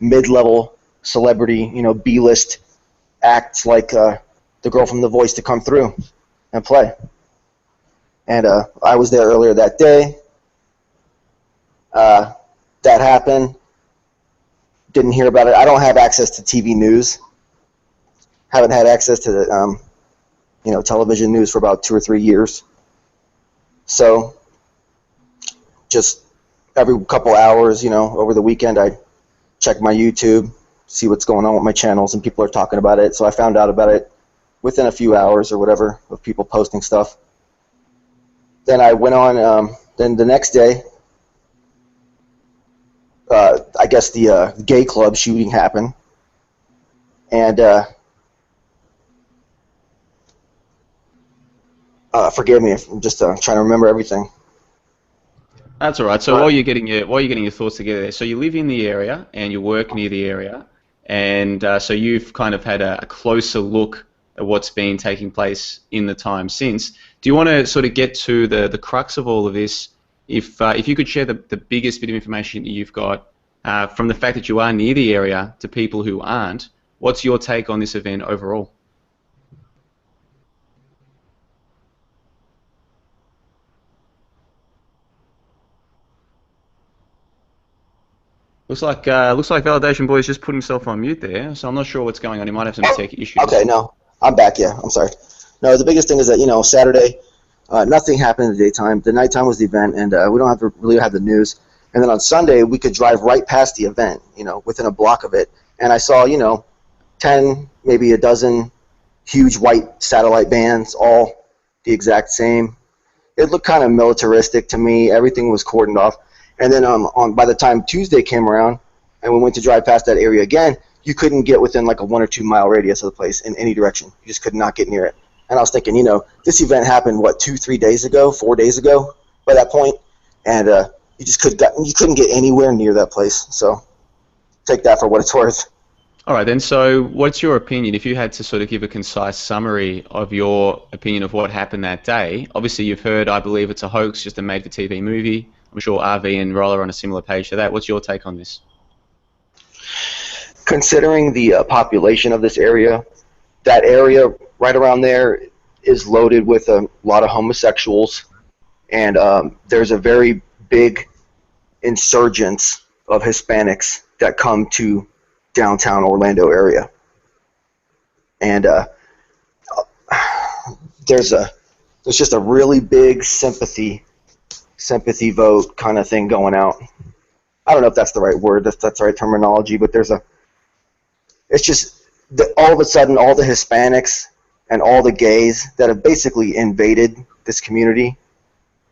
mid-level celebrity, B-list acts like the girl from The Voice to come through and play. And I was there earlier that day. That happened. Didn't hear about it. I don't have access to TV news. Haven't had access to the, television news for about 2 or 3 years. So just every couple hours, over the weekend, I check my YouTube, see what's going on with my channels, and people are talking about it. So I found out about it within a few hours or whatever of people posting stuff. Then I went on, then the next day, I guess the gay club shooting happened. And forgive me, I'm just trying to remember everything. That's all right. So while you're getting your thoughts together there, so you live in the area and you work near the area, and so you've kind of had a closer look at what's been taking place in the time since. Do you want to sort of get to the crux of all of this? If you could share the biggest bit of information that you've got from the fact that you are near the area to people who aren't, what's your take on this event overall? Looks like Validation Boy's just put himself on mute there, so I'm not sure what's going on. He might have some tech issues. Okay, no, I'm back. Yeah, I'm sorry. No, the biggest thing is that Saturday, nothing happened in the daytime. The nighttime was the event, and we don't really have the news. And then on Sunday, we could drive right past the event, within a block of it. And I saw, 10, maybe a dozen huge white satellite bands, all the exact same. It looked kind of militaristic to me. Everything was cordoned off. And then by the time Tuesday came around and we went to drive past that area again, you couldn't get within like a 1 or 2 mile radius of the place in any direction. You just could not get near it. And I was thinking, this event happened, 2-3 days ago, 4 days ago by that point, and you couldn't get anywhere near that place. So take that for what it's worth. All right, then. So what's your opinion, if you had to sort of give a concise summary of your opinion of what happened that day? Obviously, you've heard, I believe it's a hoax, just a made-for-TV movie. I'm sure RV and Rollo are on a similar page to that. What's your take on this? Considering the population of this area, that area right around there is loaded with a lot of homosexuals, and there's a very big insurgence of Hispanics that come to downtown Orlando area. And there's just a really big sympathy vote kind of thing going out. I don't know if that's the right word, that's the right terminology, but it's just all of a sudden all the Hispanics and all the gays that have basically invaded this community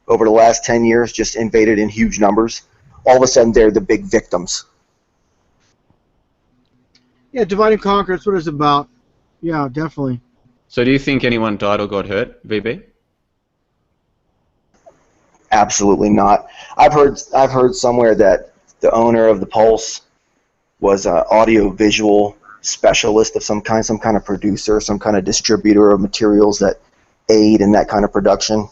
over the last 10 years, just invaded in huge numbers, all of a sudden they're the big victims. Yeah, divide and conquer, that's what it's about. Yeah, definitely. So do you think anyone died or got hurt, VB? Absolutely not. I've heard somewhere that the owner of the Pulse was an audio-visual specialist of some kind of producer, some kind of distributor of materials that aid in that kind of production.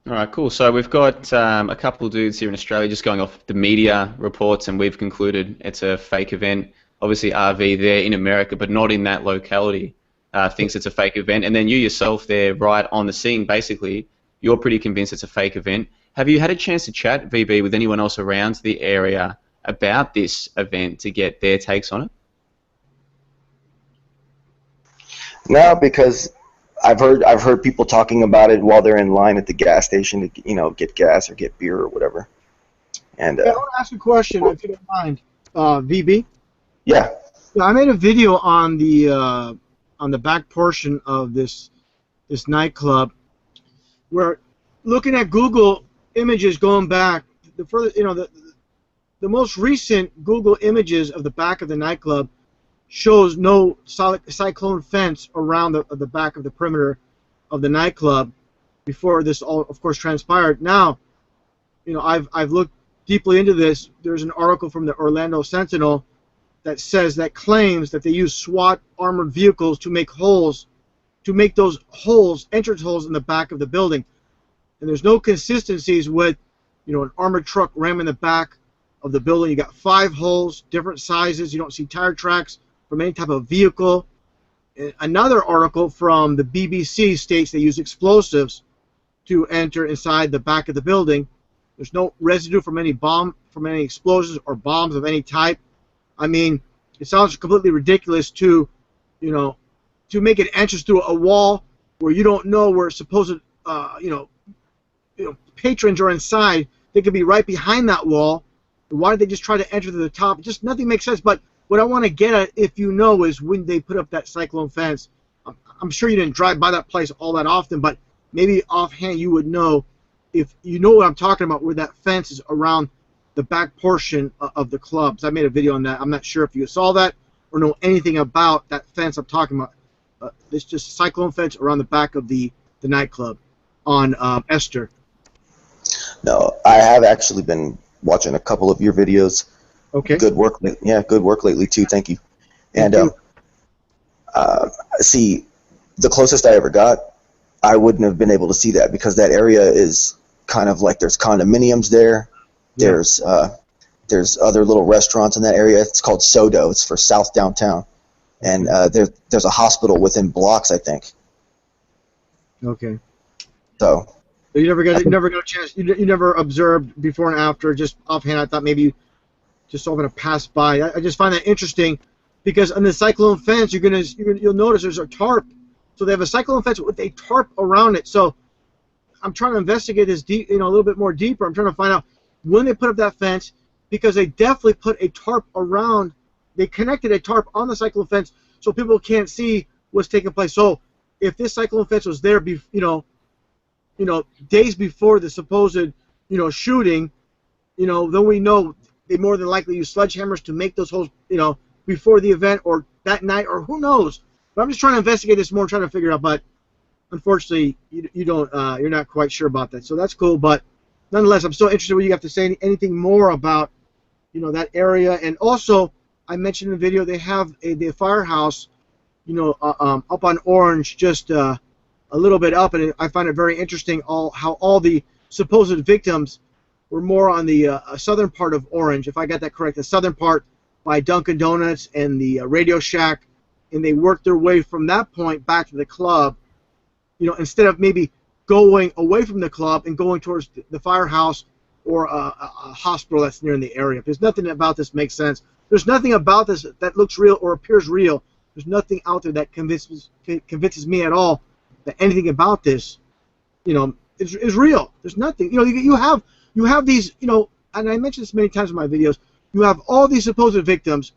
All right, cool. So we've got a couple of dudes here in Australia just going off the media reports, and we've concluded it's a fake event. Obviously, RV there in America, but not in that locality, thinks it's a fake event. And then you yourself there, right on the scene, basically, you're pretty convinced it's a fake event. Have you had a chance to chat, VB, with anyone else around the area about this event to get their takes on it? No, because I've heard people talking about it while they're in line at the gas station to get gas or get beer or whatever. And I want to ask a question, if you don't mind, VB. Yeah. I made a video on the back portion of this nightclub, where looking at Google images going back, the most recent Google images of the back of the nightclub shows no cyclone fence around the back of the perimeter of the nightclub before this all, of course, transpired. Now, I've looked deeply into this. There's an article from the Orlando Sentinel that claims that they use SWAT armored vehicles to make those holes, entrance holes in the back of the building. And there's no consistencies with, an armored truck ramming the back of the building. You got 5 holes, different sizes. You don't see tire tracks from any type of vehicle. Another article from the BBC states they use explosives to enter inside the back of the building. There's no residue from any explosions or bombs of any type. I mean, it sounds completely ridiculous to make an entrance through a wall where you don't know where supposed, patrons are inside. They could be right behind that wall. Why did they just try to enter to the top? Just nothing makes sense. But what I want to get at, if you know, is when they put up that cyclone fence. I'm sure you didn't drive by that place all that often, but maybe offhand you would know, if you know what I'm talking about, where that fence is around the back portion of the clubs. I made a video on that. I'm not sure if you saw that or know anything about that fence I'm talking about. It's just a cyclone fence around the back of the nightclub on Esther. No, I have actually been watching a couple of your videos. Okay. Good work. Yeah, good work lately too. Thank you. And see, the closest I ever got, I wouldn't have been able to see that because that area is kind of like there's condominiums there. Yeah. There's other little restaurants in that area. It's called Sodo. It's for South Downtown, and there's a hospital within blocks, I think. Okay. So. You never got a chance. You never observed before and after. Just offhand, I thought maybe you just saw it pass by. I just find that interesting because on the cyclone fence, you'll notice there's a tarp. So they have a cyclone fence with a tarp around it. So I'm trying to investigate this deep, a little bit more deeper. I'm trying to find out when they put up that fence, because they definitely put a tarp around. They connected a tarp on the cyclone fence so people can't see what's taking place. So if this cyclone fence was there, days before the supposed, shooting, then we know they more than likely use sledgehammers to make those holes, before the event or that night, or who knows. But I'm just trying to investigate this more, trying to figure out. But unfortunately, you don't, you're not quite sure about that. So that's cool. But nonetheless, I'm still interested when you have to say anything more about, that area. And also, I mentioned in the video they have the firehouse, up on Orange, just a little bit up, and I find it very interesting how all the supposed victims were more on the southern part of Orange, if I got that correct, the southern part by Dunkin' Donuts and the Radio Shack, and they worked their way from that point back to the club, instead of maybe going away from the club and going towards the firehouse or a hospital that's near in the area. There's nothing about this makes sense. There's nothing about this that looks real or appears real. There's nothing out there that convinces me at all that anything about this, is real. There's nothing. You have these, and I mentioned this many times in my videos, you have all these supposed victims,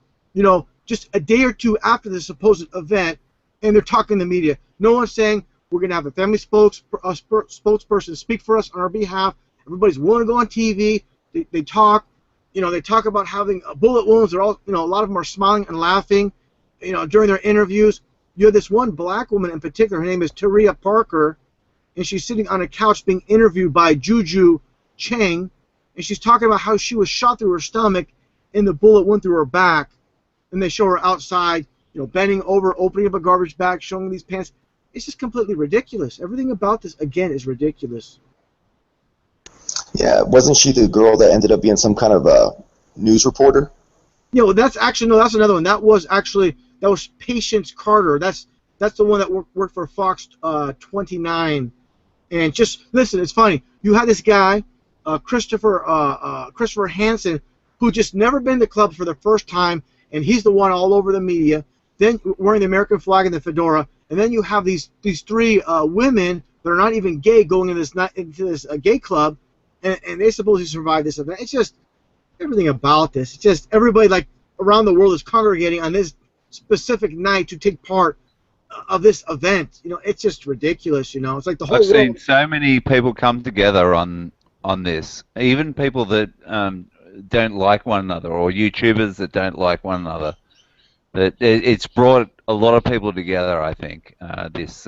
just a day or two after the supposed event, and they're talking to the media. No one's saying, we're going to have a family spokesperson speak for us on our behalf. Everybody's willing to go on TV. They talk. They talk about having bullet wounds. They're all, a lot of them are smiling and laughing, during their interviews. You have this one black woman in particular. Her name is Taria Parker, and she's sitting on a couch being interviewed by Juju Chang, and she's talking about how she was shot through her stomach and the bullet went through her back. And they show her outside, bending over, opening up a garbage bag, showing these pants. It's just completely ridiculous. Everything about this, again, is ridiculous. Yeah, wasn't she the girl that ended up being some kind of a news reporter? That's actually, no, that's another one. That was Patience Carter. That's the one that worked for Fox 29. And just listen, it's funny. You had this guy, Christopher Hansen, who just never been to clubs for the first time, and he's the one all over the media. Then wearing the American flag and the fedora, and then you have these three women that are not even gay going into this gay club, and they supposedly survived this event. It's just everything about this. It's just everybody like around the world is congregating on this specific night to take part of this event. It's just ridiculous. It's like the whole I've world. seen so many people come together on this, even people that don't like one another, or YouTubers that don't like one another. That it's brought a lot of people together, I think. This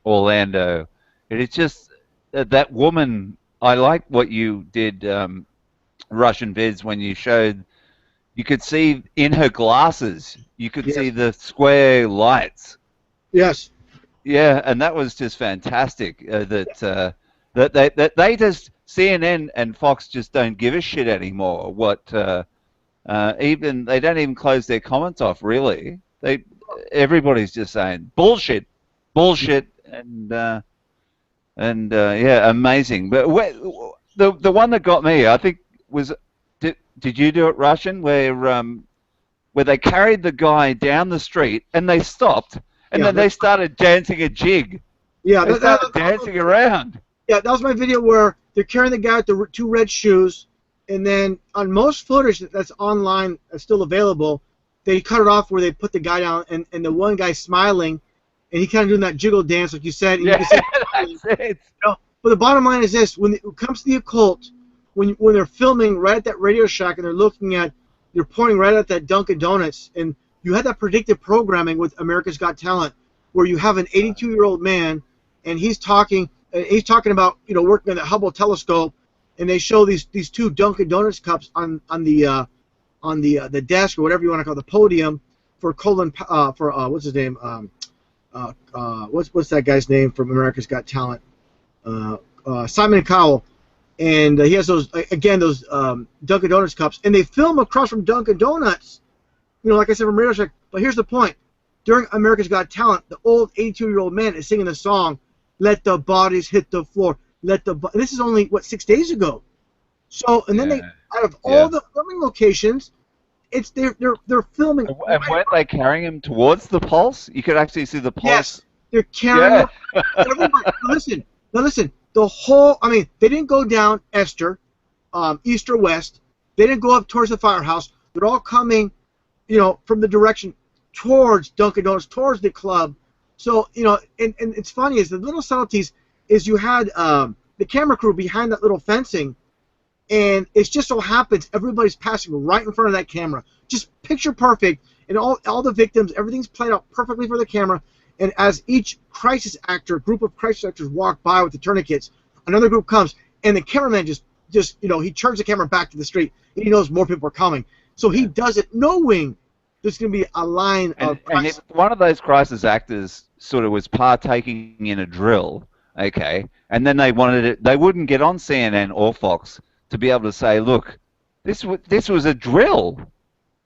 Orlando, it's just that woman. I like what you did, Russianvids, when you showed. You could see in her glasses. You could see the square lights. Yes. Yeah, and that was just fantastic. That they just CNN and Fox just don't give a shit anymore. Even they don't even close their comments off. Really, everybody's just saying bullshit, and yeah, amazing. But the one that got me, I think, was did you do it, Russian, where they carried the guy down the street and they stopped and then they started dancing a jig. Yeah, they started dancing around. Yeah, that was my video where they're carrying the guy with the two red shoes, and then on most footage that's online, that's still available, they cut it off where they put the guy down, and the one guy smiling, and he kind of doing that jiggle dance like you said. And yeah, you can see, that's it. But the bottom line is this: when it comes to the occult, when they're filming right at that Radio Shack and they're pointing right at that Dunkin' Donuts, and you had that predictive programming with America's Got Talent, where you have an 82-year-old man, and he's talking about working on the Hubble telescope, and they show these two Dunkin' Donuts cups on the desk, or whatever you want to call the podium, for what's his name, what's that guy's name from America's Got Talent, Simon Cowell, and he has those Dunkin' Donuts cups, and they film across from Dunkin' Donuts, like I said, from Radio Shack. But here's the point: during America's Got Talent, the old 82-year-old man is singing the song, "Let the bodies hit the floor." And this is only 6 days ago. So, and then they, out of all the filming locations, they're filming. And weren't they carrying him towards the pulse? You could actually see the pulse. Yes, they're carrying him. Everybody, listen. The whole, they didn't go down Esther, east or west. They didn't go up towards the firehouse. They're all coming, from the direction towards Dunkin' Donuts, towards the club. So, and it's funny is the little subtleties is you had the camera crew behind that little fencing, and it just so happens everybody's passing right in front of that camera. Just picture perfect, and all the victims, everything's played out perfectly for the camera. And as each group of crisis actors walk by with the tourniquets, another group comes, and the cameraman just he turns the camera back to the street, and he knows more people are coming. So he does it knowing there's going to be a line of crisis. And if one of those crisis actors sort of was partaking in a drill, okay, and then they wanted it, they wouldn't get on CNN or Fox to be able to say, look, this was a drill.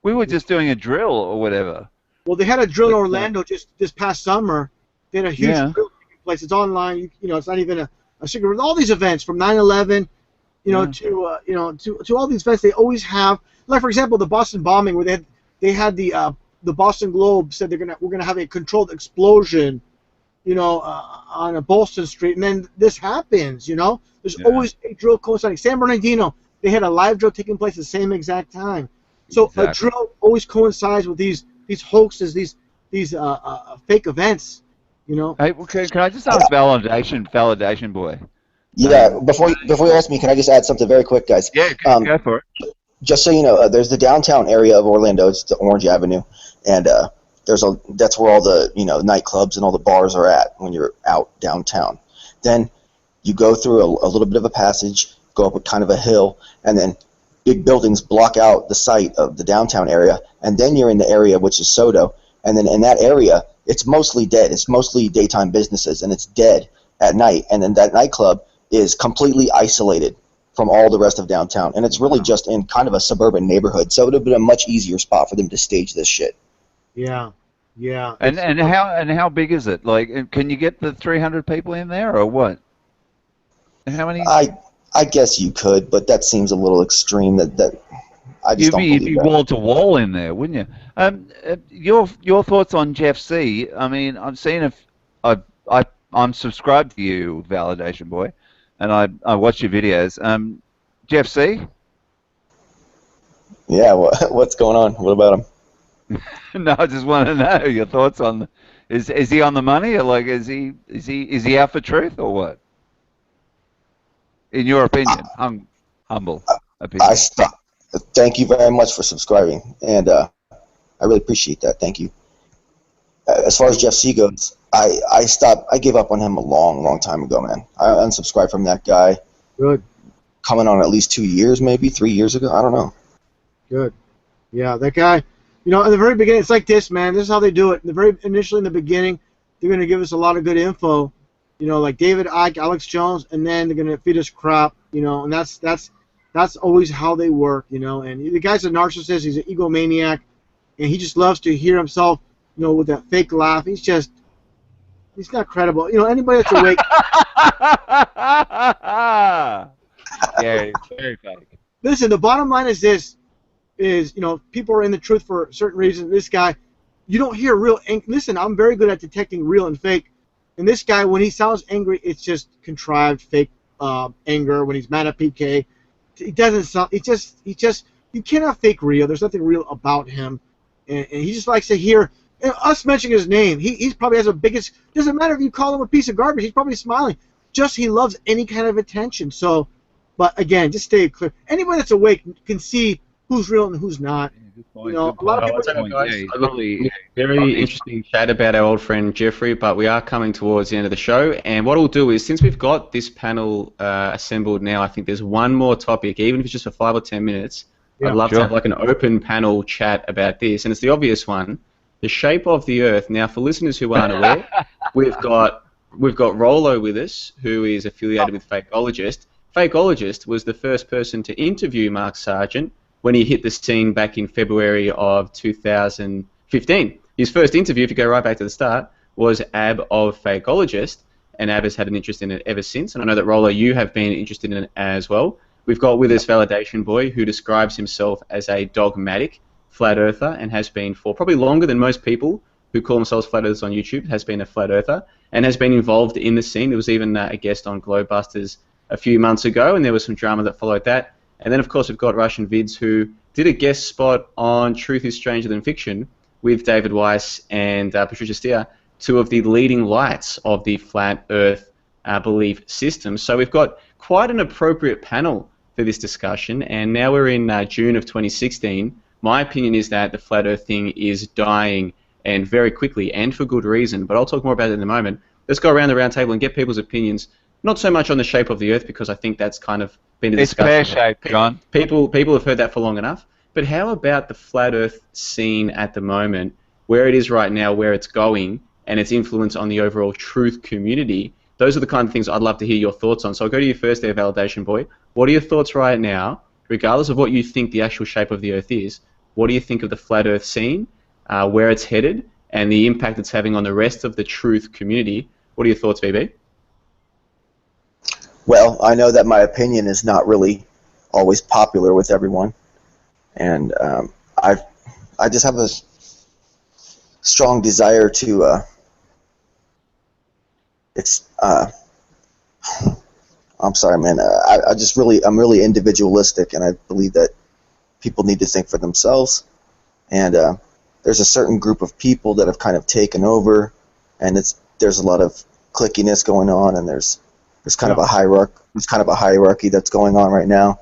We were just doing a drill or whatever. Well, they had a drill in Orlando just this past summer. They had a huge drill taking place. It's online. It's not even a secret. With all these events from 9/11, to all these events, they always have. Like for example, the Boston bombing, where they had the Boston Globe said we're gonna have a controlled explosion, on a Boston street, and then this happens. There's always a drill coinciding. San Bernardino, they had a live drill taking place at the same exact time. So Exactly. a drill always coincides with these hoaxes, these fake events. You know. Hey, well, can I just ask validation boy? Yeah, before you ask me, can I just add something very quick, guys? Yeah, go for it. Just so you know, there's the downtown area of Orlando. It's the Orange Avenue, and that's where all the nightclubs and all the bars are at when you're out downtown. Then you go through a little bit of a passage, go up a kind of a hill, and then big buildings block out the site of the downtown area, and then you're in the area which is Soto, and then in that area it's mostly dead. It's mostly daytime businesses, and it's dead at night, and then that nightclub is completely isolated from all the rest of downtown, and it's really just in kind of a suburban neighborhood, so it would have been a much easier spot for them to stage this shit. Yeah. And how big is it? Like, can you get the 300 people in there, or what? How many? I guess you could, but that seems a little extreme. That I just don't believe that. You'd be wall to wall in there, wouldn't you? Your thoughts on Jeff C? I mean, I've seen I'm subscribed to you, Validation Boy, and I watch your videos. Jeff C? Yeah, what's going on? What about him? No, I just want to know your thoughts on. Is he on the money, or like is he out for truth, or what? In your opinion, humble opinion. Thank you very much for subscribing, and I really appreciate that. Thank you. As far as Jeff C goes, I gave up on him a long time ago, man. I unsubscribed from that guy. Good. Coming on at least 2 years, maybe 3 years ago. I don't know. Good. Yeah, that guy. You know, in the very beginning, it's like this, man. This is how they do it. Initially in the beginning, they're going to give us a lot of good info. You know, like David Icke, Alex Jones, and then they're going to feed us crap. You know, and that's always how they work. You know, and the guy's a narcissist. He's an egomaniac, and he just loves to hear himself. You know, with that fake laugh. He's not credible. You know, anybody that's awake. Yeah, very fake. Listen, the bottom line is this: people are in the truth for certain reasons. This guy, you don't hear real. Listen, I'm very good at detecting real and fake. And this guy, when he sounds angry, it's just contrived fake anger. When he's mad at PK, he doesn't sound. You cannot fake real. There's nothing real about him, and he just likes to hear. And us mentioning his name, he probably has the biggest. Doesn't matter if you call him a piece of garbage. He's probably smiling. Just he loves any kind of attention. So, but again, just stay clear. Anybody that's awake can see who's real and who's not. You know, a lot of people. Very interesting chat about our old friend Jeffrey, but we are coming towards the end of the show. And what we'll do is, since we've got this panel assembled now, I think there's one more topic, even if it's just for 5 or 10 minutes. I'd love to have like an open panel chat about this, and it's the obvious one. The shape of the Earth. Now, for listeners who aren't aware, we've got Rollo with us, who is affiliated with Fakeologist. Fakeologist was the first person to interview Mark Sargent when he hit the scene back in February of 2015. His first interview, if you go right back to the start, was Ab of Fakeologist, and Ab has had an interest in it ever since. And I know that Rollo, you have been interested in it as well. We've got with us Validation Boy, who describes himself as a dogmatic flat earther and has been for probably longer than most people who call themselves flat earthers on YouTube, has been a flat earther and has been involved in the scene. There was even a guest on Globebusters a few months ago, and there was some drama that followed that. And then, of course, we've got Russianvids, who did a guest spot on Truth is Stranger Than Fiction with David Weiss and Patricia Steer, two of the leading lights of the flat earth belief system. So we've got quite an appropriate panel for this discussion, and now we're in June of 2016. My opinion is that the flat earth thing is dying, and very quickly, and for good reason, but I'll talk more about it in a moment. Let's go around the round table and get people's opinions, not so much on the shape of the earth, because I think that's kind of been a discussion. It's pear-shaped, John. People have heard that for long enough, but how about the flat earth scene at the moment, where it is right now, where it's going, and its influence on the overall truth community? Those are the kind of things I'd love to hear your thoughts on. So I'll go to you first there, Validation Boy. What are your thoughts right now, regardless of what you think the actual shape of the earth is? What do you think of the flat earth scene, where it's headed, and the impact it's having on the rest of the truth community? What are your thoughts, VB? Well, I know that my opinion is not really always popular with everyone, and I just have a strong desire to I'm sorry, man. I'm really individualistic, and I believe that people need to think for themselves. And there's a certain group of people that have kind of taken over, and there's a lot of clickiness going on, and there's kind of a hierarchy. There's kind of a hierarchy that's going on right now,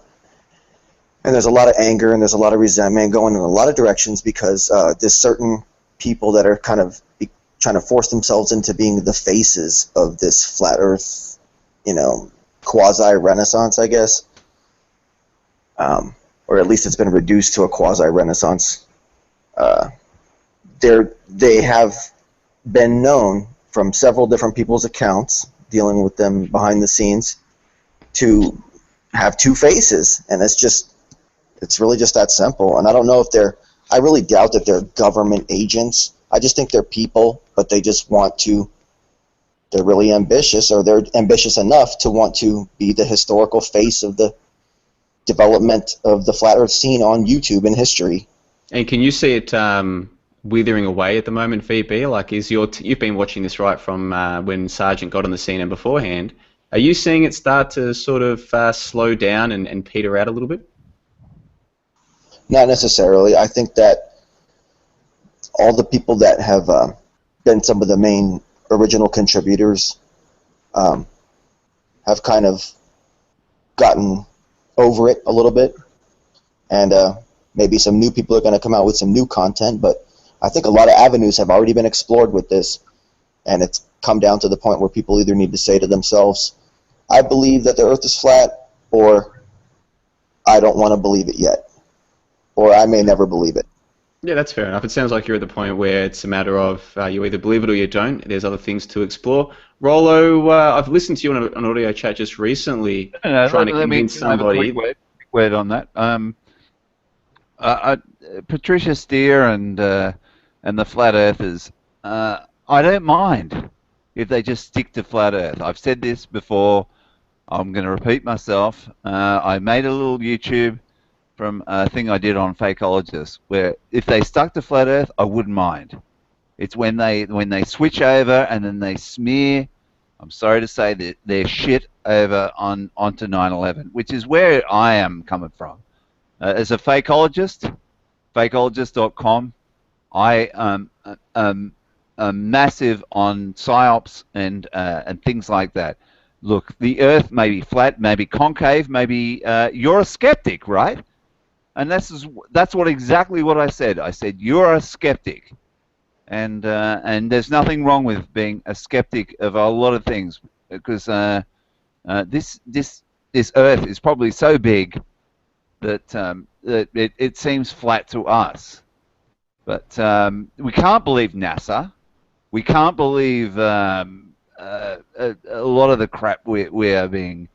and there's a lot of anger and there's a lot of resentment going in a lot of directions because there's certain people that are kind of trying to force themselves into being the faces of this flat Earth, quasi-renaissance, I guess, or at least it's been reduced to a quasi-renaissance. They have been known from several different people's accounts, dealing with them behind the scenes, to have two faces, and it's really just that simple. And I don't know if I really doubt that they're government agents. I just think they're people, but they just they're really ambitious, or they're ambitious enough to want to be the historical face of the development of the flat Earth scene on YouTube in history. And can you see it withering away at the moment, VP? Like, you've been watching this right from when Sargent got on the scene and beforehand. Are you seeing it start to sort of slow down and peter out a little bit? Not necessarily. I think that all the people that have been some of the main original contributors have kind of gotten over it a little bit, and maybe some new people are going to come out with some new content, but I think a lot of avenues have already been explored with this, and it's come down to the point where people either need to say to themselves, I believe that the Earth is flat, or I don't want to believe it yet, or I may never believe it. Yeah, that's fair enough. It sounds like you're at the point where it's a matter of you either believe it or you don't. There's other things to explore. Rollo, I've listened to you on an audio chat just recently, trying to convince somebody. Quick word on that. Patricia Steer and the Flat Earthers, I don't mind if they just stick to Flat Earth. I've said this before. I'm going to repeat myself. I made a little YouTube from a thing I did on Fakeologists, where if they stuck to Flat Earth, I wouldn't mind. It's when they switch over and then they smear, I'm sorry to say, that their shit over onto 9/11, which is where I am coming from. As a fakeologist, fakeologist.com, I am massive on psyops and things like that. Look, the Earth may be flat, maybe concave, maybe you're a skeptic, right? And that's exactly what I said. I said you're a skeptic, and there's nothing wrong with being a skeptic of a lot of things, because this Earth is probably so big that it seems flat to us. But we can't believe NASA. We can't believe a lot of the crap we are being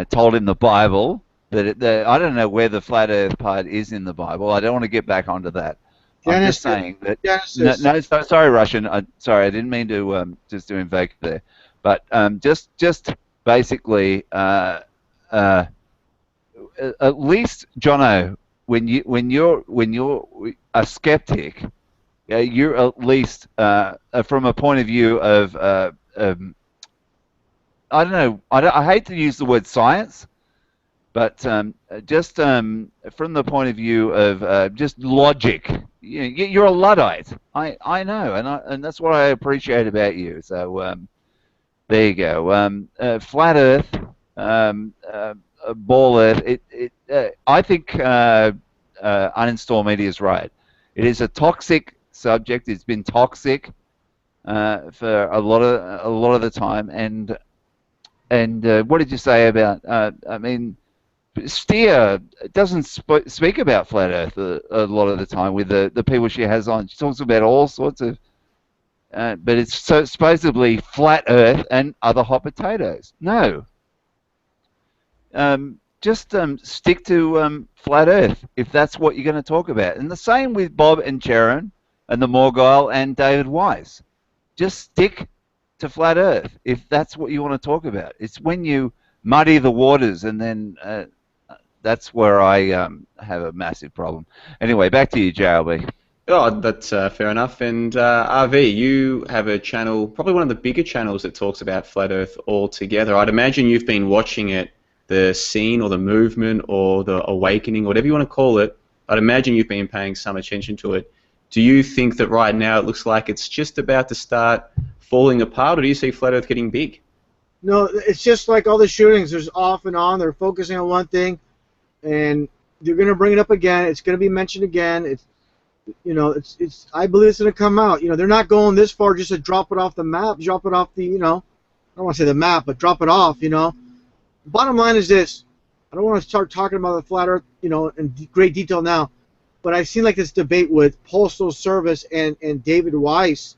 told in the Bible. I don't know where the flat Earth part is in the Bible. I don't want to get back onto that. I'm just saying that. Sorry, Russian. Sorry, I didn't mean to just to invoke there. But just basically, at least, Jono, when you're a skeptic, you're at least from a point of view of I don't know. I hate to use the word science. But just from the point of view of just logic, you're a Luddite. I know, and that's what I appreciate about you. So there you go. Flat Earth, ball Earth. I think Uninstall Media is right. It is a toxic subject. It's been toxic for a lot of the time. And what did you say about? I mean, Steer doesn't speak about Flat Earth a lot of the time with the people she has on. She talks about all sorts of, but it's supposedly Flat Earth and other hot potatoes. No. Just stick to Flat Earth if that's what you're going to talk about. And the same with Bob and Sharon and the Morgile and David Weiss. Just stick to Flat Earth if that's what you want to talk about. It's when you muddy the waters, and then that's where I have a massive problem. Anyway, back to you, JLB. Oh, that's fair enough. And RV, you have a channel, probably one of the bigger channels that talks about Flat Earth altogether. I'd imagine you've been watching it, the scene or the movement or the awakening, whatever you want to call it. I'd imagine you've been paying some attention to it. Do you think that right now it looks like it's just about to start falling apart, or do you see Flat Earth getting big? No, it's just like all the shootings. There's off and on. They're focusing on one thing, and they're going to bring it up again. It's going to be mentioned again. It's, you know, it's. I believe it's going to come out. You know, they're not going this far just to drop it off the map, drop it off the, you know, I don't want to say the map, but drop it off. You know, bottom line is this. I don't want to start talking about the flat Earth, you know, in great detail now, but I've seen like this debate with Postal Service and David Weiss,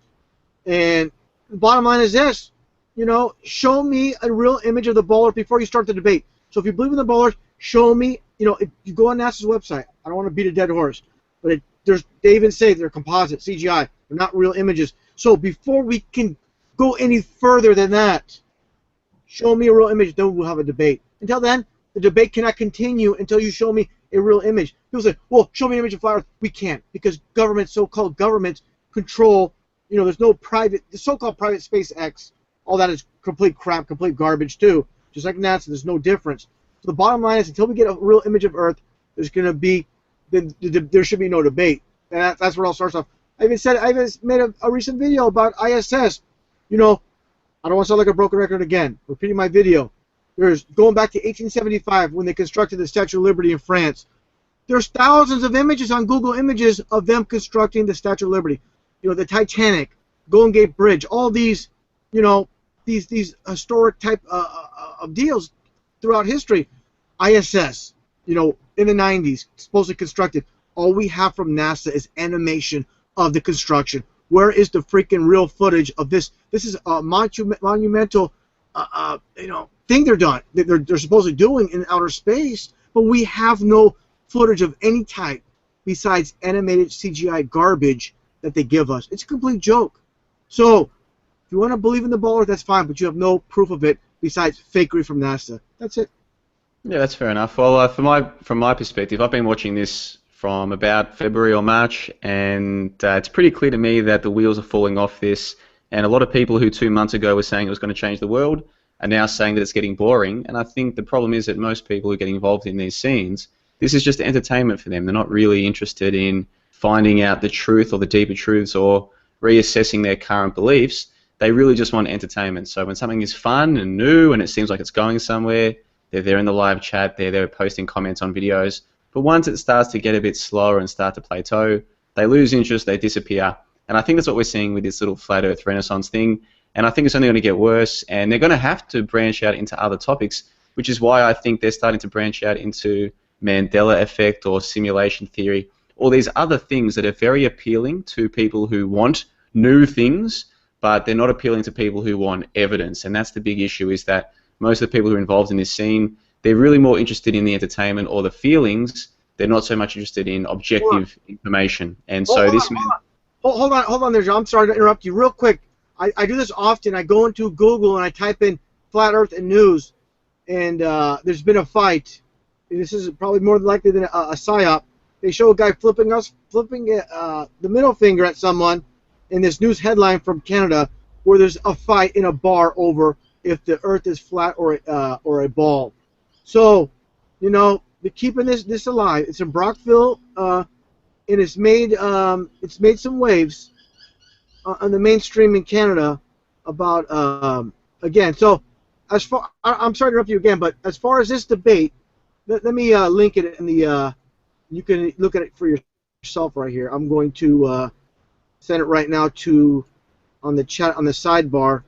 and the bottom line is this. You know, show me a real image of the ball Earth before you start the debate. So if you believe in the ball Earth, show me. You know, if you go on NASA's website, I don't want to beat a dead horse, but they even say they're composite, CGI. They're not real images. So before we can go any further than that, show me a real image, then we'll have a debate. Until then, the debate cannot continue until you show me a real image. People say, well, show me an image of flat Earth. We can't, because governments, so-called governments, control, you know, there's no private, the so-called private SpaceX, all that is complete crap, complete garbage too. Just like NASA, there's no difference. So the bottom line is, until we get a real image of Earth, there's going to be, there should be no debate. And that's where it all starts off. I even made a recent video about ISS. You know, I don't want to sound like a broken record again. Repeating my video. There's going back to 1875 when they constructed the Statue of Liberty in France. There's thousands of images on Google Images of them constructing the Statue of Liberty. You know, the Titanic, Golden Gate Bridge, all these, you know, these historic type of deals throughout history. ISS, you know, in the 90s, supposedly constructed. All we have from NASA is animation of the construction. Where is the freaking real footage of this? This is a monumental, you know, thing they're supposedly doing in outer space, but we have no footage of any type besides animated CGI garbage that they give us. It's a complete joke. So, if you want to believe in the ball Earth, that's fine, but you have no proof of it besides fakery from NASA. That's it. Yeah, that's fair enough. Well, from my perspective, I've been watching this from about February or March, and it's pretty clear to me that the wheels are falling off this, and a lot of people who 2 months ago were saying it was going to change the world are now saying that it's getting boring, and I think the problem is that most people who get involved in these scenes, this is just entertainment for them. They're not really interested in finding out the truth or the deeper truths or reassessing their current beliefs. They really just want entertainment. So when something is fun and new and it seems like it's going somewhere, they're there in the live chat, they're there posting comments on videos. But once it starts to get a bit slower and start to plateau, they lose interest, they disappear. And I think that's what we're seeing with this little flat Earth renaissance thing. And I think it's only going to get worse, and they're going to have to branch out into other topics, which is why I think they're starting to branch out into Mandela effect or simulation theory, all these other things that are very appealing to people who want new things, but they're not appealing to people who want evidence. And that's the big issue, is that most of the people who are involved in this scene, they're really more interested in the entertainment or the feelings. They're not so much interested in objective information. And so Hold on there, John. I'm sorry to interrupt you real quick. I do this often. I go into Google and I type in Flat Earth and news, and there's been a fight. This is probably more likely than a psyop. They show a guy flipping the middle finger at someone in this news headline from Canada, where there's a fight in a bar over if the Earth is flat or a ball. So, you know, they're keeping this alive. It's in Brockville, and it's made some waves on the mainstream in Canada about again. So, I'm sorry to interrupt you again, but as far as this debate, let me link it in the. You can look at it for yourself right here. I'm going to send it right now on the chat on the sidebar.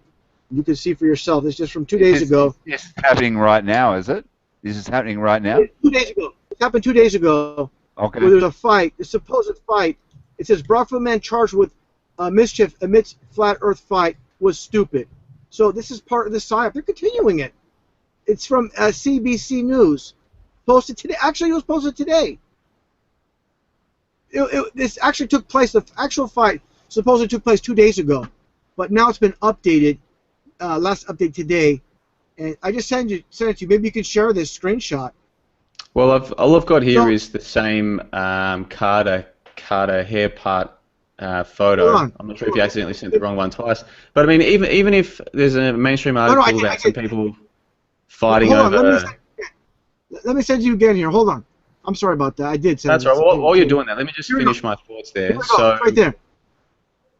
You can see for yourself. It's just from 2 days ago. It's happening right now, is it? This is happening right now? 2 days ago. It happened 2 days ago. Okay. Where there's a fight, a supposed fight. It says Brockville man charged with mischief amidst flat Earth fight was stupid. So this is part of the psyop. They're continuing it. It's from CBC News. Posted today. Actually, it was posted today. This actually took place. The actual fight supposedly took place 2 days ago, but now it's been updated. Last update today, and I just sent it to you. Maybe you could share this screenshot. Well, all I've got here is the same Carter cut a hair part photo. Hold on. I'm not sure if you accidentally sent the wrong one twice. But I mean, even if there's a mainstream article about some people fighting Hold on, over. let me send you again here. Hold on. I'm sorry about that. I did send. That's right. While you're doing that, let me just finish my thoughts there. So right there.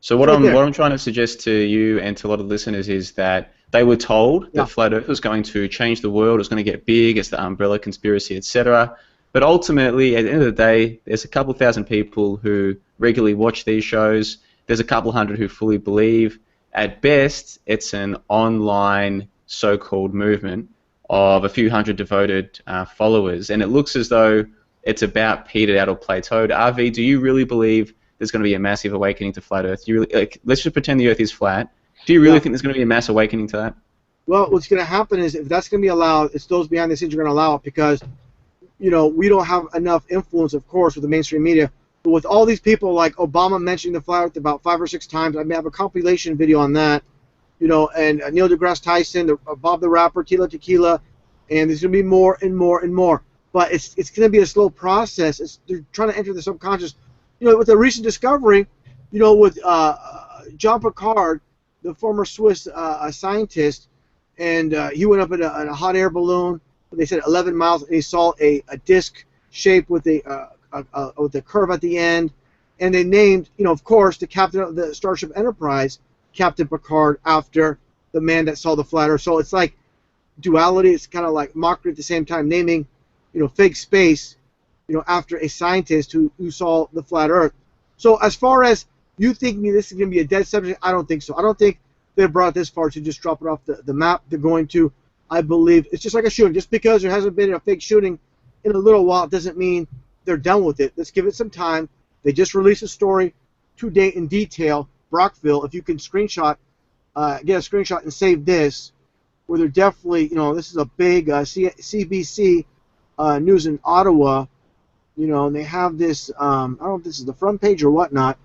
So what I'm trying to suggest to you and to a lot of listeners is that they were told that Flat Earth was going to change the world, it was going to get big, it's the umbrella conspiracy, etc. But ultimately, at the end of the day, there's a couple thousand people who regularly watch these shows. There's a couple hundred who fully believe. At best, it's an online so-called movement of a few hundred devoted followers, and it looks as though it's about petered out or plateaued. RV, do you really believe there's going to be a massive awakening to flat Earth? Do you really, let's just pretend the Earth is flat. Do you really think there's going to be a mass awakening to that? Well, what's going to happen is if that's going to be allowed, it's those behind the scenes are going to allow it because, you know, we don't have enough influence, of course, with the mainstream media. But with all these people, like Obama mentioning the flat Earth about 5 or 6 times, I may have a compilation video on that, you know, and Neil deGrasse Tyson, Bob the Rapper, Tila Tequila, and there's going to be more and more and more. But it's going to be a slow process. They're trying to enter the subconscious. You know, with the recent discovery, you know, with John Picard, the former Swiss scientist, and he went up in a hot air balloon. They said 11 miles, and he saw a disc shape with a curve at the end. And they named, you know, of course, the captain of the Starship Enterprise, Captain Picard, after the man that saw the flat Earth. So it's like duality. It's kind of like mockery at the same time, naming, you know, fake space, you know, after a scientist who saw the flat Earth. So as far as you thinking this is going to be a dead subject, I don't think so. I don't think they've brought it this far to just drop it off the map. They're going to, I believe, it's just like a shooting. Just because there hasn't been a fake shooting in a little while doesn't mean they're done with it. Let's give it some time. They just released a story to date in detail. Brockville, if you can screenshot, get a screenshot and save this, where they're definitely, you know, this is a big CBC news in Ottawa. You know, and they have this, I don't know if this is the front page or whatnot,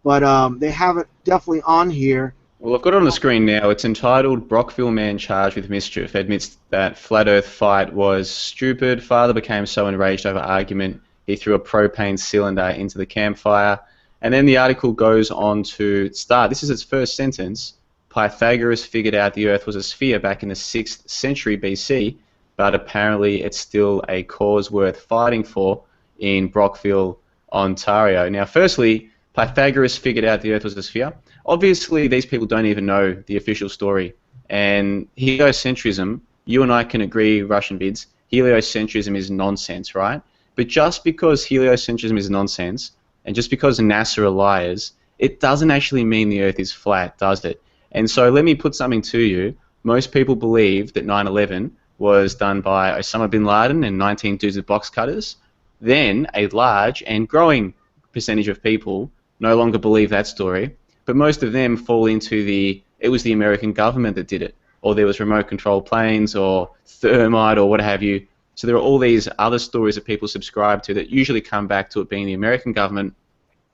but they have it definitely on here. Well, I've got it on the screen now. It's entitled "Brockville Man Charged with Mischief Admits that Flat Earth Fight Was Stupid. Father became so enraged over argument he threw a propane cylinder into the campfire." And then the article goes on to start. This is its first sentence. Pythagoras figured out the Earth was a sphere back in the 6th century BC, but apparently it's still a cause worth fighting for in Brockville, Ontario. Now, firstly, Pythagoras figured out the Earth was a sphere. Obviously, these people don't even know the official story. And heliocentrism, you and I can agree, Russianvids, heliocentrism is nonsense, right? But just because heliocentrism is nonsense, and just because NASA are liars, it doesn't actually mean the Earth is flat, does it? And so let me put something to you. Most people believe that 9/11 was done by Osama bin Laden and 19 dudes with box cutters. Then a large and growing percentage of people no longer believe that story, but most of them fall into it was the American government that did it, or there was remote control planes, or thermite, or what have you. So there are all these other stories that people subscribe to that usually come back to it being the American government.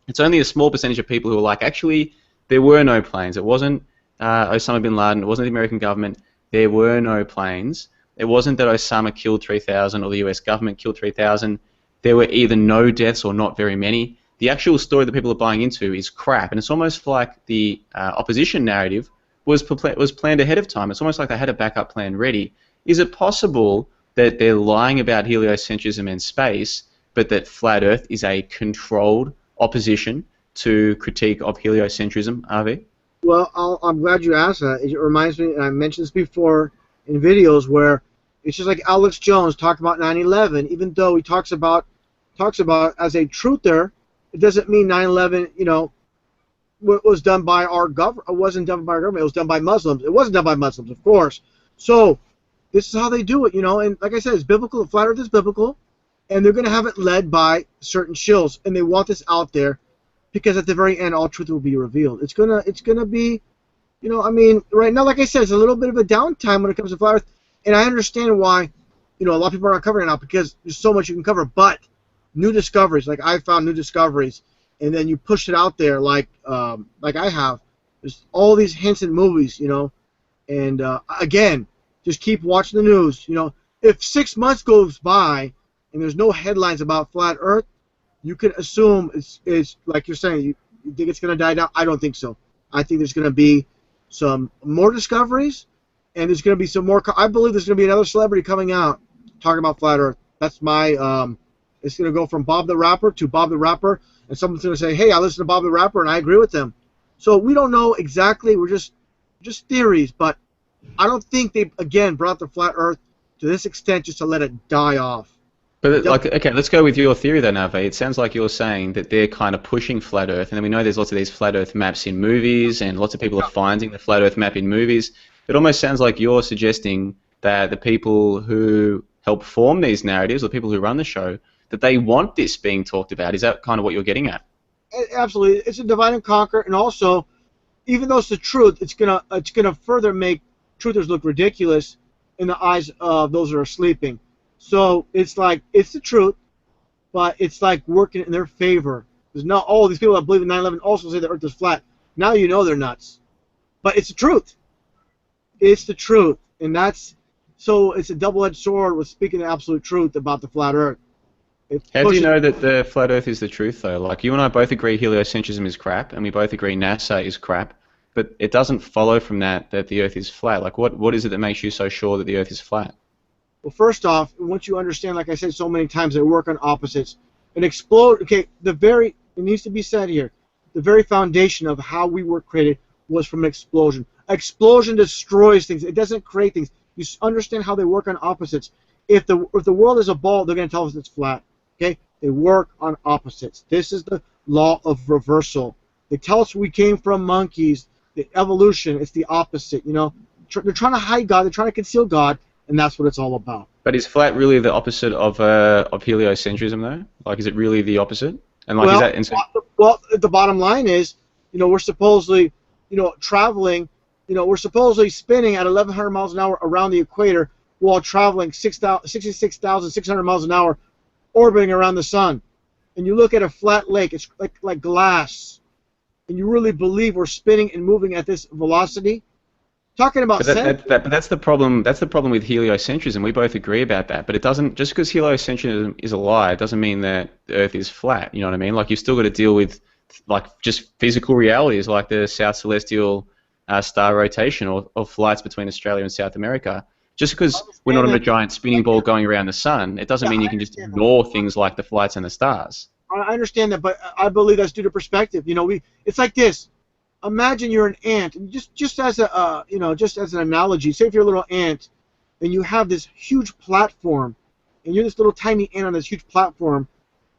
It's only a small percentage of people who are like, actually, there were no planes. It wasn't Osama bin Laden. It wasn't the American government. There were no planes. It wasn't that Osama killed 3,000 or the US government killed 3,000. There were either no deaths or not very many. The actual story that people are buying into is crap, and it's almost like the opposition narrative was planned ahead of time. It's almost like they had a backup plan ready. Is it possible that they're lying about heliocentrism and space, but that flat Earth is a controlled opposition to critique of heliocentrism, RV? Well, I'm glad you asked that. It reminds me, and I mentioned this before in videos, where it's just like Alex Jones talked about 9/11. Even though he talks about as a truther, it doesn't mean 9/11, you know, was done by our government. It wasn't done by our government. It was done by Muslims. It wasn't done by Muslims, of course. So this is how they do it, you know. And like I said, it's biblical. The flat Earth is biblical, and they're going to have it led by certain shills, and they want this out there because at the very end, all truth will be revealed. It's gonna be, you know, I mean, right now, like I said, it's a little bit of a downtime when it comes to flat Earth, and I understand why, you know, a lot of people are not covering it now because there's so much you can cover. But new discoveries, like I found new discoveries, and then you push it out there, like I have. There's all these hints in movies, you know, and again, just keep watching the news. You know, if 6 months goes by and there's no headlines about flat Earth, you can assume it's like you're saying. You think it's going to die down? I don't think so. I think there's going to be some more discoveries, and there's going to be some more. I believe there's going to be another celebrity coming out talking about flat Earth. That's my. It's going to go from Bob the Rapper to Bob the Rapper, and someone's going to say, "Hey, I listen to Bob the Rapper, and I agree with them." So we don't know exactly. We're just theories, but I don't think they again brought the flat Earth to this extent just to let it die off. But like, okay, let's go with your theory then, Ave. It sounds like you're saying that they're kind of pushing flat Earth, and then we know there's lots of these flat Earth maps in movies, and lots of people are finding the flat Earth map in movies. It almost sounds like you're suggesting that the people who help form these narratives, or people who run the show, that they want this being talked about. Is that kind of what you're getting at? Absolutely, it's a divide and conquer, and also, even though it's the truth, it's gonna further make truthers look ridiculous in the eyes of those that are sleeping. So it's like it's the truth, but it's like working in their favor. There's no these people that believe in 9/11 also say the Earth is flat. Now you know they're nuts, but it's the truth. It's the truth, and that's so it's a double-edged sword with speaking the absolute truth about the flat Earth. How do you know that the flat Earth is the truth, though? Like, you and I both agree heliocentrism is crap, and we both agree NASA is crap, but it doesn't follow from that the Earth is flat. Like, what is it that makes you so sure that the Earth is flat? Well, first off, once you understand, like I said so many times, they work on opposites. Okay, it needs to be said here, the very foundation of how we were created was from an explosion. Explosion destroys things. It doesn't create things. You understand how they work on opposites. If the world is a ball, they're going to tell us it's flat. Okay? They work on opposites. This is the law of reversal. They tell us we came from monkeys. The evolution, it's the opposite. You know, they're trying to hide God. They're trying to conceal God. And that's what it's all about. But is flat really the opposite of heliocentrism, though? Like, is it really the opposite? And like, well, the bottom line is, you know, we're supposedly, you know, traveling, you know, we're supposedly spinning at 1,100 miles an hour around the equator while traveling 66,600 miles an hour, orbiting around the sun. And you look at a flat lake, it's like glass, and you really believe we're spinning and moving at this velocity. Talking about but that's the problem. That's the problem with heliocentrism. We both agree about that. But it doesn't, just because heliocentrism is a lie, it doesn't mean that the Earth is flat. You know what I mean? Like, you've still got to deal with like just physical realities, like the South Celestial star rotation or flights between Australia and South America. Just because we're not on a giant spinning ball going around the sun, it doesn't mean you can just ignore things like the flights and the stars. I understand that, but I believe that's due to perspective. You know, it's like this. Imagine you're an ant, and just as a just as an analogy, say if you're a little ant, and you have this huge platform, and you're this little tiny ant on this huge platform,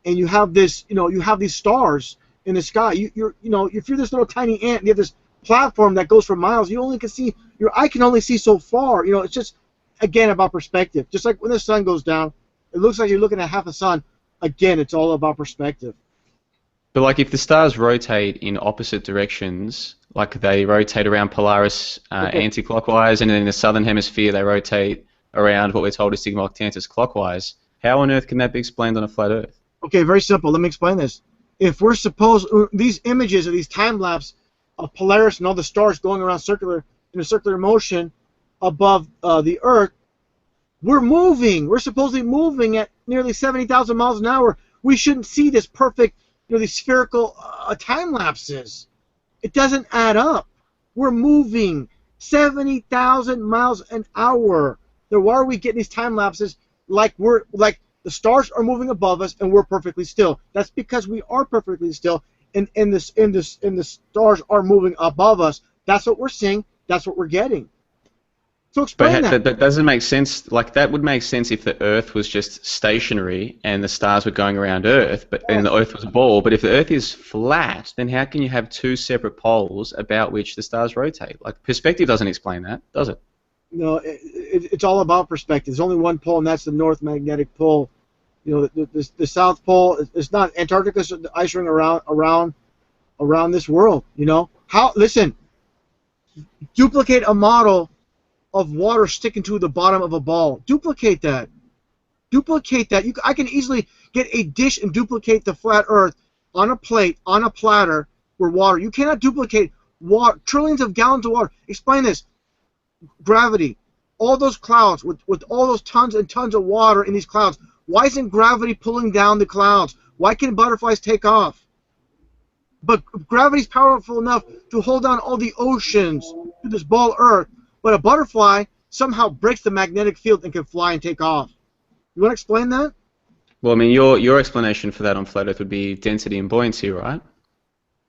and you have this, you have these stars in the sky. If you're this little tiny ant, and you have this platform that goes for miles, you only can see your eye can only see so far. You know, it's just again about perspective. Just like when the sun goes down, it looks like you're looking at half a sun. Again, it's all about perspective. But like, if the stars rotate in opposite directions, like they rotate around Polaris anti-clockwise, and then in the southern hemisphere they rotate around what we're told is Sigma Octantis clockwise, how on earth can that be explained on a flat Earth? Okay, very simple. Let me explain this. If we're these images of these time lapse of Polaris and all the stars going around in a circular motion above the Earth, we're moving. We're supposedly moving at nearly 70,000 miles an hour. We shouldn't see this perfect, these spherical time lapses. It doesn't add up. We're moving 70,000 miles an hour. Then why are we getting these time lapses like the stars are moving above us and we're perfectly still? That's because we are perfectly still, and the stars are moving above us. That's what we're seeing. That's what we're getting. So explain that. But doesn't make sense. Like, that would make sense if the Earth was just stationary and the stars were going around Earth, and the Earth was a ball. But if the Earth is flat, then how can you have two separate poles about which the stars rotate? Like, perspective doesn't explain that, does it? No, it's all about perspective. There's only one pole, and that's the North Magnetic Pole. The South Pole. It's not Antarctica's the ice ring around this world. Listen, duplicate a model of water sticking to the bottom of a ball. Duplicate that. I can easily get a dish and duplicate the flat Earth on a plate, on a platter, where water. You cannot duplicate water, trillions of gallons of water. Explain this. Gravity. All those clouds with all those tons and tons of water in these clouds. Why isn't gravity pulling down the clouds? Why can butterflies take off? But gravity's powerful enough to hold down all the oceans to this ball Earth. But a butterfly somehow breaks the magnetic field and can fly and take off. You want to explain that? Well, I mean, your explanation for that on flat Earth would be density and buoyancy, right?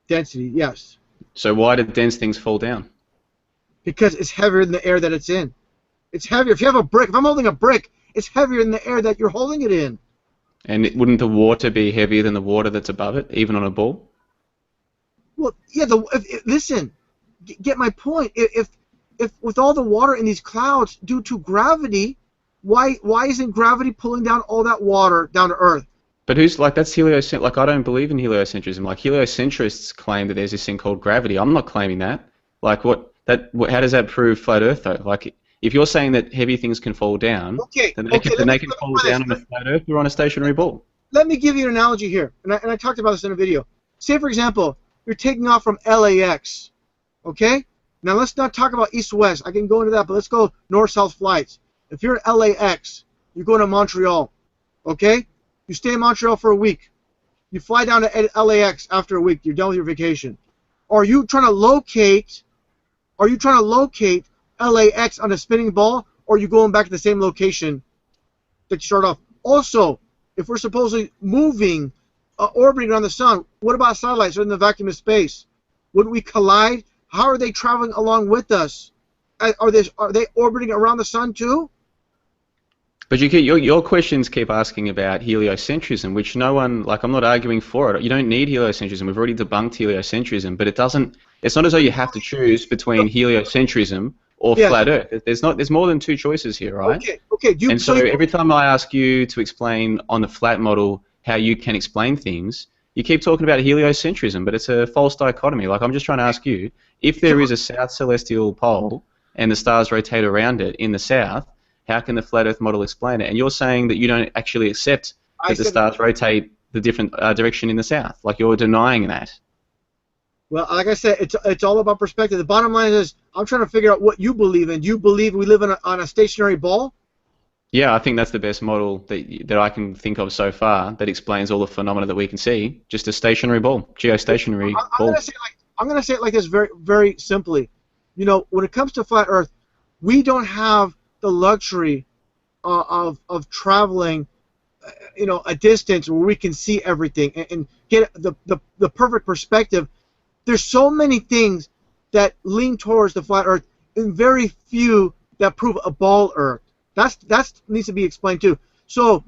Density, yes. So why do dense things fall down? Because it's heavier than the air that it's in. It's heavier. If you have a brick, if I'm holding a brick, it's heavier than the air that you're holding it in. And wouldn't the water be heavier than the water that's above it, even on a ball? Well, yeah. Listen, get my point. If with all the water in these clouds due to gravity, why isn't gravity pulling down all that water down to Earth? But who's like that's heliocentrism? Like I don't believe in heliocentrism. Like heliocentrists claim that there's this thing called gravity. I'm not claiming that. Like how does that prove flat Earth though? Like if you're saying that heavy things can fall down, then they can fall down on a flat Earth or on a stationary ball. Let me give you an analogy here, and I talked about this in a video. Say for example, you're taking off from LAX, okay? Now let's not talk about east-west. I can go into that, but let's go north-south flights. If you're at LAX, you're going to Montreal, okay? You stay in Montreal for a week. You fly down to LAX after a week. You're done with your vacation. Are you trying to locate LAX on a spinning ball, or are you going back to the same location that you started off? Also, if we're supposedly moving, orbiting around the sun, what about satellites in the vacuum of space? Wouldn't we collide? How are they traveling along with us? Are they orbiting around the sun too? But your questions keep asking about heliocentrism, which no one, like I'm not arguing for it. You don't need heliocentrism. We've already debunked heliocentrism, but it's not as though you have to choose between heliocentrism or flat Earth. There's more than two choices here, right? Okay. So every time I ask you to explain on the flat model how you can explain things, you keep talking about heliocentrism, but it's a false dichotomy. Like I'm just trying to ask you, if there is a south celestial pole and the stars rotate around it in the south, how can the flat Earth model explain it? And you're saying that you don't actually accept that the stars rotate the different direction in the south. Like you're denying that. Well, like I said, it's all about perspective. The bottom line is I'm trying to figure out what you believe in. Do you believe we live on a stationary ball? Yeah, I think that's the best model that I can think of so far that explains all the phenomena that we can see. Just a stationary ball, geostationary ball. I'm going to say it like this very, very simply. You know, when it comes to flat Earth, we don't have the luxury of traveling, a distance where we can see everything and get the perfect perspective. There's so many things that lean towards the flat Earth, and very few that prove a ball Earth. That needs to be explained too. So,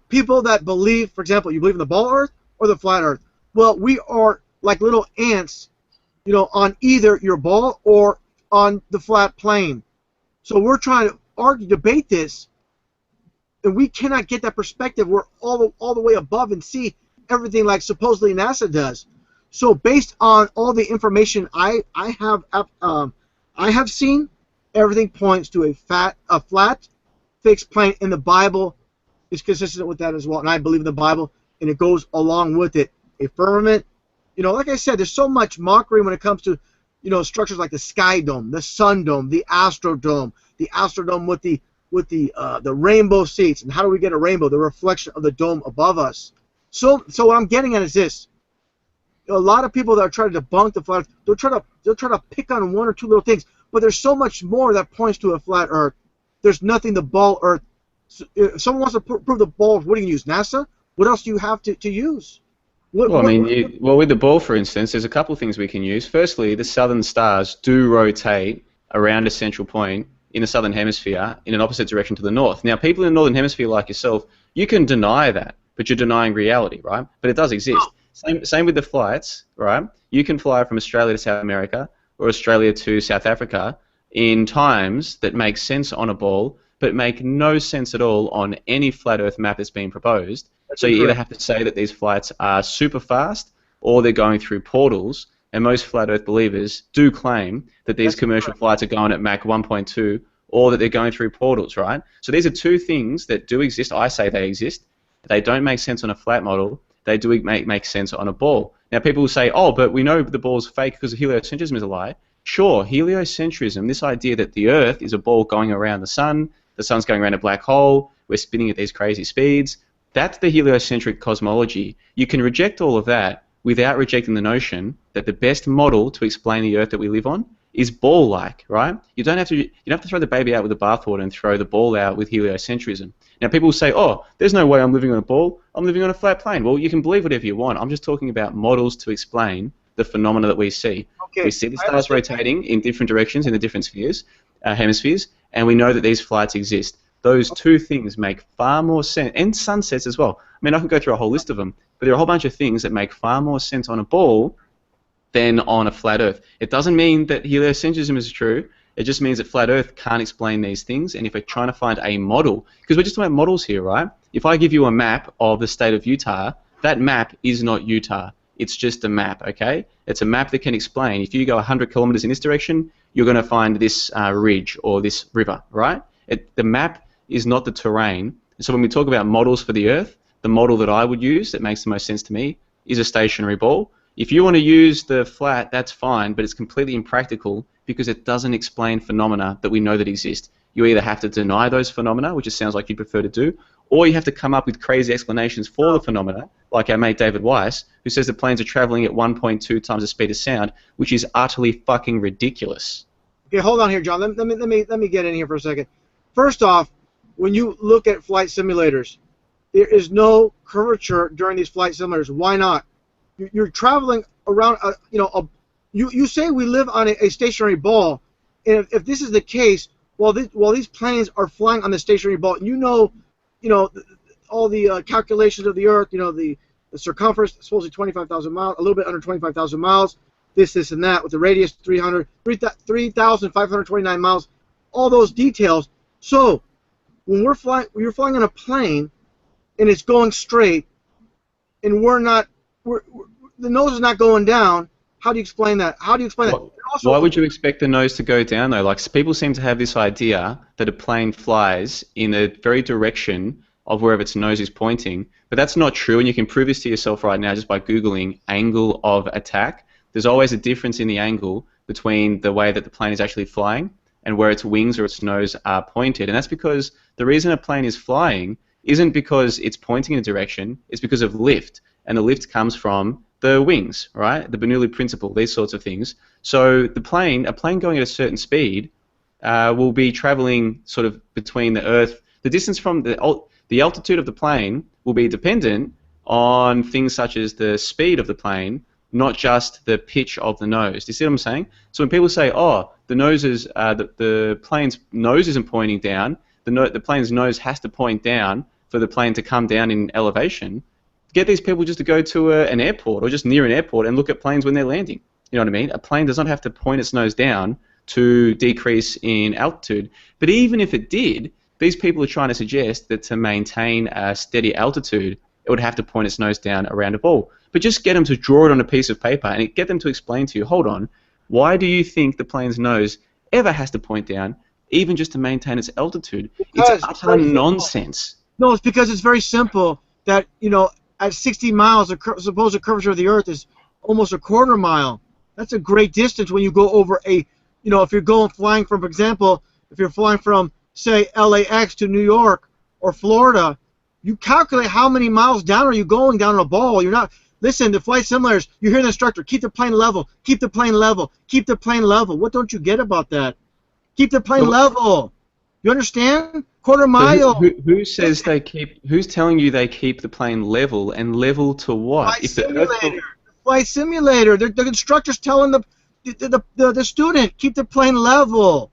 people that believe, for example, you believe in the ball Earth or the flat Earth. Well, we are like little ants, on either your ball or on the flat plane. So we're trying to debate this, and we cannot get that perspective. We're all the way above and see everything like supposedly NASA does. So based on all the information I have seen, everything points to a flat, fixed plane, and the Bible is consistent with that as well. And I believe in the Bible, and it goes along with it. A firmament, like I said, there's so much mockery when it comes to structures like the Sky Dome, the Sun Dome, the Astrodome with the rainbow seats. And how do we get a rainbow? The reflection of the dome above us. So what I'm getting at is this: a lot of people that are trying to debunk the flat Earth, they'll try to pick on one or two little things, but there's so much more that points to a flat Earth. There's nothing the ball Earth. If someone wants to prove the ball, what do you use? NASA? What else do you have to use? With the ball, for instance, there's a couple of things we can use. Firstly, the southern stars do rotate around a central point in the southern hemisphere in an opposite direction to the north. Now, people in the northern hemisphere like yourself, you can deny that, but you're denying reality, right? But it does exist. Same with the flights, right? You can fly from Australia to South America or Australia to South Africa in times that make sense on a ball, but make no sense at all on any flat Earth map that's been proposed. So you either have to say that these flights are super fast or they're going through portals, and most flat Earth believers do claim that these commercial flights are going at Mach 1.2 or that they're going through portals, right? So these are two things that do exist. I say they exist. They don't make sense on a flat model. They do make sense on a ball. Now people will say, oh, but we know the ball's fake because heliocentrism is a lie. Sure, heliocentrism, this idea that the Earth is a ball going around the sun's going around a black hole, we're spinning at these crazy speeds, That's the heliocentric cosmology. You can reject all of that without rejecting the notion that the best model to explain the Earth that we live on is ball-like, right? You don't have to throw the baby out with the bathwater and throw the ball out with heliocentrism. Now, people will say, oh, there's no way I'm living on a ball. I'm living on a flat plane. Well, you can believe whatever you want. I'm just talking about models to explain the phenomena that we see. Okay. We see the stars rotating in different directions in the different hemispheres, and we know that these flights exist. Those two things make far more sense, and sunsets as well. I mean, I can go through a whole list of them, but there are a whole bunch of things that make far more sense on a ball than on a flat Earth. It doesn't mean that heliocentrism is true. It just means that flat Earth can't explain these things, and if we're trying to find a model, because we're just talking about models here, right? If I give you a map of the state of Utah, that map is not Utah. It's just a map, okay? It's a map that can explain. If you go 100 kilometers in this direction, you're going to find this ridge or this river, right? The map is not the terrain. So when we talk about models for the Earth, the model that I would use that makes the most sense to me is a stationary ball. If you want to use the flat, that's fine, but it's completely impractical because it doesn't explain phenomena that we know that exist. You either have to deny those phenomena, which it sounds like you prefer to do, or you have to come up with crazy explanations for the phenomena, like our mate David Weiss, who says the planes are traveling at 1.2 times the speed of sound, which is utterly fucking ridiculous. Okay, hold on here, John. Let me get in here for a second. First off, when you look at flight simulators, there is no curvature during these flight simulators. Why not? You're traveling around, you say we live on a stationary ball, and if this is the case, while these planes are flying on the stationary ball, you know, all the calculations of the Earth, the circumference, supposedly 25,000 miles, a little bit under 25,000 miles, this, and that, with the radius 3,529 miles, all those details. So when you're flying on a plane, and it's going straight, and the nose is not going down. How do you explain that? How do you explain that? Also, why would you expect the nose to go down, though? Like, people seem to have this idea that a plane flies in a very direction of wherever its nose is pointing, but that's not true, and you can prove this to yourself right now just by Googling angle of attack. There's always a difference in the angle between the way that the plane is actually flying and where its wings or its nose are pointed, and that's because the reason a plane is flying isn't because it's pointing in a direction, it's because of lift, and the lift comes from the wings, right? The Bernoulli principle, these sorts of things. So a plane going at a certain speed will be traveling sort of between the Earth. The distance from the altitude of the plane will be dependent on things such as the speed of the plane, not just the pitch of the nose. Do you see what I'm saying? So when people say, oh, the plane's nose isn't pointing down, the plane's nose has to point down for the plane to come down in elevation, get these people just to go to an airport or just near an airport and look at planes when they're landing. You know what I mean? A plane does not have to point its nose down to decrease in altitude. But even if it did, these people are trying to suggest that to maintain a steady altitude, it would have to point its nose down around a ball. But just get them to draw it on a piece of paper and get them to explain to you, hold on, why do you think the plane's nose ever has to point down, even just to maintain its altitude? It's utter nonsense. No, it's because it's very simple that, at 60 miles, suppose the curvature of the Earth is almost a quarter mile. That's a great distance when you go over if you're flying from, for example, if you're flying from, say, LAX to New York or Florida, you calculate how many miles down are you going down a ball. You're not, listen, the flight simulators, you hear the instructor, keep the plane level, keep the plane level, keep the plane level. What don't you get about that? Keep the plane level. You understand? Quarter mile. Who says they keep? Who's telling you they keep the plane level, and level to what? Flight simulator. The instructor's telling the student, keep the plane level.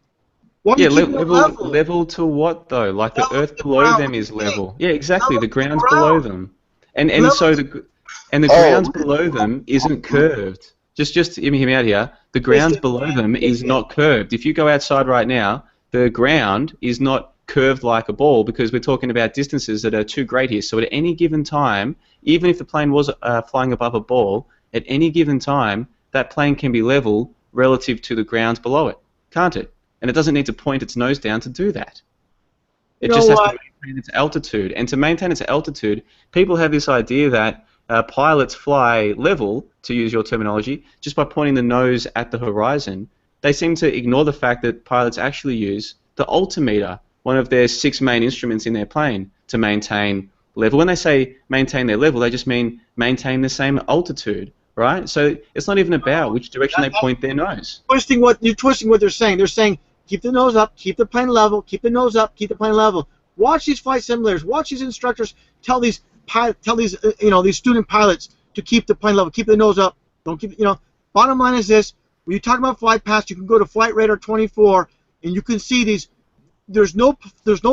Level to what though? Like the Earth below them is level. Yeah, exactly. The ground's below them, and so the ground below them isn't curved. Just hear me out here. The ground below them is not curved. If you go outside right now, the ground is not curved like a ball because we're talking about distances that are too great here. So at any given time, even if the plane was flying above a ball, at any given time, that plane can be level relative to the ground below it, can't it? And it doesn't need to point its nose down to do that. It just has to maintain its altitude. And to maintain its altitude, people have this idea that pilots fly level, to use your terminology, just by pointing the nose at the horizon. They seem to ignore the fact that pilots actually use the altimeter, one of their 6 main instruments in their plane, to maintain level. When they say maintain their level, they just mean maintain the same altitude, right? So it's not even about which direction they point their nose. You're twisting what they're saying. They're saying keep the nose up, keep the plane level, keep the nose up, keep the plane level. Watch these flight simulators. Watch these instructors tell these these student pilots to keep the plane level, keep the nose up. Don't keep Bottom line is this: when you talk about flight paths, you can go to Flight Radar 24 and you can see these. There's no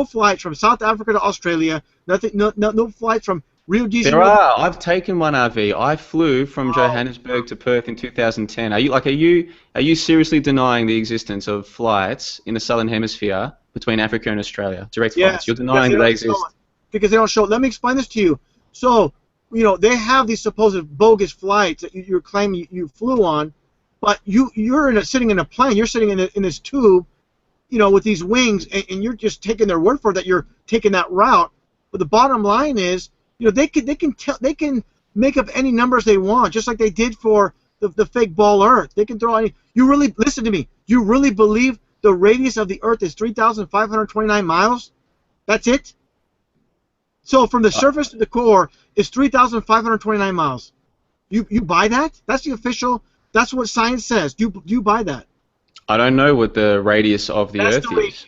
flights from South Africa to Australia. No flights from Rio de Janeiro. There are. I've taken one, RV. I flew from Johannesburg to Perth in 2010. Are you seriously denying the existence of flights in the Southern Hemisphere between Africa and Australia? Direct flights. You're denying that they exist. Because they don't show. Let me explain this to you. So, they have these supposed bogus flights that you're claiming you flew on, but you're sitting in a plane. You're sitting in this tube, with these wings, and you're just taking their word for it that you're taking that route. But the bottom line is, they can make up any numbers they want, just like they did for the fake ball Earth. They can throw any. Listen to me. You really believe the radius of the Earth is 3,529 miles? That's it? So from the surface to the core is 3,529 miles. You buy that? That's the official. That's what science says. Do you buy that? I don't know what the radius of the Earth is.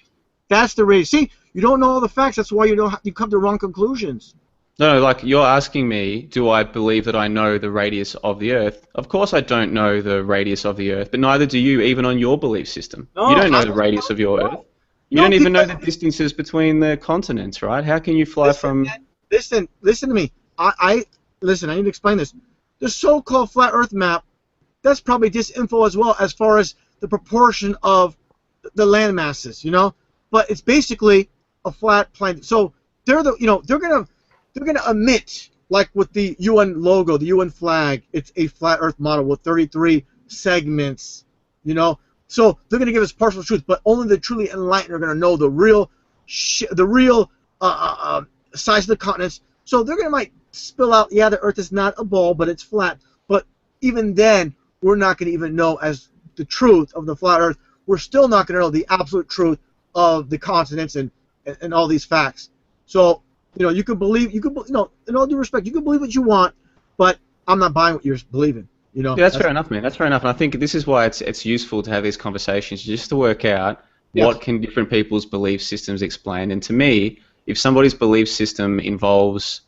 That's the radius. See, you don't know all the facts. That's why you come to wrong conclusions. No, like you're asking me, do I believe that I know the radius of the Earth? Of course I don't know the radius of the Earth, but neither do you, even on your belief system. No, you don't know the radius of your Earth. You don't even know the distances between the continents, right? How can you fly from... Listen to me. Listen, I need to explain this. The so-called flat Earth map, that's probably disinfo as well as far as the proportion of the land masses, But it's basically a flat plane. So they're gonna emit, like with the UN logo, the UN flag, it's a flat Earth model with 33 segments, So they're gonna give us partial truth, but only the truly enlightened are gonna know the real size of the continents. So they're gonna might spill out, yeah, the Earth is not a ball, but it's flat. But even then, we're not gonna even know as the truth of the flat Earth. We're still not gonna know the absolute truth of the continents and all these facts. So you can believe, in all due respect, you can believe what you want, but I'm not buying what you're believing. Yeah, that's fair enough, man. That's fair enough. And I think this is why it's useful to have these conversations, just to work out what can different people's belief systems explain. And to me, if somebody's belief system involves,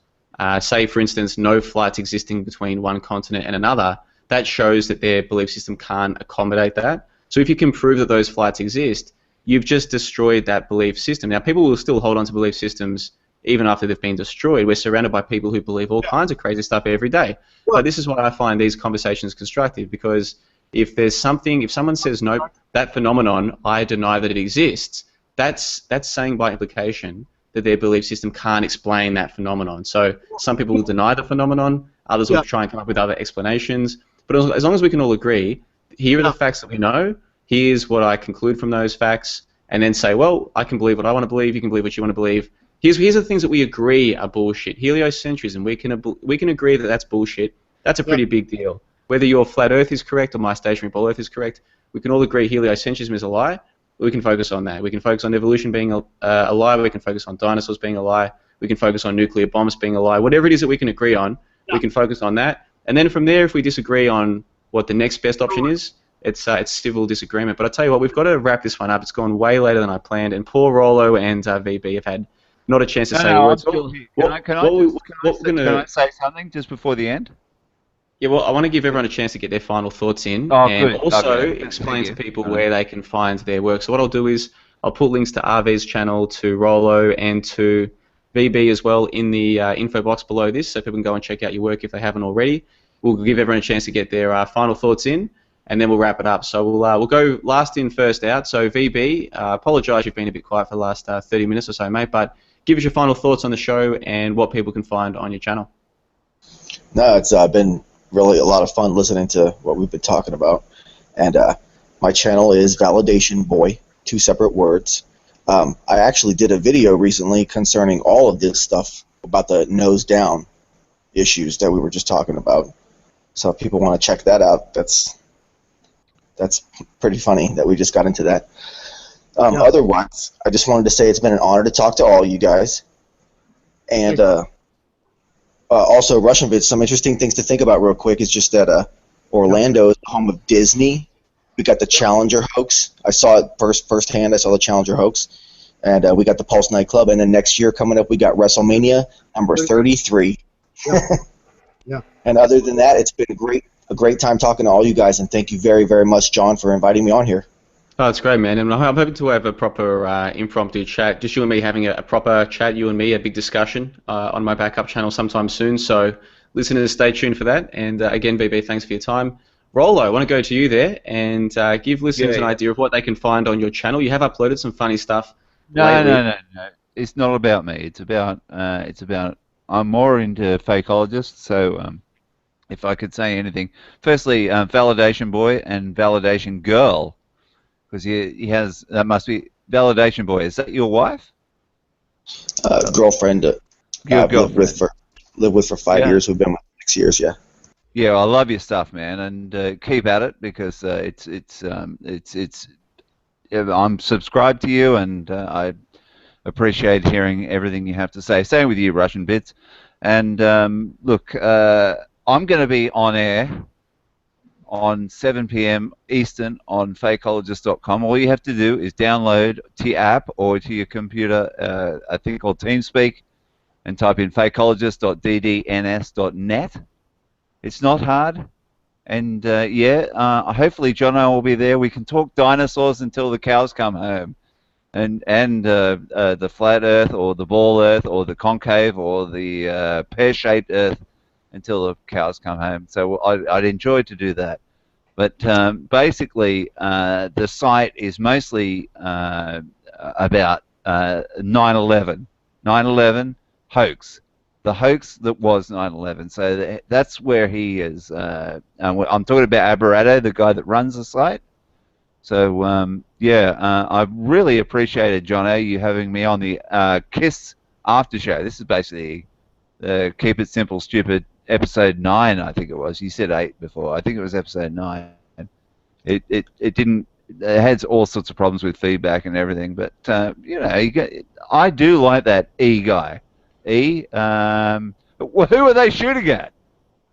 say, for instance, no flights existing between one continent and another, that shows that their belief system can't accommodate that. So if you can prove that those flights exist, you've just destroyed that belief system. Now, people will still hold on to belief systems even after they've been destroyed. We're surrounded by people who believe all kinds of crazy stuff every day. But this is why I find these conversations constructive, because if someone says, nope, that phenomenon, I deny that it exists, that's saying by implication that their belief system can't explain that phenomenon. So some people will deny the phenomenon, others will try and come up with other explanations. But as long as we can all agree, here are the facts that we know, here's what I conclude from those facts, and then say, well, I can believe what I want to believe, you can believe what you want to believe. Here's the things that we agree are bullshit. Heliocentrism, we can agree that that's bullshit. That's a pretty big deal. Whether your flat Earth is correct or my stationary ball Earth is correct, we can all agree heliocentrism is a lie. We can focus on that. We can focus on evolution being a lie. We can focus on dinosaurs being a lie. We can focus on nuclear bombs being a lie. Whatever it is that we can agree on, we can focus on that. And then from there, if we disagree on what the next best option is, it's civil disagreement. But I tell you what, we've got to wrap this one up. It's gone way later than I planned, and poor Rollo and VB have had not a chance to say words. Can I say something just before the end? Yeah, well, I want to give everyone a chance to get their final thoughts in, and also explain to people where they can find their work. So what I'll do is I'll put links to RV's channel, to Rollo, and to VB as well in the info box below this, so people can go and check out your work if they haven't already. We'll give everyone a chance to get their final thoughts in, and then we'll wrap it up. So we'll go last in, first out. So VB, apologise you've been a bit quiet for the last 30 minutes or so, mate, but give us your final thoughts on the show and what people can find on your channel. No, it's been really a lot of fun listening to what we've been talking about. And my channel is Validation Boy, 2 separate words. I actually did a video recently concerning all of this stuff about the nose down issues that we were just talking about. So if people want to check that out, that's pretty funny that we just got into that. Otherwise, I just wanted to say it's been an honor to talk to all you guys. And Also, Russianvids, some interesting things to think about real quick is just that Orlando is the home of Disney. We got the Challenger hoax. I saw it firsthand. I saw the Challenger hoax. And we got the Pulse nightclub. And then next year coming up, we got WrestleMania number 33. Yeah. Yeah. And other than that, it's been a great time talking to all you guys. And thank you very, very much, John, for inviting me on here. Oh, it's great, man. And I'm hoping to have a proper impromptu chat, just you and me having a proper chat, you and me, a big discussion on my backup channel sometime soon. So listeners, stay tuned for that. And again, BB, thanks for your time. Rollo, I want to go to you there and give listeners an idea of what they can find on your channel. You have uploaded some funny stuff. No. It's not about me. It's about I'm more into fakeologists. So if I could say anything, firstly, Validation Boy and Validation Girl. Because he has, that must be, Validation Boy, is that your wife? Girlfriend. Your girlfriend. Lived with for 5 years. We've been with 6 years, yeah. Yeah, I love your stuff, man, and keep at it because I'm subscribed to you, and I appreciate hearing everything you have to say. Same with you, Russianvids. And look, I'm going to be on air on 7 p.m. Eastern on fakeologist.com. All you have to do is download to your app or to your computer a thing called TeamSpeak and type in fakeologist.ddns.net. It's not hard. And hopefully Jono will be there. We can talk dinosaurs until the cows come home. And the flat earth or the ball earth or the concave or the pear-shaped earth until the cows come home. So I'd enjoy to do that. But basically, the site is mostly about 9/11. 9/11 hoax. The hoax that was 9/11. So that's where he is. I'm talking about Aberrado, the guy that runs the site. So, I really appreciated, Jono, you having me on the KISS Aftershow. This is basically Keep It Simple, Stupid, episode 9, I think it was. You said 8 before. I think it was episode 9. It didn't. It had all sorts of problems with feedback and everything, but I do like that E guy. E. Who are they shooting at?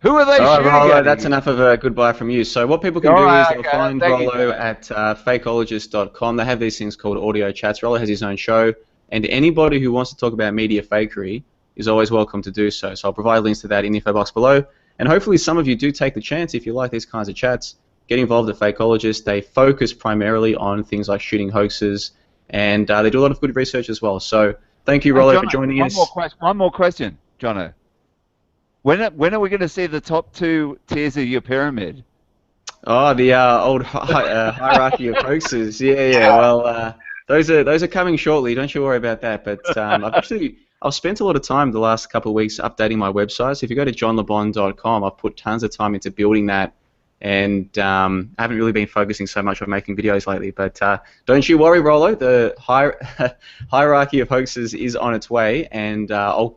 Who are they shooting Rollo, at? that's enough of a goodbye from you. So what people can do is they'll find Rollo at fakeologist.com. They have these things called audio chats. Rollo has his own show, and anybody who wants to talk about media fakery is always welcome to do so. So I'll provide links to that in the info box below. And hopefully some of you do take the chance, if you like these kinds of chats, get involved at Fakeologist. They focus primarily on things like shooting hoaxes, and they do a lot of good research as well. So thank you, Rollo, for joining us. One more question, Jono. When are we going to see the top 2 tiers of your pyramid? Oh, the old hierarchy of hoaxes. Yeah. Well, those are coming shortly. Don't you worry about that. But I've spent a lot of time the last couple of weeks updating my website. So if you go to johnlebon.com, I've put tons of time into building that, and I haven't really been focusing so much on making videos lately. But don't you worry, Rollo. The hierarchy of hoaxes is on its way, and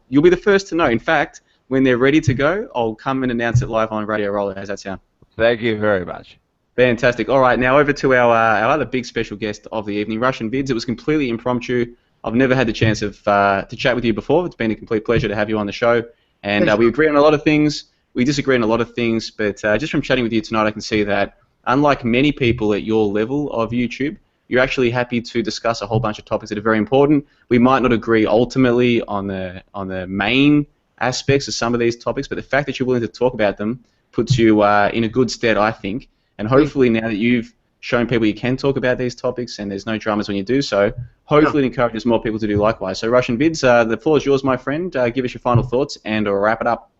you'll be the first to know. In fact, when they're ready to go, I'll come and announce it live on Radio Rollo. How's that sound? Thank you very much. Fantastic. All right, now over to our other big special guest of the evening, Russianvids. It was completely impromptu. I've never had the chance of to chat with you before. It's been a complete pleasure to have you on the show. And we agree on a lot of things. We disagree on a lot of things. But just from chatting with you tonight, I can see that, unlike many people at your level of YouTube, you're actually happy to discuss a whole bunch of topics that are very important. We might not agree ultimately on the main aspects of some of these topics, but the fact that you're willing to talk about them puts you in a good stead, I think. And hopefully now that you've shown people you can talk about these topics and there's no dramas when you do so, hopefully it encourages more people to do likewise. So Russianvids, the floor is yours, my friend. Give us your final thoughts and wrap it up.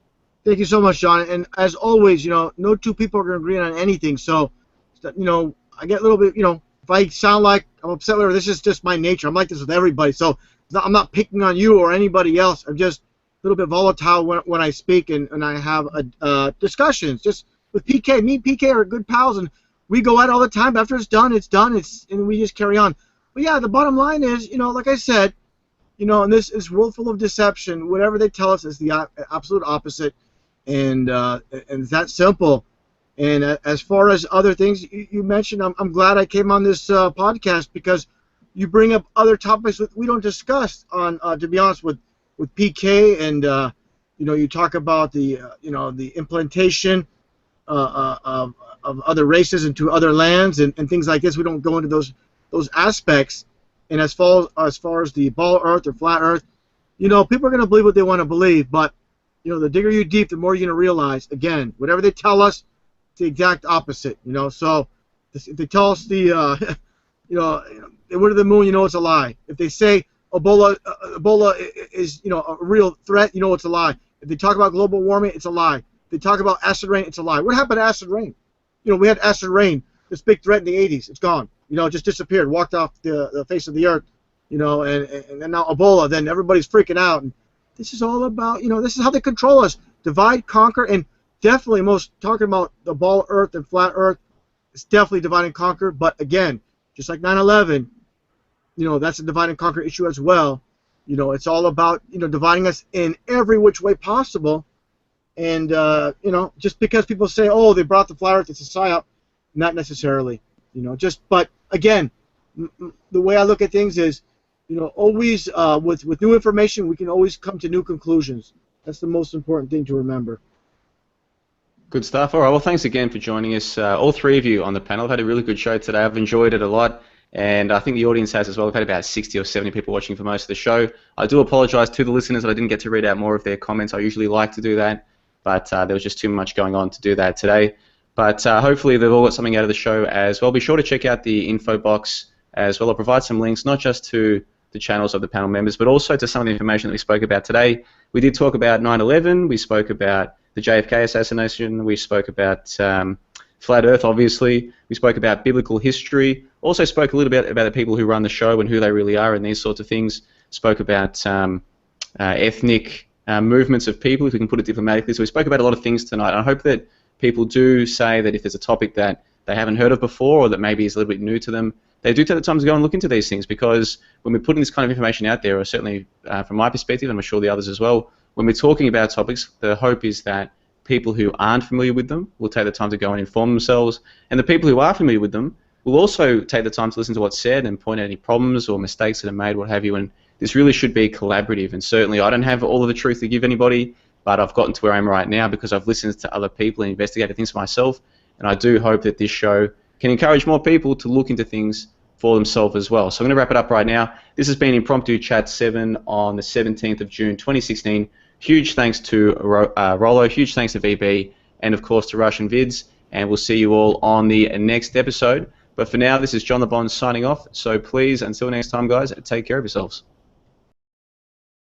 Thank you so much, John. And as always, no two people are going to agree on anything. So, I get a little bit, if I sound like I'm upset, whatever, this is just my nature. I'm like this with everybody. So I'm not picking on you or anybody else. I'm just a little bit volatile when I speak and I have discussions. Just with PK, me and PK are good pals, and we go at it all the time. But after it's done, and we just carry on. But yeah, the bottom line is, like I said, in this world full of deception, whatever they tell us is the absolute opposite, and it's that simple. And as far as other things you mentioned, I'm glad I came on this podcast because you bring up other topics that we don't discuss on, to be honest, with PK and You talk about the the implantation of other races into other lands and things like this. We don't go into those aspects. And as far as the ball Earth or flat Earth, people are going to believe what they want to believe. But the digger you deep, the more you're going to realize. Again, whatever they tell us, it's the exact opposite. So if they tell us they went to the moon, it's a lie. If they say Ebola is a real threat, it's a lie. If they talk about global warming, it's a lie. If they talk about acid rain, it's a lie. What happened to acid rain? We had acid rain, this big threat in the 80s. It's gone. It just disappeared, walked off the face of the earth. And now Ebola. Then everybody's freaking out. And this is all about this is how they control us: divide, conquer, and definitely talking about the ball Earth and flat Earth. It's definitely divide and conquer. But again, just like 9/11. That's a divide and conquer issue as well. It's all about, dividing us in every which way possible. And, just because people say, oh, they brought the flat earth, it's a psyop, not necessarily. But again, the way I look at things is, always, with new information, we can always come to new conclusions. That's the most important thing to remember. Good stuff. All right, well, thanks again for joining us, all three of you on the panel. I've had a really good show today. I've enjoyed it a lot. And I think the audience has as well. We've had about 60 or 70 people watching for most of the show. I do apologise to the listeners that I didn't get to read out more of their comments. I usually like to do that, but there was just too much going on to do that today. But hopefully they've all got something out of the show as well. Be sure to check out the info box as well. I'll provide some links, not just to the channels of the panel members, but also to some of the information that we spoke about today. We did talk about 9/11. We spoke about the JFK assassination. We spoke about Flat Earth, obviously. We spoke about biblical history. Also spoke a little bit about the people who run the show and who they really are and these sorts of things. Spoke about ethnic movements of people, if we can put it diplomatically. So we spoke about a lot of things tonight. I hope that people do say that if there's a topic that they haven't heard of before or that maybe is a little bit new to them, they do take the time to go and look into these things, because when we're putting this kind of information out there, or certainly from my perspective, and I'm sure the others as well, when we're talking about topics, the hope is that people who aren't familiar with them will take the time to go and inform themselves, and the people who are familiar with them will also take the time to listen to what's said and point out any problems or mistakes that are made, what have you. And this really should be collaborative. And certainly I don't have all of the truth to give anybody, but I've gotten to where I am right now because I've listened to other people and investigated things for myself. And I do hope that this show can encourage more people to look into things for themselves as well. So I'm going to wrap it up right now. This has been Impromptu Chat 7 on the 17th of June 2016. Huge thanks to Rollo, huge thanks to VB, and of course to Russianvids. And we'll see you all on the next episode. But for now, this is John the Bond signing off. So please, until next time, guys, take care of yourselves.